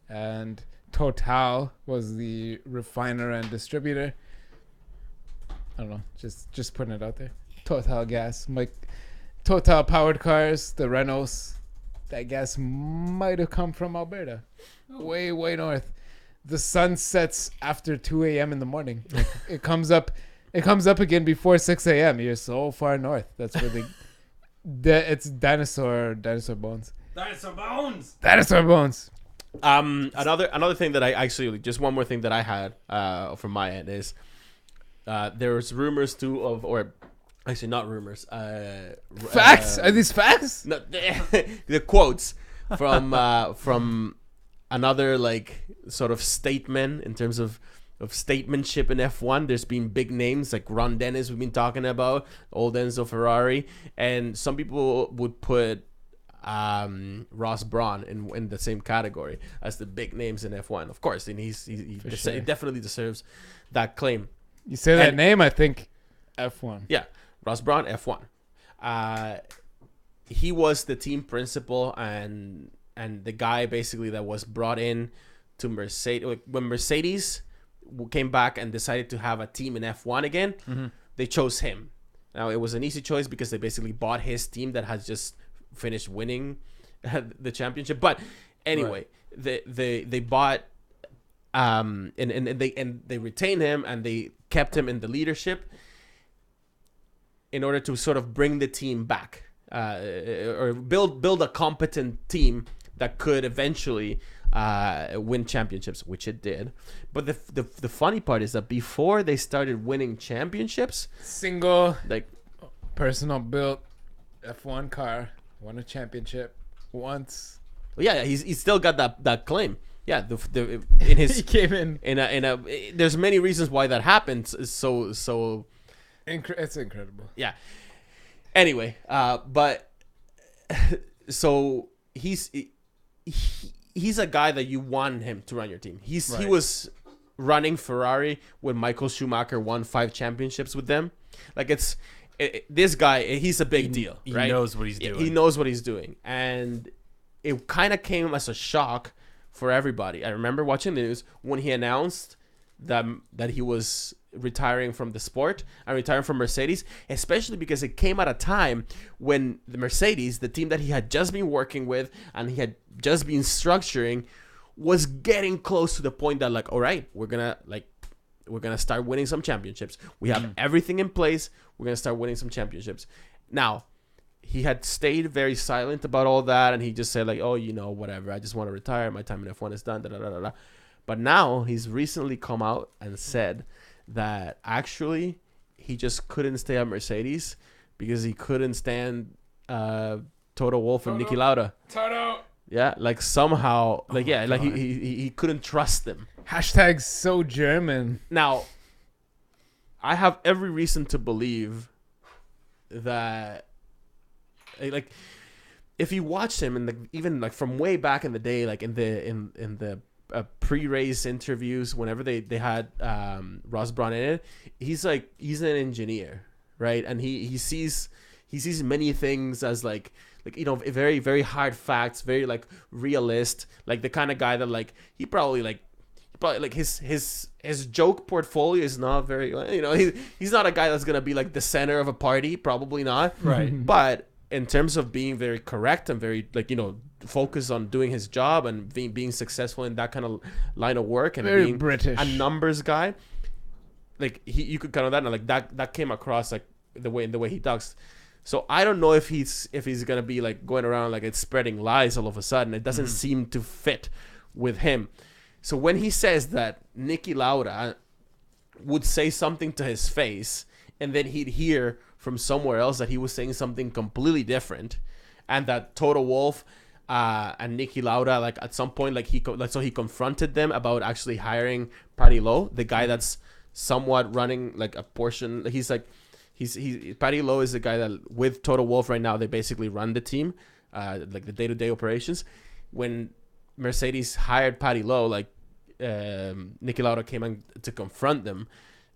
and Total was the refiner and distributor. I don't know, just putting it out there. Total gas, Total powered cars, the Renaults, that gas might have come from Alberta, way north. The sun sets after 2 a.m. in the morning. It comes up again before 6 a.m. You're so far north. That's where it's dinosaur bones. Dinosaur bones. Another thing that I actually, just one more thing that I had from my end is there's rumors too of, or actually not rumors. Facts? Are these facts? No, the quotes from another like sort of statement in terms of statementship in F1. There's been big names like Ron Dennis we've been talking about, old Enzo Ferrari, and some people would put Ross Brawn in the same category as the big names in F1. Of course, and he definitely deserves that claim. You say that name, I think F1. Yeah, Ross Brawn, F1. He was the team principal and the guy basically that was brought in to Mercedes. When Mercedes came back and decided to have a team in F1 again, they chose him. Now, it was an easy choice because they basically bought his team that has just finished winning the championship. But anyway, they bought and they retained him and they kept him in the leadership in order to sort of bring the team back or build a competent team that could eventually win championships, which it did. But the funny part is that before they started winning championships, single like personal built F1 car, won a championship once. Well, yeah, he's still got that claim. Yeah, in his he came in a there's many reasons why that happens. So it's incredible. Yeah. Anyway, but so he's a guy that you want him to run your team. He was running Ferrari when Michael Schumacher won 5 championships with them. Like this guy, he's a big deal, right? He knows what he's doing. He knows what he's doing, and it kind of came as a shock for everybody. I remember watching the news when he announced that he was retiring from the sport and retiring from Mercedes, especially because it came at a time when the Mercedes, the team that he had just been working with and he had just been structuring, was getting close to the point that like, all right, we're gonna start winning some championships. We have everything in place. We're gonna start winning some championships. Now, he had stayed very silent about all that, and he just said like, oh, whatever. I just want to retire. My time in F1 is done. Da, da, da, da, da. But now he's recently come out and said that actually he just couldn't stay at Mercedes because he couldn't stand Toto Wolff and Niki Lauda. Toto. Yeah, like somehow, like like he couldn't trust them. Hashtag so German. Now, I have every reason to believe that, like, if you watch him and even like from way back in the day, like in the pre-race interviews, whenever they had Ross Brawn in it, he's an engineer, right? And he sees many things as like very very hard facts, very like realist, like the kind of guy that like he probably like his joke portfolio is not very, he's not a guy that's gonna be like the center of a party, probably not, Right. but in terms of being very correct and very focused on doing his job and being successful in that kind of line of work and Very being British. a numbers guy, like you could kind of that, and like that came across like the way he talks. So I don't know if he's gonna be like going around like it's spreading lies all of a sudden. It doesn't seem to fit with him. So when he says that Niki Lauda would say something to his face, and then he'd hear from somewhere else that he was saying something completely different, and that Toto Wolff and Niki Lauda, like at some point, like he confronted them about actually hiring Paddy Lowe, the guy that's somewhat running like a portion. He's Paddy Lowe is the guy that with Toto Wolff right now they basically run the team, like the day-to-day operations. When Mercedes hired Paddy Lowe, like Niki Lauda came in to confront them,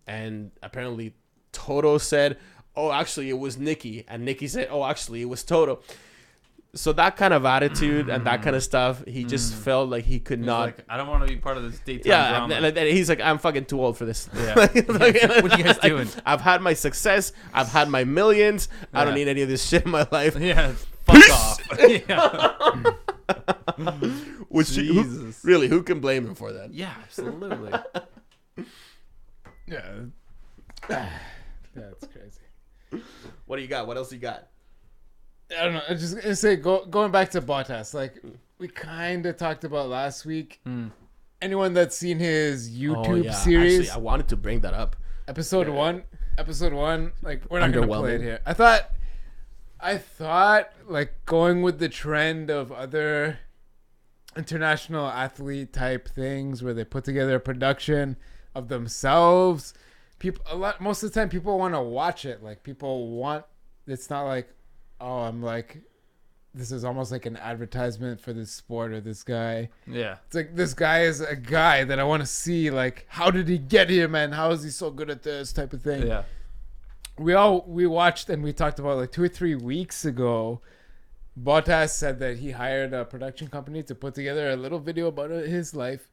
and apparently Toto said, "Oh, actually it was Niki," and Niki said, "Oh, actually it was Toto." So that kind of attitude and that kind of stuff, he just felt like he could not. Like, I don't want to be part of this daytime drama. Yeah, he's like, I'm fucking too old for this. Yeah. What you guys doing? I've had my success. I've had my millions. I don't need any of this shit in my life. Yeah, fuck off. Yeah. Jesus. Really, who can blame him for that? Yeah, absolutely. Yeah. That's crazy. What do you got? What else you got? I don't know. I just gonna say going back to Bottas, like we kind of talked about last week. Anyone that's seen his YouTube series, Actually, I wanted to bring that up. episode one, like we're not gonna play it here. I thought like going with the trend of other international athlete type things where they put together a production of themselves. Most of the time people want to watch it. Like it's not like, oh, I'm like, this is almost like an advertisement for this sport or this guy. Yeah. It's like, this guy is a guy that I want to see, like, how did he get here, man? How is he so good at this type of thing? Yeah. We watched and we talked about like 2 or 3 weeks ago. Bottas said that he hired a production company to put together a little video about his life.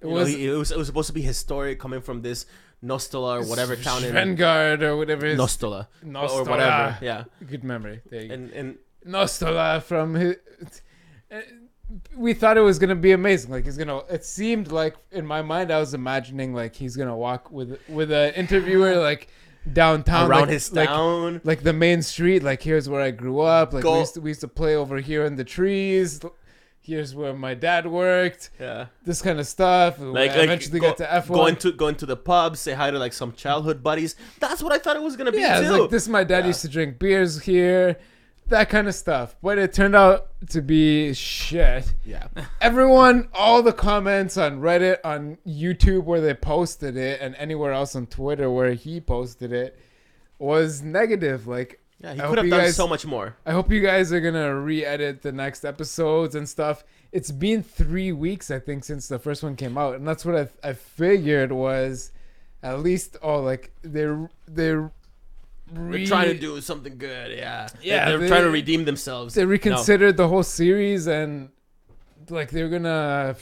It was supposed to be historic, coming from this Nostola or whatever town in Svengard or whatever his Nostola or whatever. Yeah, good memory. There you go. And Nostola from his. We thought it was gonna be amazing. Like it seemed like in my mind I was imagining like he's gonna walk with an interviewer like downtown around like, his town, like the main street. Like here's where I grew up. Like we used to play over here in the trees. Here's where my dad worked. Yeah, this kind of stuff. Like eventually get to F1. Going to the pub, say hi to like some childhood buddies. That's what I thought it was gonna be. Yeah, too. Like this. My dad used to drink beers here. That kind of stuff. But it turned out to be shit. Yeah. Everyone, all the comments on Reddit, on YouTube where they posted it, and anywhere else on Twitter where he posted it, was negative. Like, yeah, he could have done so much more. I hope you guys are going to re-edit the next episodes and stuff. It's been 3 weeks, I think, since the first one came out. And that's what I figured was at least, they're trying to do something good, yeah. They're They trying to redeem themselves. They reconsidered the whole series and like they're gonna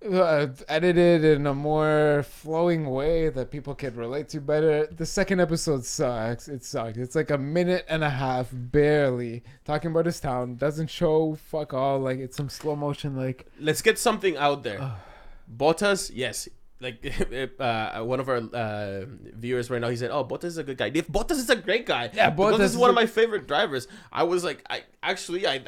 edit it in a more flowing way that people could relate to better. The second episode sucks. It sucked. It's like a minute and a half, barely talking about his town. Doesn't show fuck all. Like it's some slow motion. Like let's get something out there. Bottas, yes. Like one of our viewers right now, he said, "Oh, Bottas is a good guy. Bottas is a great guy. Yeah, Bottas is one of my favorite drivers." I was like, I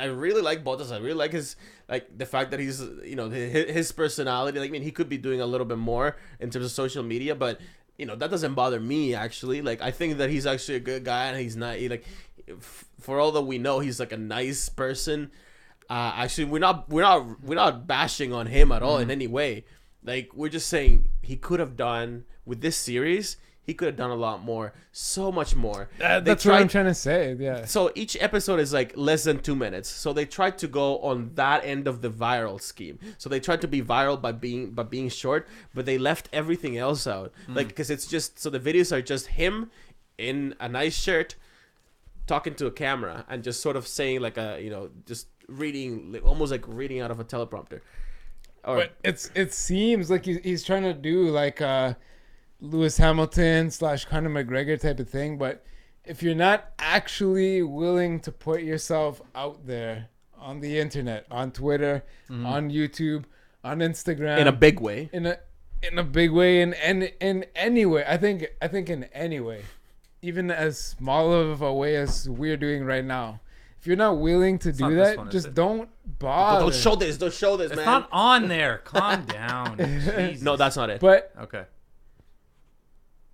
really like Bottas. I really like his the fact that he's his personality. Like, I mean, he could be doing a little bit more in terms of social media, but that doesn't bother me actually. Like, I think that he's actually a good guy, and he's not for all that we know, he's like a nice person. Actually, we're not bashing on him at all in any way. Like, we're just saying he could have done with this series. He could have done a lot more, so much more. That's what I'm trying to say. Yeah. So each episode is like less than 2 minutes. So they tried to go on that end of the viral scheme. So they tried to be viral by being short, but they left everything else out. Like, because it's just so the videos are just him in a nice shirt, talking to a camera, and just sort of saying like just reading, like, almost like reading out of a teleprompter. But it seems like he's trying to do like Lewis Hamilton / Conor McGregor type of thing. But if you're not actually willing to put yourself out there on the internet, on Twitter, on YouTube, on Instagram, in a big way, in a big way, in any way, I think in any way, even as small of a way as we're doing right now. If you're not willing to do that, just don't bother. Don't show this, man. It's not on there. Calm down. Jesus. No, that's not it. But okay.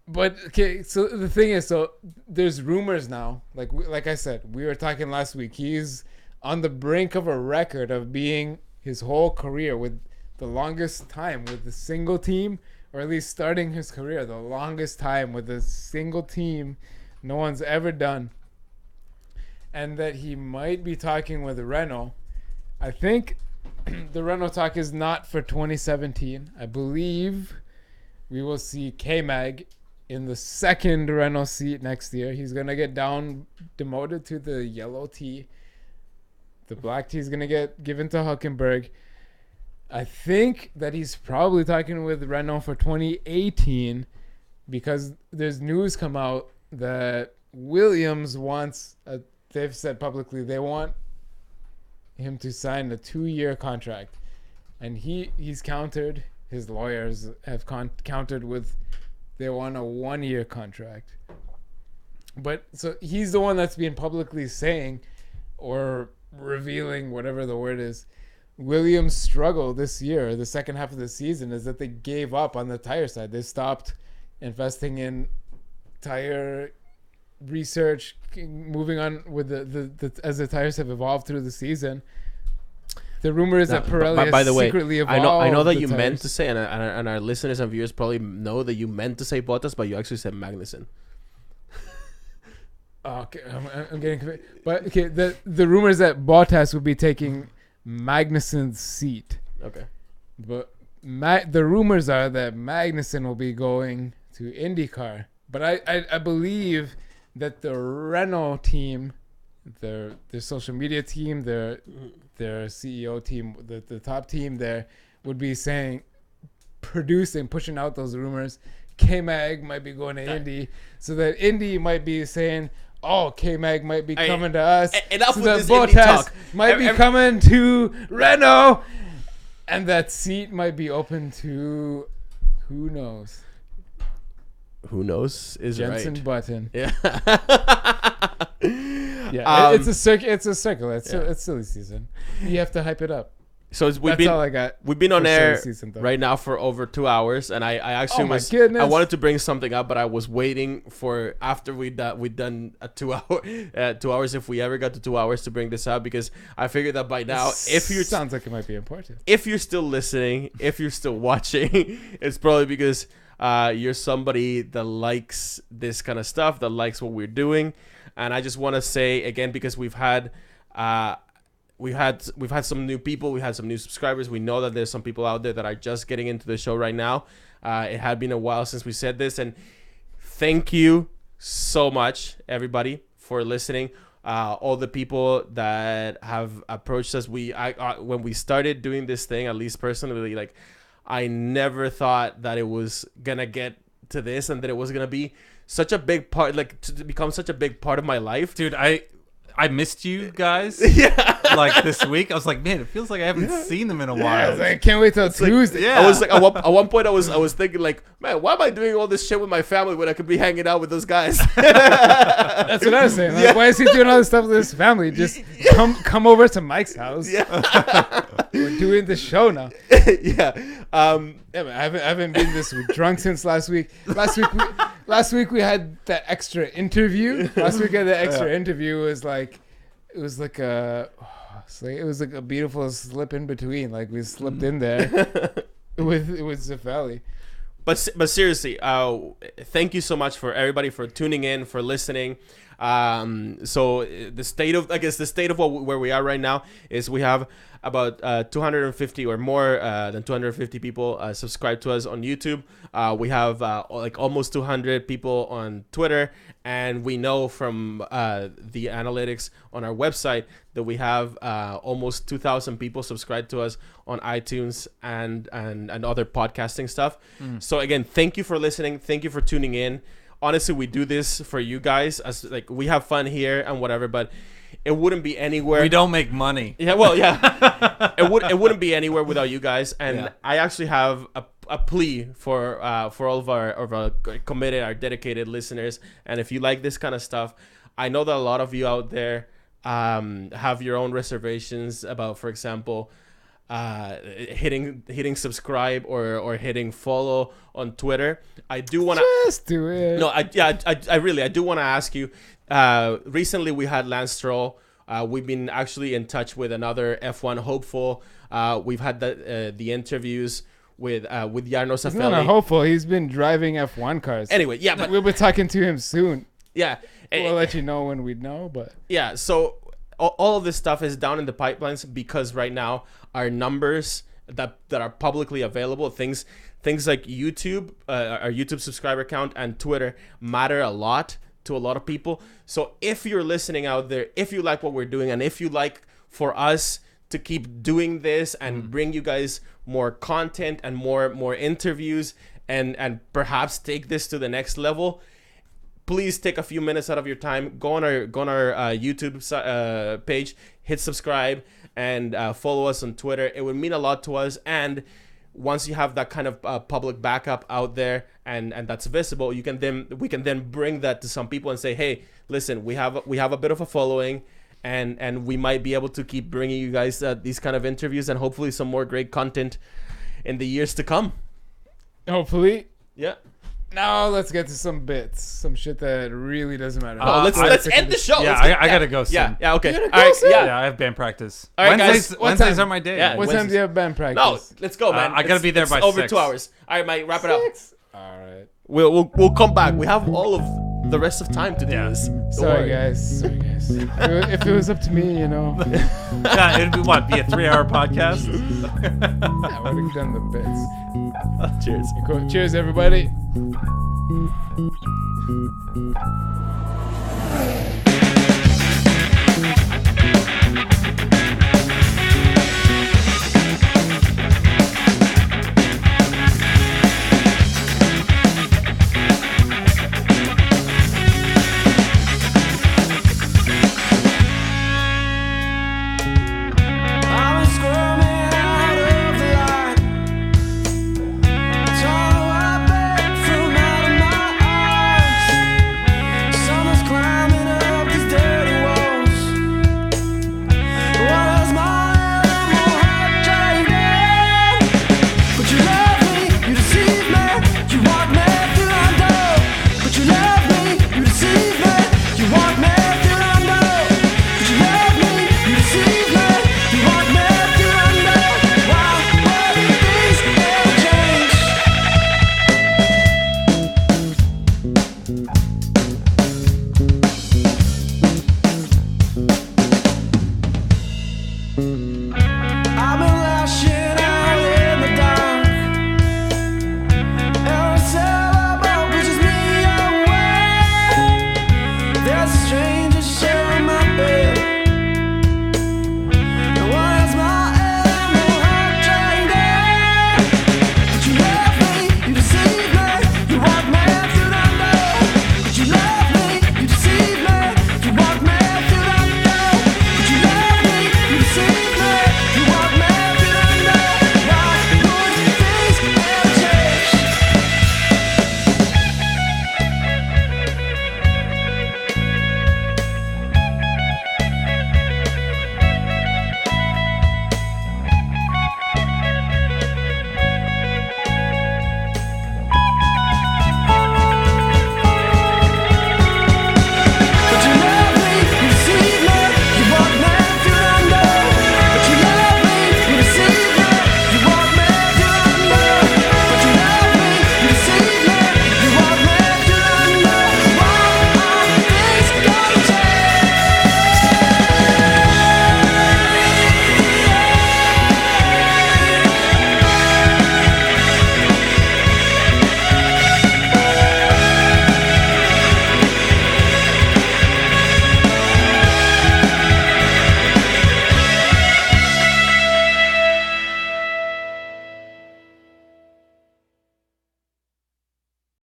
But okay, so the thing is, so there's rumors now. Like I said, we were talking last week. He's on the brink of a record of being his whole career with the longest time with a single team, or at least starting his career the longest time with a single team no one's ever done. And that he might be talking with Renault. I think the Renault talk is not for 2017. I believe we will see K-Mag in the second Renault seat next year. He's going to get demoted to the yellow T. The black T is going to get given to Hülkenberg. I think that he's probably talking with Renault for 2018 because there's news come out that Williams wants they've said publicly they want him to sign a 2-year contract, and he's countered. His lawyers have countered with they want a 1-year contract. But so he's the one that's been publicly saying or revealing, whatever the word is, Williams' struggle this year, the second half of the season, is that they gave up on the tire side. They stopped investing in tire research, moving on with the as the tires have evolved through the season. The rumor is that Pirelli has secretly evolved. I know that you meant to say, and our listeners and viewers probably know that you meant to say Bottas, but you actually said Magnussen. Okay, I'm getting confused. But okay, the rumor is that Bottas would be taking Magnussen's seat. Okay. But the rumors are that Magnussen will be going to IndyCar. But I believe that the Renault team, their social media team, their CEO team, the top team there, would be pushing out those rumors. K-Mag might be going to Indy, so that Indy might be saying, oh, K-Mag might be coming to us. Enough so with that this Indy talk. might be coming to Renault, and that seat might be open to who knows. Who knows is Jenson right. Button. Yeah. Yeah, it's a circle. It's silly season. You have to hype it up. So That's all I got. We've been on air season, right now for over 2 hours, and I actually goodness. I wanted to bring something up, but I was waiting for after we'd done a 2 hour 2 hours, if we ever got to 2 hours, to bring this up, because I figured that by now, sounds like it might be important. If you're still listening, if you're still watching, it's probably because you're somebody that likes this kind of stuff, that likes what we're doing. And I just want to say again, because we've had some new people, we had some new subscribers. We know that there's some people out there that are just getting into the show right now. It had been a while since we said this, and thank you so much, everybody, for listening. All the people that have approached us. When we started doing this thing, at least personally, like, I never thought that it was gonna get to this, and that it was gonna be such a big part, like, to become such a big part of my life. Dude, I missed you guys. Yeah. Like this week, I was like, man, it feels like I haven't seen them in a while. I was like, I can't wait till Tuesday. Yeah. I was like, at one point, I was thinking, like, man, why am I doing all this shit with my family when I could be hanging out with those guys? That's what I was saying. Like, why is he doing all this stuff with his family? Just come over to Mike's house. Yeah. We're doing the show now. Yeah. Yeah, but I haven't been this drunk since last week. Last week we had that extra interview. Interview was like, it was like a beautiful slip in between. Like, we slipped in there with Zafali. But seriously, thank you so much for everybody for tuning in, for listening. So the state of where we are right now is we have about 250 or more than 250 people subscribe to us on YouTube. We have like almost 200 people on Twitter, and we know from the analytics on our website that we have almost 2,000 people subscribed to us on iTunes and other podcasting stuff. So again, thank you for listening. Thank you for tuning in. Honestly, we do this for you guys, as like we have fun here and whatever, but it wouldn't be anywhere. We don't make money. Yeah, well, yeah. it wouldn't be anywhere without you guys. And I actually have a plea for all of our committed, our dedicated listeners. And if you like this kind of stuff, I know that a lot of you out there have your own reservations about, for example, hitting subscribe or hitting follow on Twitter. I do want to just do it. No, I do want to ask you. Recently we had Lance Stroll. We've been actually in touch with another F1 hopeful. We've had the interviews with Jarno Saffelli. He's not a hopeful. He's been driving F1 cars. Anyway, yeah, but we'll be talking to him soon. Yeah, we'll let you know when we know. But yeah, so all of this stuff is down in the pipelines because right now our numbers that are publicly available, things like YouTube, our YouTube subscriber count and Twitter matter a lot to a lot of people. So if you're listening out there, if you like what we're doing, and if you like for us to keep doing this and bring you guys more content and more interviews and perhaps take this to the next level, please take a few minutes out of your time, go on our YouTube page, hit subscribe, and follow us on Twitter. It would mean a lot to us. And once you have that kind of public backup out there and that's visible, we can then bring that to some people and say, hey, listen, we have a bit of a following, and we might be able to keep bringing you guys these kind of interviews and hopefully some more great content in the years to come. Hopefully. Yeah. Now let's get to some bits, some shit that really doesn't matter. Let's end the show. Yeah, I gotta go soon. Yeah, okay. All right, Yeah, I have band practice. All right, Wednesdays are my day. Yeah, what time do you have band practice? No, let's go, man. I gotta be there by over 6. 2 hours. All right, Mike, wrap it up. All right. We'll come back. We have all of the rest of time to do this. Don't Sorry, worry. guys. If it was up to me, you know, Yeah, it'd be a 3-hour podcast. I would have done the bits. Cheers. Cool. Cheers, everybody.